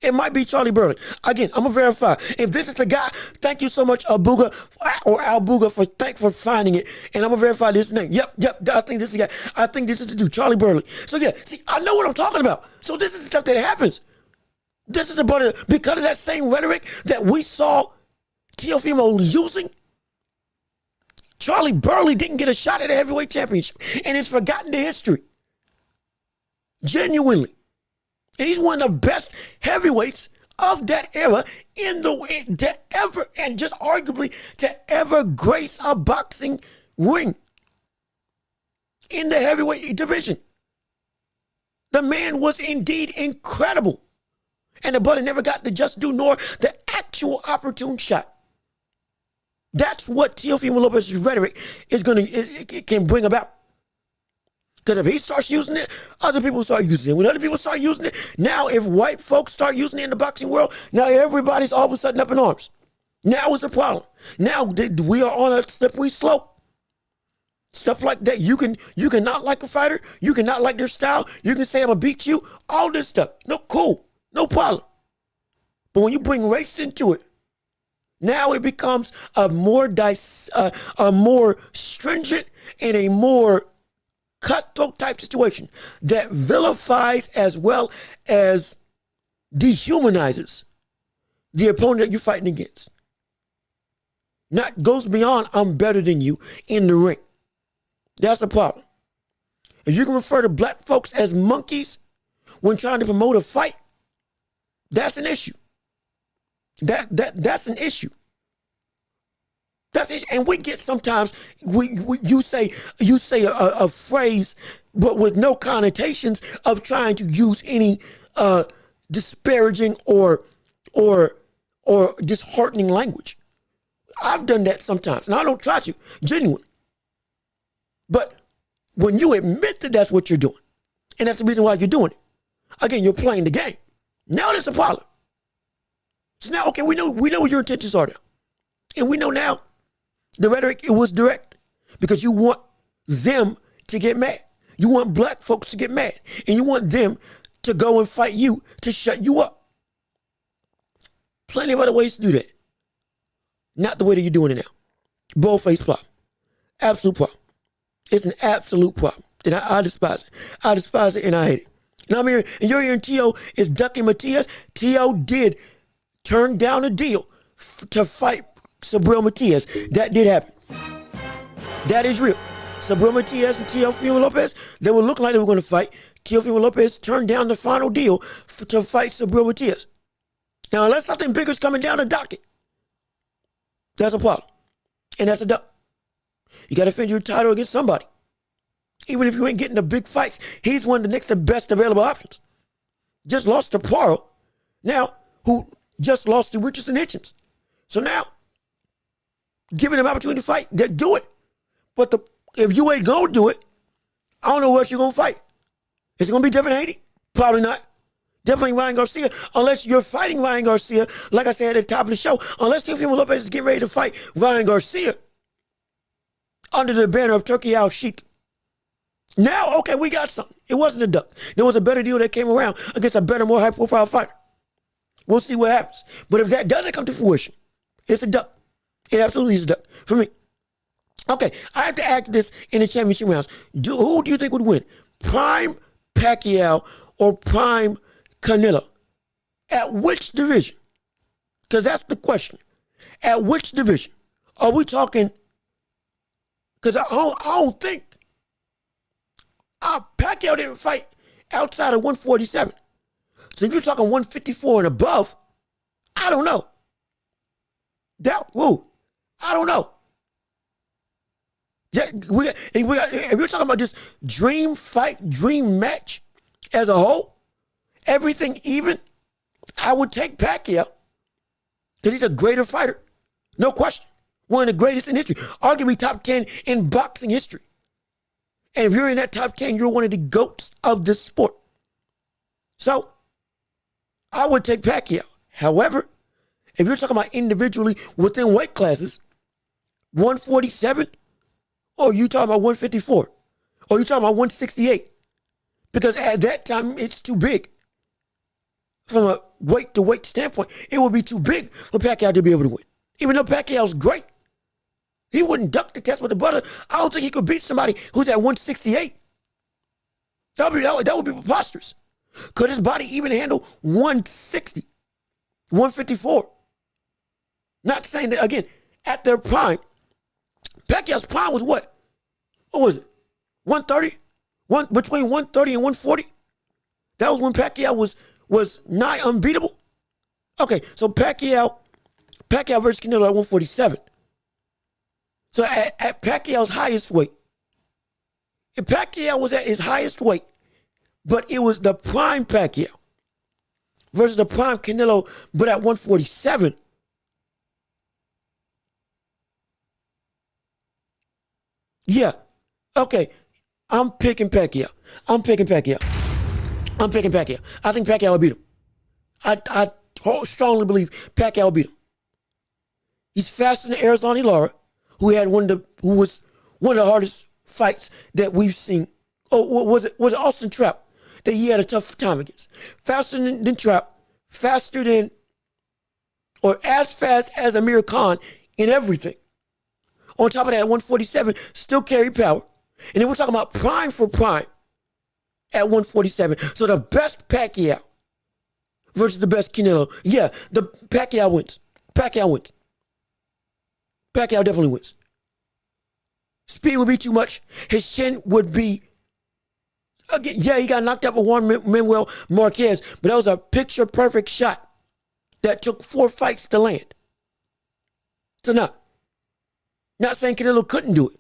It might be Charlie Burley. Again, I'm gonna verify. If this is the guy, thank you so much, Albuga or Albuga, for finding it. And I'm gonna verify this name. Yep. I think this is the guy. I think this is the dude, Charlie Burley. So yeah, see, I know what I'm talking about. So this is the stuff that happens. This is because of that same rhetoric that we saw Teofimo using. Charlie Burley didn't get a shot at the heavyweight championship, and it's forgotten to history. Genuinely. And he's one of the best heavyweights of that era to ever, and just arguably to ever grace a boxing ring in the heavyweight division. The man was indeed incredible. And the brother never got the just due nor the actual opportune shot. That's what Teofimo Lopez's rhetoric it can bring about. Because if he starts using it, other people start using it. When other people start using it, now if white folks start using it in the boxing world, now everybody's all of a sudden up in arms. Now it's a problem. Now we are on a slippery slope. Stuff like that. You can not like a fighter. You can not like their style. You can say I'm gonna beat you. All this stuff. No, cool. No problem. But when you bring race into it, now it becomes a more stringent and a more cutthroat type situation that vilifies as well as dehumanizes the opponent that you're fighting against. Not goes beyond I'm better than you in the ring. That's a problem. If you can refer to black folks as monkeys when trying to promote a fight, that's an issue. That's an issue. That's it. And we get sometimes you say a phrase, but with no connotations of trying to use any disparaging or disheartening language. I've done that sometimes, and I don't try to, genuinely. But when you admit that that's what you're doing, and that's the reason why you're doing it, again, you're playing the game. Now there's a problem. So now, okay, we know what your intentions are now. And we know now the rhetoric, it was direct because you want them to get mad. You want black folks to get mad. And you want them to go and fight you to shut you up. Plenty of other ways to do that. Not the way that you're doing it now. Bold-faced problem. Absolute problem. It's an absolute problem. And I despise it. I despise it and I hate it. And I'm here, and you're hearing Tio is ducking Matias. Tio did turn down a deal to fight Subriel Matias. That did happen. That is real. Subriel Matias and Teofimo Lopez, they would look like they were going to fight. Teofimo Lopez turned down the final deal to fight Subriel Matias. Now, unless something bigger is coming down the docket, that's a problem. And that's a duck. You got to defend your title against somebody. Even if you ain't getting the big fights, he's one of the next to best available options. Just lost to Poirot. Now, who just lost to Richardson Hitchens. So now, giving him opportunity to fight, do it. But if you ain't going to do it, I don't know what you're going to fight. Is it going to be Devin Haney? Probably not. Definitely Ryan Garcia, unless you're fighting Ryan Garcia, like I said at the top of the show, unless Teofimo Lopez is getting ready to fight Ryan Garcia under the banner of Turki Al Sheikh. Now, okay, we got something. It wasn't a duck. There was a better deal that came around against a better, more high-profile fighter. We'll see what happens. But if that doesn't come to fruition, it's a duck. It absolutely is a duck for me. Okay, I have to ask this in the championship rounds. Who do you think would win? Prime Pacquiao or Prime Canelo? At which division? Because that's the question. At which division? Are we talking? Because I don't think Pacquiao didn't fight outside of 147. So if you're talking 154 and above, I don't know. I don't know. If you're talking about this dream fight, dream match as a whole, everything even, I would take Pacquiao because he's a greater fighter. No question. One of the greatest in history. Arguably top 10 in boxing history. And if you're in that top 10, you're one of the GOATs of the sport. So, I would take Pacquiao. However, if you're talking about individually within weight classes, 147, or you talking about 154, or you talking about 168, because at that time, it's too big. From a weight-to-weight standpoint, it would be too big for Pacquiao to be able to win. Even though Pacquiao's great, he wouldn't duck the test with the butter. I don't think he could beat somebody who's at 168. That would be preposterous. Could his body even handle 160, 154? Not saying that, again, at their prime, Pacquiao's prime was what? What was it? 130? Between 130 and 140? That was when Pacquiao was nigh unbeatable? Okay, so Pacquiao versus Canelo at 147. So at Pacquiao's highest weight, if Pacquiao was at his highest weight, but it was the prime Pacquiao versus the prime Canelo, but at 147, yeah, okay, I'm picking Pacquiao. I think Pacquiao will beat him. I strongly believe Pacquiao will beat him. He's faster than Arizona Lara, who was one of the hardest fights that we've seen. Oh, was it Austin Trout that he had a tough time against? Faster than Trout, faster than, or as fast as Amir Khan in everything. On top of that, 147 still carry power. And then we're talking about prime for prime at 147. So the best Pacquiao versus the best Canelo. Yeah, the Pacquiao wins. Pacquiao definitely wins. Speed would be too much. His chin would be, again, yeah, he got knocked out by Juan Manuel Marquez, but that was a picture-perfect shot that took 4 fights to land. So not saying Canelo couldn't do it,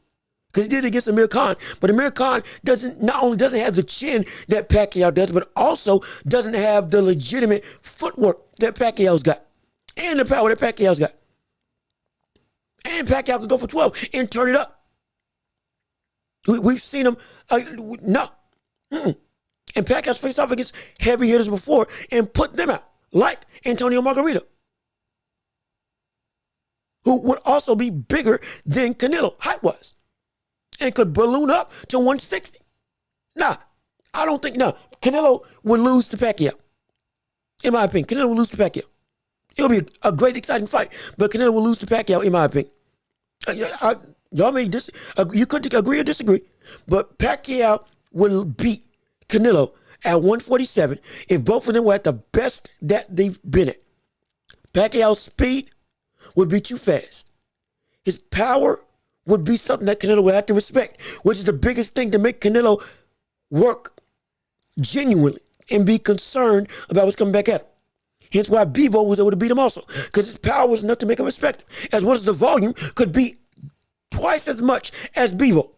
because he did it against Amir Khan, but Amir Khan not only doesn't have the chin that Pacquiao does, but also doesn't have the legitimate footwork that Pacquiao's got, and the power that Pacquiao's got. And Pacquiao could go for 12 and turn it up. We've seen him, no. Mm-mm. And Pacquiao's faced off against heavy hitters before and put them out, like Antonio Margarita, who would also be bigger than Canelo height-wise and could balloon up to 160. I don't think, Canelo would lose to Pacquiao. In my opinion, Canelo would lose to Pacquiao. It'll be a great, exciting fight, but Canelo will lose to Pacquiao, in my opinion. Y'all may you could agree or disagree, but Pacquiao will beat Canelo at 147 if both of them were at the best that they've been at. Pacquiao's speed would be too fast. His power would be something that Canelo would have to respect, which is the biggest thing to make Canelo work genuinely and be concerned about what's coming back at him. Hence why Bivol was able to beat him also, because his power was enough to make him respect him, as well as the volume could be twice as much as Bivol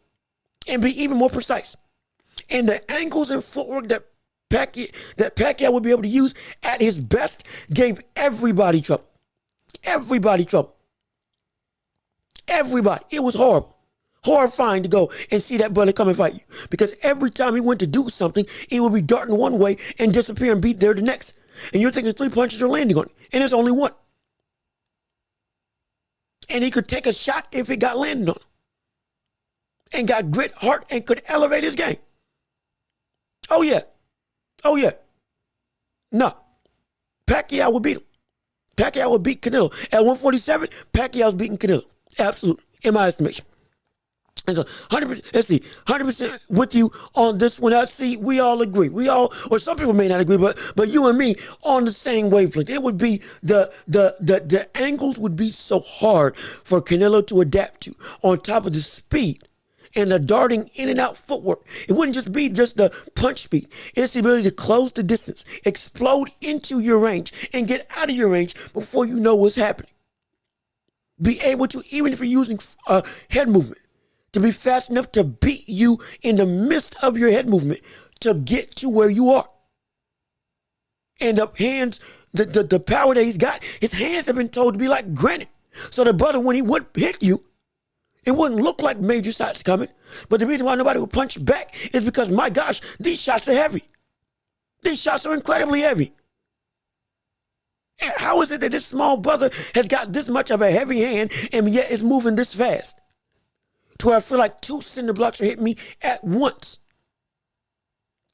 and be even more precise. And the angles and footwork that Pacquiao would be able to use at his best gave everybody trouble. Everybody. It was horrible. Horrifying to go and see that brother come and fight you. Because every time he went to do something, he would be darting one way and disappear and be there the next. And you're thinking 3 punches are landing on him. And there's only one. And he could take a shot if it got landed on him. And got grit, heart, and could elevate his game. Oh yeah. Oh yeah. No. Pacquiao would beat him. Pacquiao would beat Canelo. At 147, Pacquiao's beating Canelo. Absolutely. In my estimation. And so 100%, let's see, 100% with you on this one. I see we all agree. We all, or some people may not agree, but you and me on the same wavelength. It would be the angles would be so hard for Canelo to adapt to, on top of the speed and the darting in and out footwork. It wouldn't just be just the punch speed. It's the ability to close the distance, explode into your range, and get out of your range before you know what's happening. Be able to, even if you're using head movement, to be fast enough to beat you in the midst of your head movement to get to where you are. And the hands, the power that he's got, his hands have been told to be like granite. So the brother, when he would hit you, it wouldn't look like major shots coming. But the reason why nobody would punch back is because, my gosh, these shots are heavy. These shots are incredibly heavy. And how is it that this small brother has got this much of a heavy hand and yet is moving this fast? To where I feel like two cinder blocks are hitting me at once.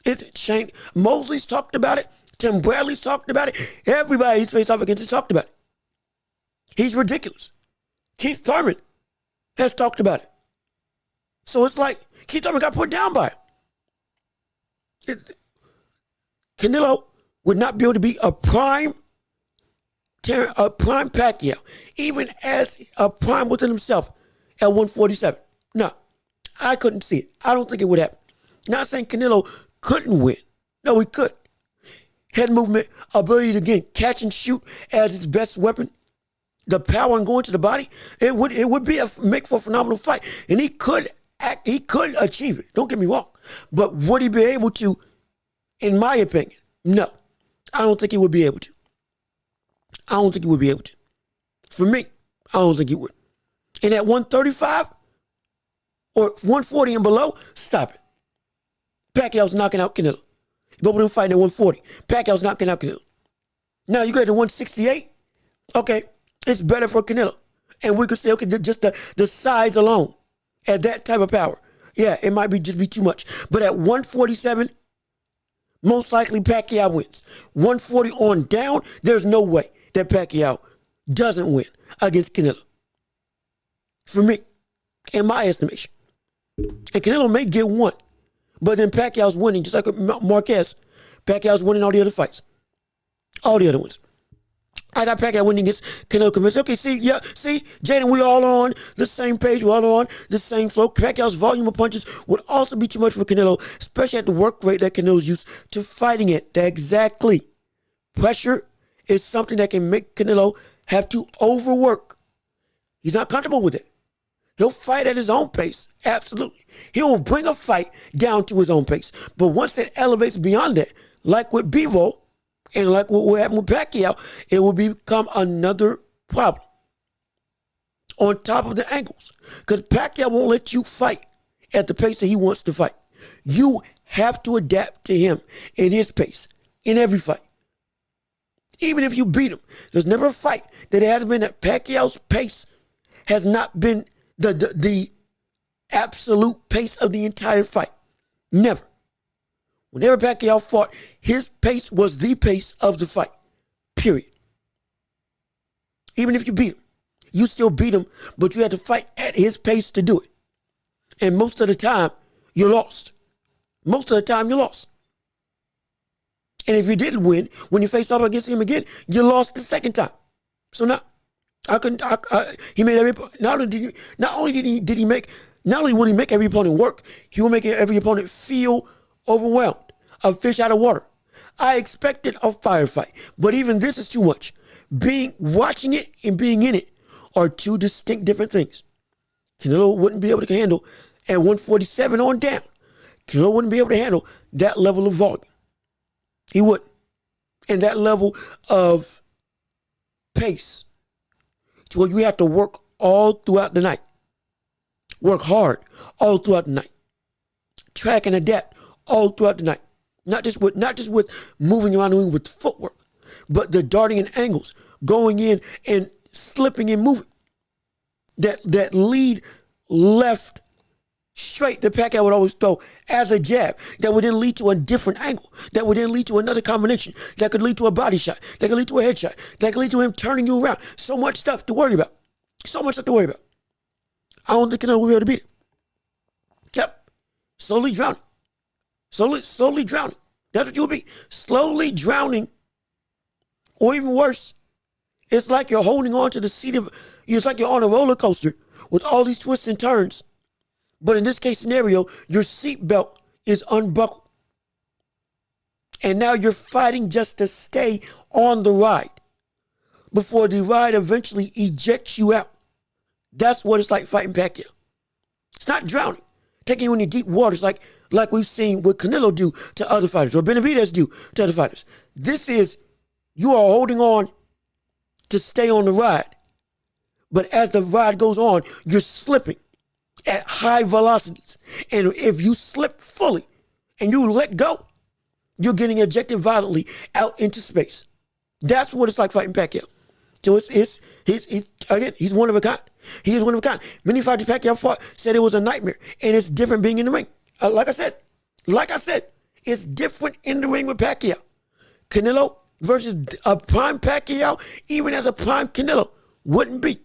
It's Shane Mosley's talked about it. Tim Bradley's talked about it. Everybody he's faced off against has talked about it. He's ridiculous. Keith Thurman has talked about it. So it's like Keith Thurman got put down by it. Canelo would not be able to be a prime Pacquiao, even as a prime within himself at 147. No, I couldn't see it. I don't think it would happen. Not saying Canelo couldn't win. No, he could. Head movement, ability to, again, catch and shoot as his best weapon. The power and going to the body, it would be make for a phenomenal fight. And he could achieve it. Don't get me wrong. But would he be able to, in my opinion? No. I don't think he would be able to. I don't think he would be able to. For me, I don't think he would. And at 135 or 140 and below, stop it. Pacquiao's knocking out Canelo. Both of them fighting at 140. Pacquiao's knocking out Canelo. Now you go to 168. Okay, it's better for Canelo. And we could say, okay, just the size alone at that type of power. Yeah, it might just be too much. But at 147, most likely Pacquiao wins. 140 on down, there's no way that Pacquiao doesn't win against Canelo. For me, in my estimation. And Canelo may get one. But then Pacquiao's winning, just like Marquez. Pacquiao's winning all the other fights. All the other ones. I got Pacquiao winning against Canelo convinced. Okay, see, Jaden, we all on the same page. We're all on the same flow. Pacquiao's volume of punches would also be too much for Canelo, especially at the work rate that Canelo's used to fighting it. Exactly. Pressure is something that can make Canelo have to overwork. He's not comfortable with it. He'll fight at his own pace. Absolutely. He will bring a fight down to his own pace. But once it elevates beyond that, like with Bivol and like what happened with Pacquiao, it will become another problem. On top of the angles. Because Pacquiao won't let you fight at the pace that he wants to fight. You have to adapt to him in his pace in every fight. Even if you beat him, there's never a fight that has been at Pacquiao's pace has not been the absolute pace of the entire fight. Never. Whenever Pacquiao fought, his pace was the pace of the fight. Period. Even if you beat him, you still beat him, but you had to fight at his pace to do it. And most of the time, you lost. Most of the time, you lost. And if you didn't win, when you faced off against him again, you lost the second time. So now, he made every. Not only would he make every opponent work, he will make every opponent feel overwhelmed, a fish out of water. I expected a firefight, but even this is too much. Watching it and being in it are two distinct different things. Canelo wouldn't be able to handle at 147 on down. Canelo wouldn't be able to handle that level of volume. He wouldn't. And that level of pace. To where you have to work all throughout the night. Work hard all throughout the night. Track and adapt all throughout the night. Not just with moving around with footwork, but the darting and angles, going in and slipping and moving. That lead left straight that Pacquiao would always throw as a jab that would then lead to a different angle, that would then lead to another combination, that could lead to a body shot, that could lead to a headshot, that could lead to him turning you around. So much stuff to worry about. So much stuff to worry about. I don't think Canelo will be able to beat it. Yep. Slowly drowning. Slowly drowning. That's what you'll be. Slowly drowning. Or even worse, it's like you're holding on to the seat of, it's like you're on a roller coaster with all these twists and turns. But in this case scenario, your seatbelt is unbuckled. And now you're fighting just to stay on the ride before the ride eventually ejects you out. That's what it's like fighting Pacquiao. It's not drowning, taking you into deep waters like we've seen what Canelo do to other fighters or Benavidez do to other fighters. This is, you are holding on to stay on the ride. But as the ride goes on, you're slipping at high velocities. And if you slip fully and you let go, you're getting ejected violently out into space. That's what it's like fighting Pacquiao. So he's one of a kind. He is one of a kind. Many fighters Pacquiao fought said it was a nightmare, and it's different being in the ring. Like I said, it's different in the ring with Pacquiao. Canelo versus a prime Pacquiao, even as a prime Canelo, wouldn't be.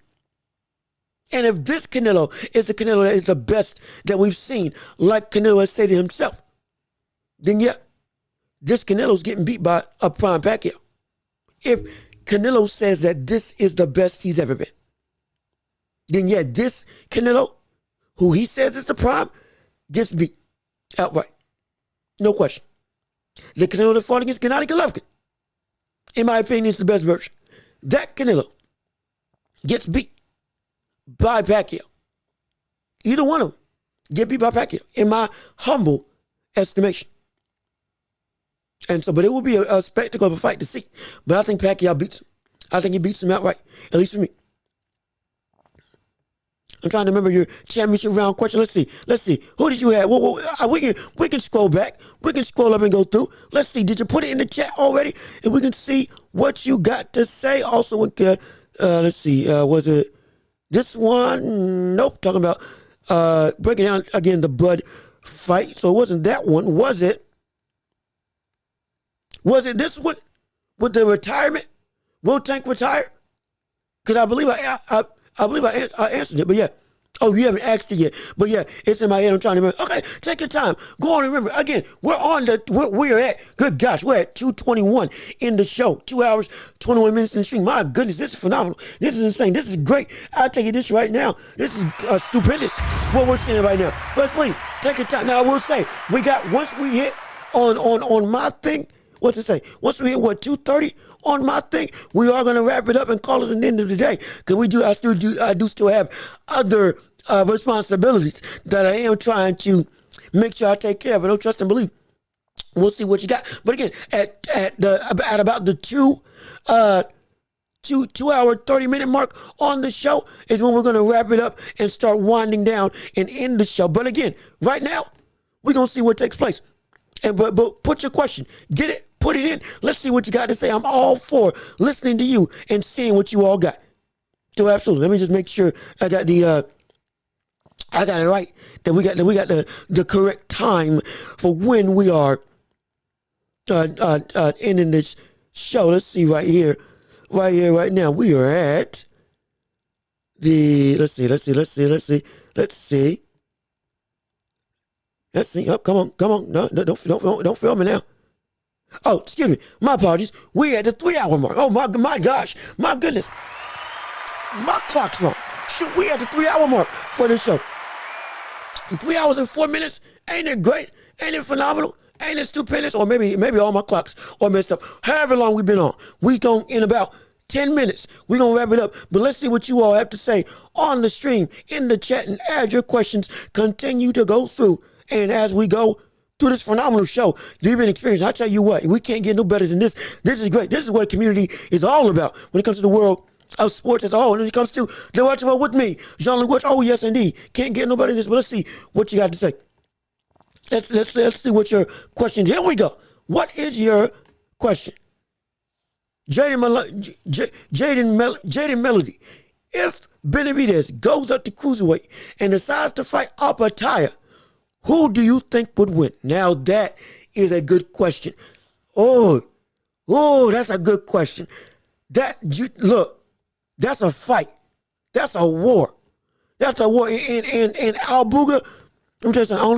And if this Canelo is the Canelo that is the best that we've seen, like Canelo has said it himself, then yeah, this Canelo's getting beat by a prime Pacquiao. If Canelo says that this is the best he's ever been, then yeah, this Canelo, who he says is the prime, gets beat outright. No question. The Canelo that fought against Gennady Golovkin, in my opinion, is the best version. That Canelo gets beat by Pacquiao. Either one of them get beat by Pacquiao, in my humble estimation. And so, but it will be a spectacle of a fight to see. But I think Pacquiao beats him. I think he beats him outright, at least for me. I'm trying to remember your championship round question. Let's see. Who did you have? We can scroll back. We can scroll up and go through. Let's see. Did you put it in the chat already? And we can see what you got to say. Also, let's see. Was it this one? Nope. Talking about breaking down again the Bud fight. So it wasn't that one, was it? Was it this one with the retirement? Will Tank retire? Because I believe I answered it, but yeah. Oh, you haven't asked it yet, but yeah, it's in my head. I'm trying to remember. Okay, take your time. Go on and remember. Again, we're at, good gosh, we're at 2:21 in the show. 2 hours, 21 minutes in the stream. My goodness, this is phenomenal. This is insane. This is great. I'll take you this right now. This is stupendous, what we're seeing right now. But please, take your time. Now, I will say, we got, once we hit on my thing, what's it say? Once we hit, 2:30 on my thing, we are going to wrap it up and call it an end of the day. Because I do still have other responsibilities that I am trying to make sure I take care of. I don't trust and believe. We'll see what you got. But again, at about the 2 hour, 30-minute mark on the show is when we're going to wrap it up and start winding down and end the show. But again, right now, we're going to see what takes place. But put your question. Get it. Put it in. Let's see what you got to say. I'm all for listening to you and seeing what you all got. So absolutely. Let me just make sure I got I got it right. That we got the correct time for when we are ending this show. Let's see right here, right now. We are at let's see. Oh, come on. No, don't film me now. Oh, excuse me. My apologies. We're at the 3-hour mark. Oh my gosh. My goodness. My clock's wrong. Shoot, we at the 3-hour mark for this show. 3 hours and 4 minutes. Ain't it great? Ain't it phenomenal? Ain't it stupendous? Or maybe all my clocks are messed up. However long we've been on, we going in about 10 minutes. We're going to wrap it up. But let's see what you all have to say on the stream, in the chat, and as your questions continue to go through. And as we go through this phenomenal show that we've been experiencing, I tell you what, we can't get no better than this. This is great. This is what community is all about when it comes to the world of sports as a whole. And when it comes to the Welch with me, Jean-Luc Welch, oh yes indeed. Can't get no better than this. But let's see what you got to say. Let's see what your question is. Here we go. What is your question? Jaden Melody. If Benavidez goes up to cruiserweight and decides to fight Apataya, who do you think would win? Now that is a good question. Oh, that's a good question. Look, that's a fight. That's a war. That's a war. And Albuga, I'm just saying, I don't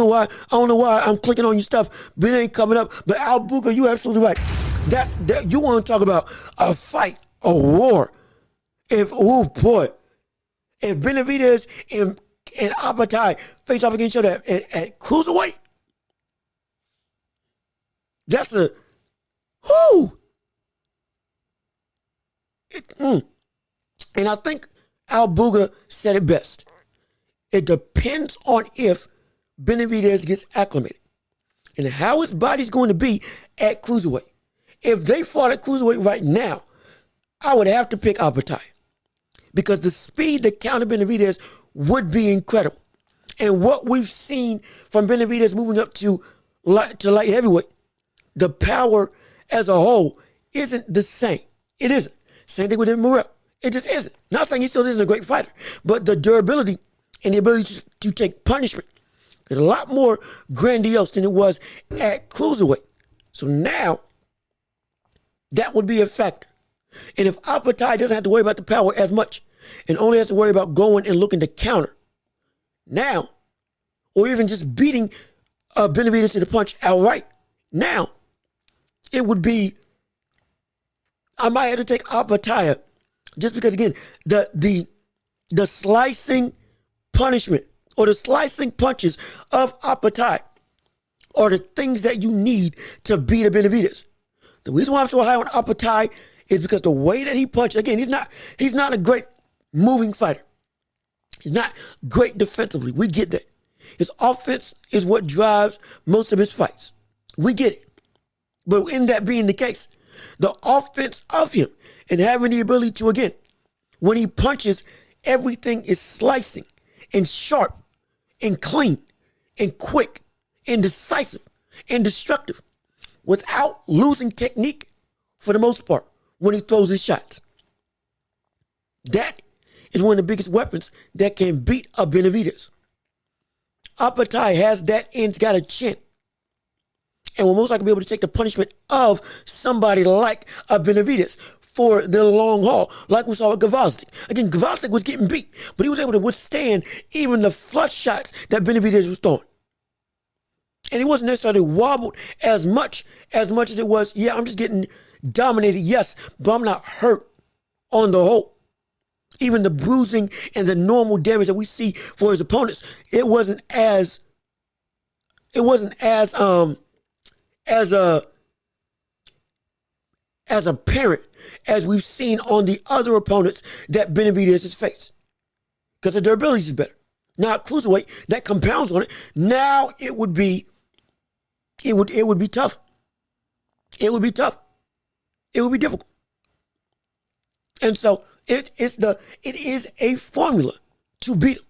know why I'm clicking on your stuff, but it ain't coming up. But Albuga, you absolutely right. You want to talk about a fight, a war. If Benavidez and Apatai face off against each other at cruiserweight, that's a And I think Albuga said it best. It depends on if Benavidez gets acclimated and how his body's going to be at cruiserweight. If they fought at cruiserweight right now, I would have to pick Apatai because the speed that counter Benavidez would be incredible. And what we've seen from Benavidez moving up to light heavyweight, the power as a whole isn't the same. It isn't. Same thing with Morel. It just isn't. Not saying he still isn't a great fighter, but the durability and the ability to take punishment is a lot more grandiose than it was at cruiserweight. So now, that would be a factor. And if Apatai doesn't have to worry about the power as much and only has to worry about going and looking to counter now, or even just beating Benavidez to the punch outright, now, it would be, I might have to take Apatai just because, again, the slicing punishment or the slicing punches of Apatai are the things that you need to beat a Benavidez. The reason why I'm so high on Apatai is because the way that he punches, again, he's not a great moving fighter. He's not great defensively. We get that. His offense is what drives most of his fights. We get it. But in that being the case, the offense of him and having the ability to, again, when he punches, everything is slicing and sharp and clean and quick and decisive and destructive without losing technique for the most part when he throws his shots. That is one of the biggest weapons that can beat a Benavidez. Apatai has that and he's got a chin and will most likely be able to take the punishment of somebody like a Benavidez for the long haul, like we saw with Gvozdyk. Again, Gvozdyk was getting beat, but he was able to withstand even the flush shots that Benavidez was throwing. And he wasn't necessarily wobbled as much as it was, yeah, I'm just getting dominated, yes, but I'm not hurt on the whole. Even the bruising and the normal damage that we see for his opponents, it wasn't as apparent as we've seen on the other opponents that Benavidez has faced. Because the durability is better. Now at cruiserweight, that compounds on it. Now it would be tough. It would be tough. It would be difficult. And so it is a formula to beat him.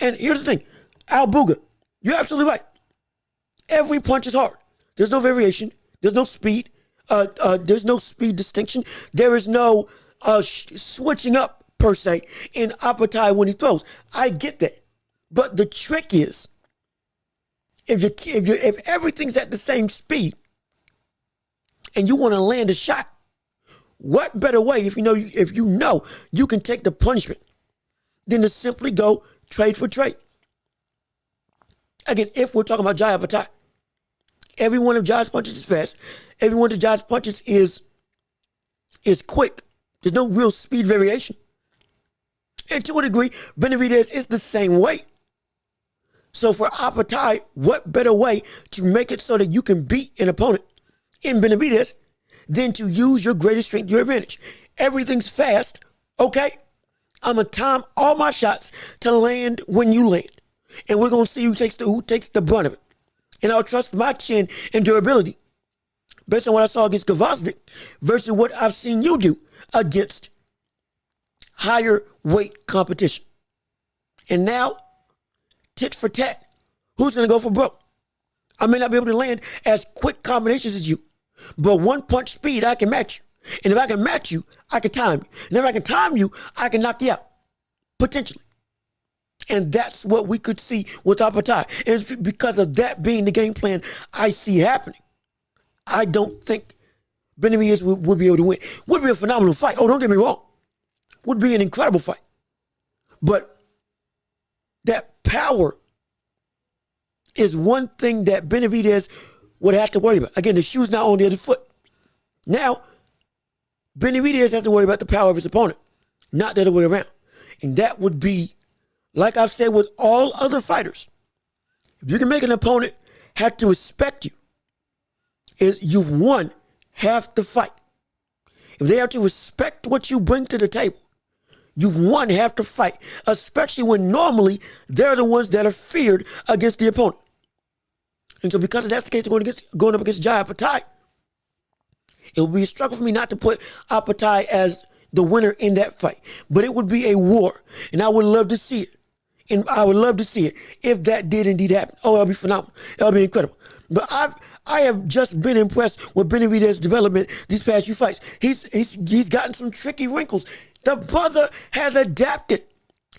And here's the thing, Albuga, you're absolutely right. Every punch is hard. There's no variation. There's no speed. There's no speed distinction. There is no switching up per se in Apatai when he throws. I get that, but the trick is if everything's at the same speed and you want to land a shot, what better way if you know you can take the punishment than to simply go trade for trade? Again, if we're talking about Jai Apatai, every one of Jai's punches is fast. Every one of Jai's punches is quick. There's no real speed variation. And to a degree, Benavidez is the same way. So for Apatai, what better way to make it so that you can beat an opponent in Benavidez than to use your greatest strength to your advantage? Everything's fast, okay? I'm going to time all my shots to land when you land. And we're going to see who takes the brunt of it. And I'll trust my chin and durability based on what I saw against Gvozdyk versus what I've seen you do against higher weight competition. And now, tit for tat, who's going to go for broke? I may not be able to land as quick combinations as you, but one punch speed, I can match you. And if I can match you, I can time you. And if I can time you, I can knock you out, potentially. And that's what we could see with Apatai. And it's because of that being the game plan I see happening. I don't think Benavidez would be able to win. Would be a phenomenal fight. Oh, don't get me wrong. Would be an incredible fight. But that power is one thing that Benavidez would have to worry about. Again, the shoe's not on the other foot. Now, Benavidez has to worry about the power of his opponent, not the other way around. And that would be, like I've said with all other fighters, if you can make an opponent have to respect you, is you've won half the fight. If they have to respect what you bring to the table, you've won half the fight, especially when normally they're the ones that are feared against the opponent. And so because that's the case, going up against Jai Apatai, it would be a struggle for me not to put Apatai as the winner in that fight. But it would be a war, and I would love to see it. And I would love to see it if that did indeed happen. Oh, it'll be phenomenal. It'll be incredible. But I have just been impressed with Benavidez's development these past few fights. He's gotten some tricky wrinkles. The brother has adapted.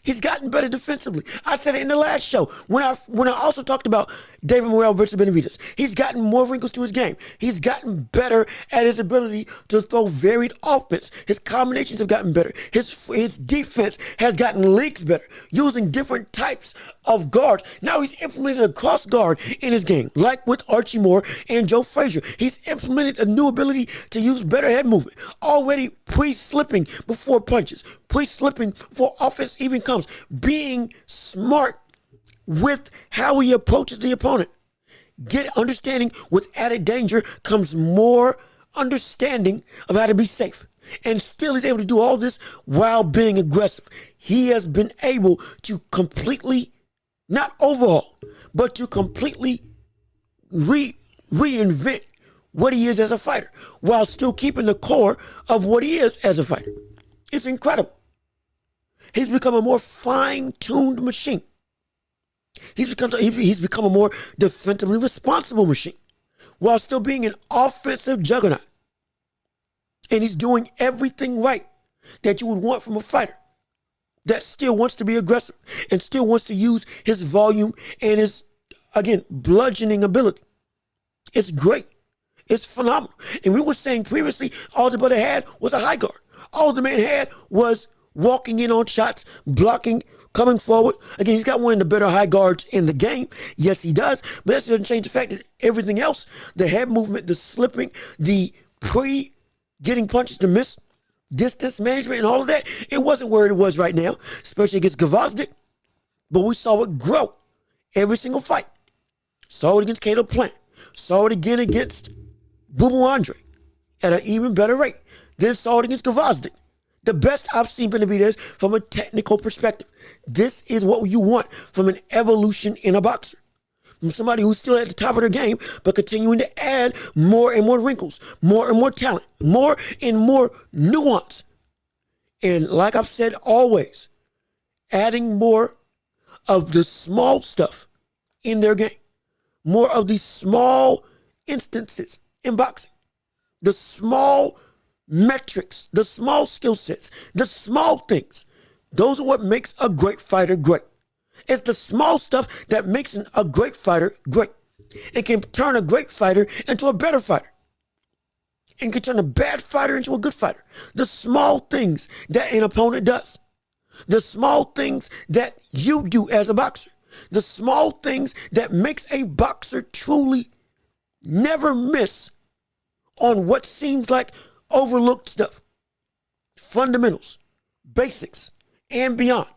He's gotten better defensively. I said it in the last show when I also talked about David Morrell versus Benavidez. He's gotten more wrinkles to his game. He's gotten better at his ability to throw varied offense. His combinations have gotten better. His defense has gotten leaks better, using different types of guards. Now he's implemented a cross guard in his game, like with Archie Moore and Joe Frazier. He's implemented a new ability to use better head movement, already pre-slipping before punches, pre-slipping before offense even comes, being smart with how he approaches the opponent. Understanding with added danger comes more understanding of how to be safe. And still he's able to do all this while being aggressive. He has been able to completely, not overhaul, but to completely reinvent what he is as a fighter while still keeping the core of what he is as a fighter. It's incredible. He's become a more fine-tuned machine. He's become a more defensively responsible machine while still being an offensive juggernaut. And he's doing everything right that you would want from a fighter that still wants to be aggressive and still wants to use his volume and his, again, bludgeoning ability. It's great. It's phenomenal. And we were saying previously all the brother had was a high guard. All the man had was walking in on shots, blocking, coming forward. Again, he's got one of the better high guards in the game. Yes, he does. But that doesn't change the fact that everything else, the head movement, the slipping, the getting punches to miss, distance management and all of that, it wasn't where it was right now, especially against Gvozdyk. But we saw it grow every single fight. Saw it against Caleb Plant. Saw it again against Boo Boo Andre at an even better rate. Then saw it against Gvozdyk. The best I've seen Benavidez from a technical perspective. This is what you want from an evolution in a boxer. From somebody who's still at the top of their game, but continuing to add more and more wrinkles, more and more talent, more and more nuance. And like I've said always, adding more of the small stuff in their game. More of these small instances in boxing. The small metrics, the small skill sets, the small things. Those are what makes a great fighter great. It's the small stuff that makes a great fighter great. It can turn a great fighter into a better fighter. And can turn a bad fighter into a good fighter. The small things that an opponent does. The small things that you do as a boxer. The small things that makes a boxer truly never miss on what seems like overlooked stuff. Fundamentals, basics, and beyond.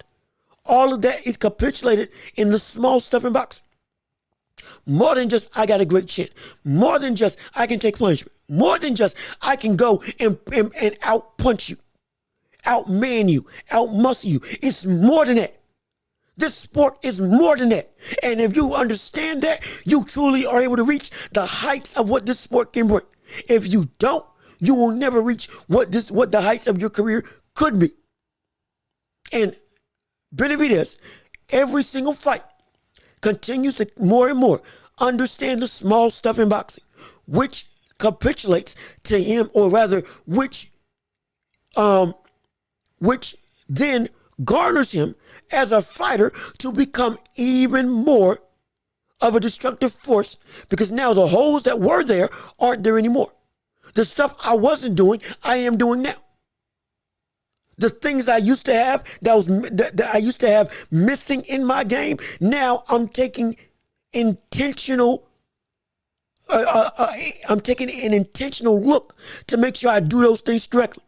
All of that is capitulated in the small stuff in boxing. More than just, I got a great chin. More than just, I can take punishment. More than just, I can go and out-punch you, out-man you, out-muscle you. It's more than that. This sport is more than that. And if you understand that, you truly are able to reach the heights of what this sport can bring. If you don't, you will never reach what the heights of your career could be. And Benavidez, every single fight, continues to more and more understand the small stuff in boxing, which capitulates to him, or rather, which then garners him as a fighter to become even more of a destructive force, because now the holes that were there aren't there anymore. The stuff I wasn't doing, I am doing now. The things I used to have that I used to have missing in my game, now I'm taking intentional. I'm taking an intentional look to make sure I do those things correctly.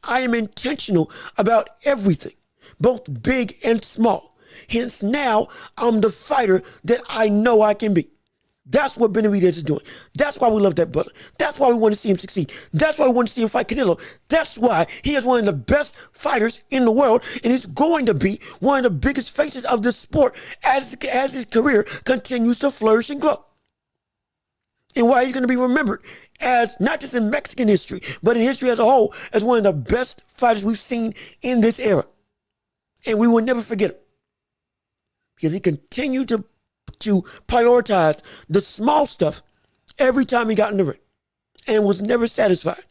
I am intentional about everything, both big and small. Hence now I'm the fighter that I know I can be. That's what Benavidez is doing. That's why we love that brother. That's why we want to see him succeed. That's why we want to see him fight Canelo. That's why he is one of the best fighters in the world, and he's going to be one of the biggest faces of the sport as his career continues to flourish and grow. And why he's going to be remembered as, not just in Mexican history, but in history as a whole, as one of the best fighters we've seen in this era. And we will never forget him, because he continued to prioritize the small stuff every time he got in the ring and was never satisfied,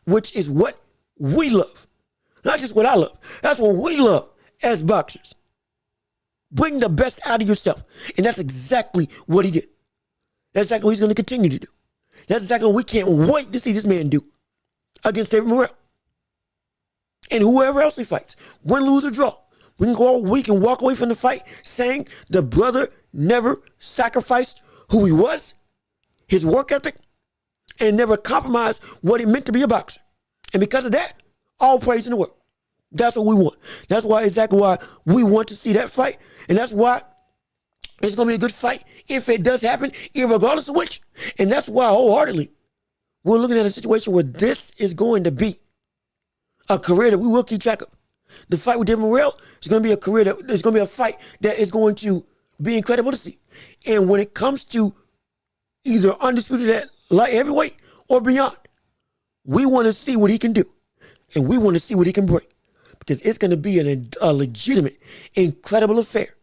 which is what we love. Not just what I love. That's what we love as boxers. Bring the best out of yourself. And that's exactly what he did. That's exactly what he's going to continue to do. That's exactly what we can't wait to see this man do against David Morrell. And whoever else he fights, win, lose, or draw. We can walk away from the fight saying the brother never sacrificed who he was, his work ethic, and never compromised what it meant to be a boxer. And because of that, all praise in the world. That's what we want. That's why exactly why we want to see that fight. And that's why it's going to be a good fight if it does happen, regardless of which. And that's why wholeheartedly we're looking at a situation where this is going to be a career that we will keep track of. The fight with David Morrell is going to be a career that is going to be a fight that is going to be incredible to see. And when it comes to either undisputed at light heavyweight or beyond, we want to see what he can do. And we want to see what he can bring. Because it's going to be a legitimate, incredible affair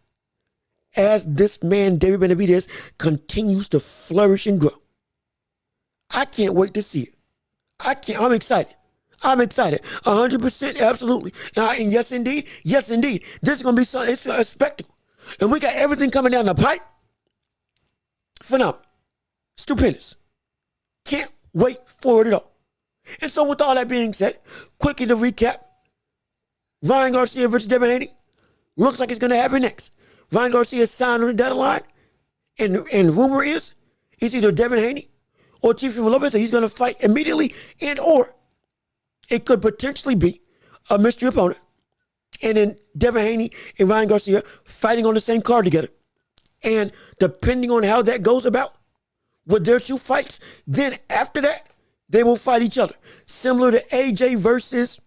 as this man, David Benavidez, continues to flourish and grow. I can't wait to see it. I'm excited. I'm excited. 100%, absolutely. And yes, indeed. Yes, indeed. This is going to be something. It's a spectacle. And we got everything coming down the pipe. Phenomenal. Stupendous. Can't wait for it at all. And so with all that being said, quickly to recap, Ryan Garcia versus Devin Haney looks like it's going to happen next. Ryan Garcia signed on the deadline, and rumor is it's either Devin Haney or Teofimo Lopez that he's going to fight immediately, and or it could potentially be a mystery opponent. And then Devin Haney and Ryan Garcia fighting on the same card together. And depending on how that goes about with their two fights, then after that, they will fight each other. Similar to AJ versus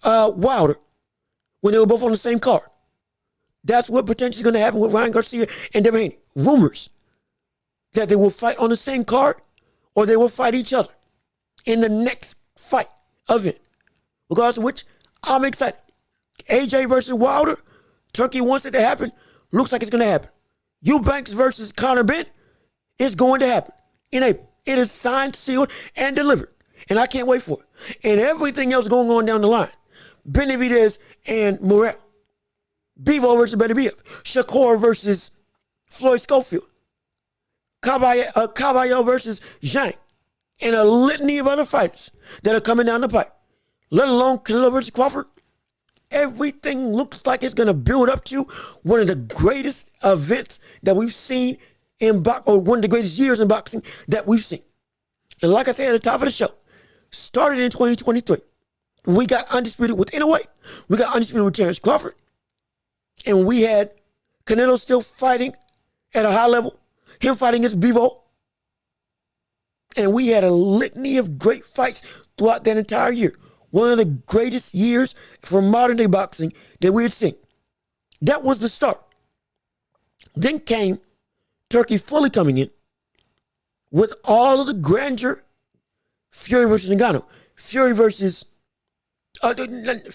Wilder when they were both on the same card. That's what potentially is going to happen with Ryan Garcia and Devin Haney. Rumors that they will fight on the same card or they will fight each other in the next fight event. Regardless of which, I'm excited. AJ versus Wilder, Turkey wants it to happen. Looks like it's going to happen. Eubanks versus Conor Ben is going to happen in April. It is signed, sealed, and delivered. And I can't wait for it. And everything else going on down the line. Benavidez and Morrell. Bivol versus Benavidez. Shakur versus Floyd Schofield. Caballo versus Zhang. And a litany of other fighters that are coming down the pipe. Let alone Canelo versus Crawford. Everything looks like it's going to build up to one of the greatest events that we've seen in boxing, or one of the greatest years in boxing that we've seen. And like I said at the top of the show, started in 2023. We got undisputed with Inoue. We got undisputed with Terrence Crawford. And we had Canelo still fighting at a high level. Him fighting against Bivol. And we had a litany of great fights throughout that entire year. One of the greatest years for modern day boxing that we had seen. That was the start. Then came Turkey fully coming in with all of the grandeur. Fury versus Ngannou. Fury versus Ngannou.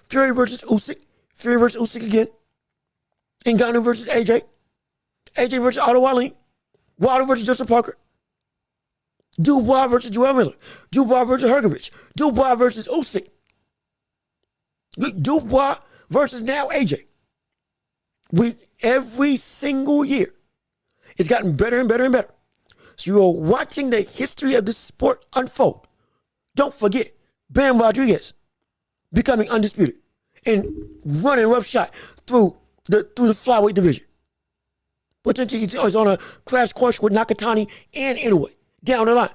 Fury versus Usyk. Fury versus Usyk again. Ngannou versus AJ. AJ versus Otto Wallin. Wilder versus Joseph Parker. Dubois versus Joel Miller. Dubois versus Hergovich. Dubois versus Usyk. Dubois versus now AJ. Every single year, it's gotten better and better and better. So you are watching the history of this sport unfold. Don't forget, Bam Rodriguez becoming undisputed and running roughshod through the flyweight division. Potentially he's on a crash course with Nakatani and Inoue down the line.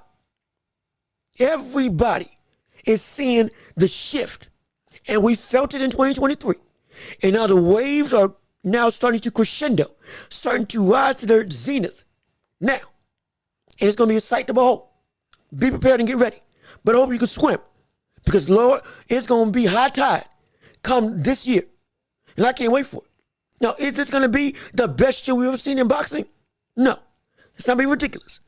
Everybody is seeing the shift, and we felt it in 2023. And now the waves are now starting to crescendo, starting to rise to their zenith now. And it's going to be a sight to behold. Be prepared and get ready. But I hope you can swim, because Lord, it's going to be high tide come this year. And I can't wait for it. Now, is this going to be the best year we've ever seen in boxing? No. It's not being ridiculous.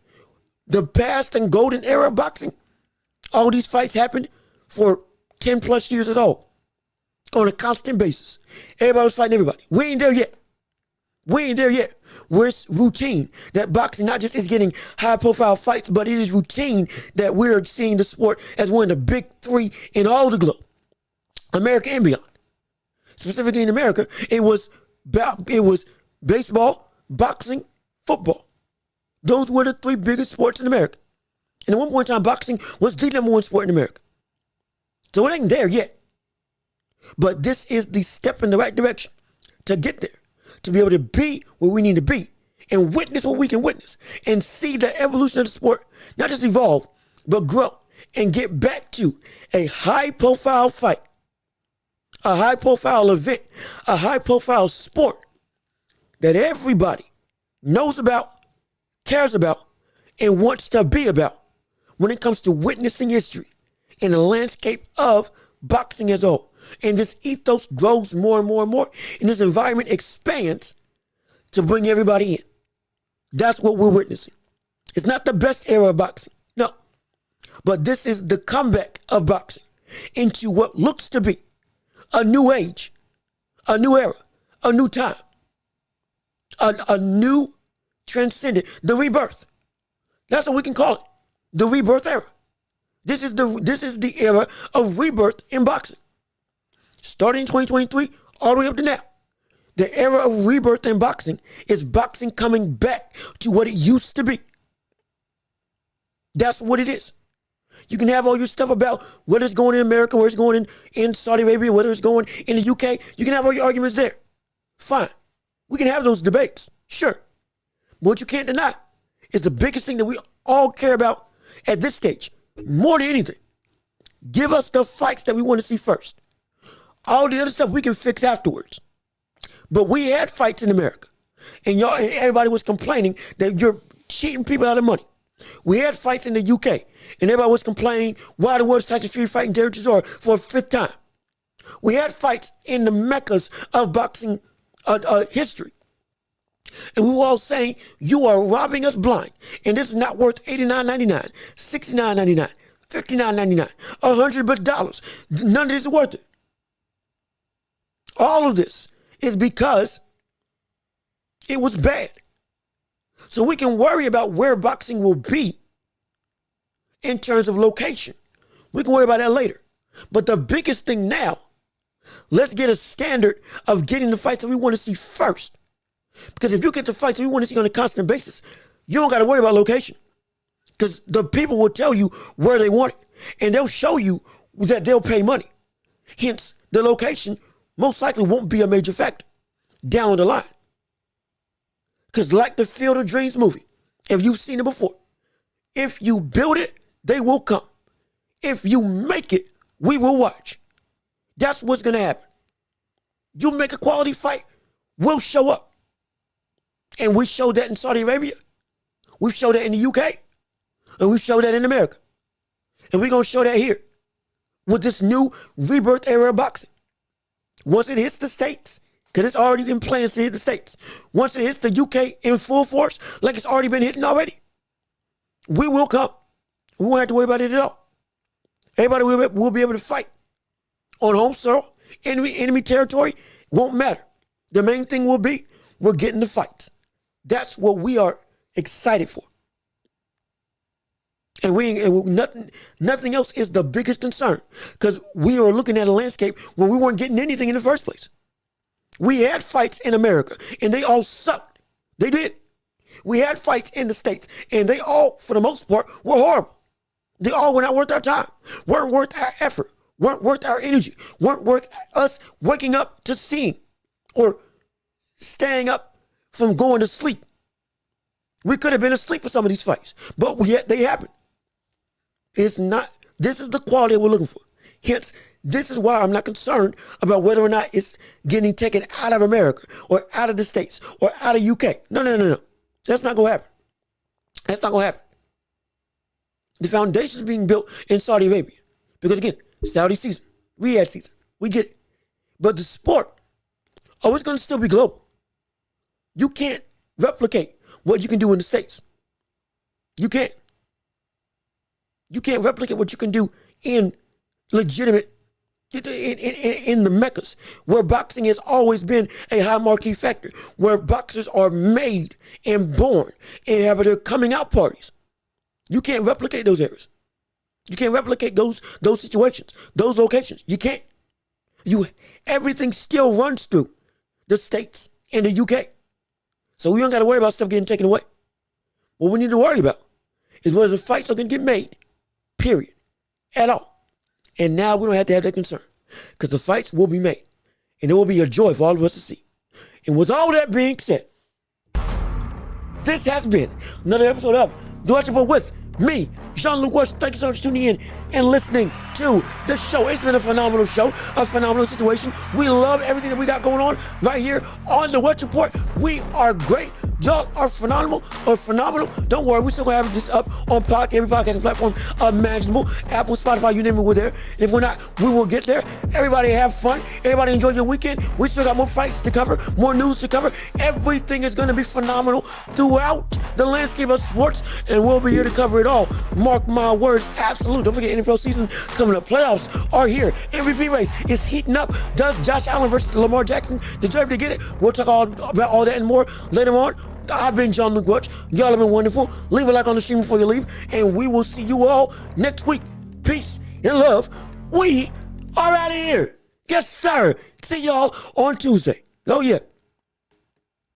The past and golden era of boxing, all these fights happened for 10 plus years at all, on a constant basis. Everybody was fighting everybody. We ain't there yet. We ain't there yet. Where it's routine that boxing not just is getting high profile fights, but it is routine that we're seeing the sport as one of the big three in all the globe, America and beyond. Specifically in America, it was baseball, boxing, football. Those were the three biggest sports in America. And at one point in time, boxing was the number one sport in America. So it ain't there yet. But this is the step in the right direction to get there, to be able to be where we need to be and witness what we can witness and see the evolution of the sport, not just evolve, but grow and get back to a high-profile fight, a high-profile event, a high-profile sport that everybody knows about, cares about, and wants to be about when it comes to witnessing history in the landscape of boxing as a whole. And this ethos grows more and more and more, and this environment expands to bring everybody in. That's what we're witnessing. It's not the best era of boxing, no. But this is the comeback of boxing into what looks to be a new age, a new era, a new time, a new transcendent, the rebirth. That's what we can call it, the rebirth era. This is the era of rebirth in boxing. Starting in 2023, all the way up to now. The era of rebirth in boxing is boxing coming back to what it used to be. That's what it is. You can have all your stuff about whether it's going in America, where it's going in Saudi Arabia, whether it's going in the UK. You can have all your arguments there. Fine. We can have those debates. Sure. But what you can't deny is the biggest thing that we all care about at this stage, more than anything. Give us the fights that we want to see first. All the other stuff we can fix afterwards. But we had fights in America, and everybody was complaining that you're cheating people out of money. We had fights in the UK, and everybody was complaining why the world's Tyson Fury fighting Derek Chisora for a fifth time. We had fights in the meccas of boxing history, and we were all saying you are robbing us blind, and this is not worth $89.99, $69.99, $59.99, $100 None of this is worth it. All of this is because it was bad. So we can worry about where boxing will be in terms of location. We can worry about that later. But the biggest thing now, let's get a standard of getting the fights that we want to see first. Because if you get the fights that we want to see on a constant basis, you don't got to worry about location. Because the people will tell you where they want it. And they'll show you that they'll pay money. Hence, the location most likely won't be a major factor down the line. Because like the Field of Dreams movie, if you've seen it before, if you build it, they will come. If you make it, we will watch. That's what's going to happen. You make a quality fight, we'll show up. And we showed that in Saudi Arabia. We've showed that in the UK. And we've showed that in America. And we're going to show that here with this new rebirth era of boxing. Once it hits the States, because it's already in plans to hit the States. Once it hits the UK in full force, like it's already been hitting already, we will come. We won't have to worry about it at all. Everybody will be able to fight on home soil, enemy territory, won't matter. The main thing will be we're getting the fights. That's what we are excited for. And nothing else is the biggest concern, because we are looking at a landscape where we weren't getting anything in the first place. We had fights in America, and they all sucked. They did. We had fights in the States, and they all, for the most part, were horrible. They all were not worth our time, weren't worth our effort, weren't worth our energy, weren't worth us waking up to seeing or staying up from going to sleep. We could have been asleep for some of these fights, but yet they happened. It's not, this is the quality we're looking for. Hence, this is why I'm not concerned about whether or not it's getting taken out of America or out of the States or out of UK. No. That's not going to happen. That's not going to happen. The foundation is being built in Saudi Arabia. Because again, Saudi season, Riyadh season, we get it. But the sport, it's going to still be global. You can't replicate what you can do in the States. You can't. You can't replicate what you can do in legitimate, in the Meccas, where boxing has always been a high marquee factor, where boxers are made and born and have their coming out parties. You can't replicate those areas. You can't replicate those situations, those locations. You can't. Everything still runs through the States and the UK. So we don't got to worry about stuff getting taken away. What we need to worry about is whether the fights are going to get made, period, at all. And now we don't have to have that concern, because the fights will be made, and it will be a joy for all of us to see. And with all that being said, this has been another episode of The Welch Report with me, Jean-Luc Welch. Thank you so much for tuning in and listening to the show. It's been a phenomenal show, a phenomenal situation. We love everything that we got going on right here on The Welch Report. We are great. Y'all are phenomenal. Don't worry, we still gonna have this up on every podcasting platform imaginable. Apple, Spotify, you name it, we're there. And if we're not, we will get there. Everybody have fun. Everybody enjoy your weekend. We still got more fights to cover, more news to cover. Everything is gonna be phenomenal throughout the landscape of sports, and we'll be here to cover it all. Mark my words, absolute. Don't forget, NFL season coming up. Playoffs are here. MVP race is heating up. Does Josh Allen versus Lamar Jackson deserve to get it? We'll talk about all that and more later on. I've been Jean-Luc Welch. Y'all have been wonderful. Leave a like on the stream before you leave, and we will see you all next week. Peace and love. We are out of here. Yes, sir. See y'all on Tuesday. Oh, yeah.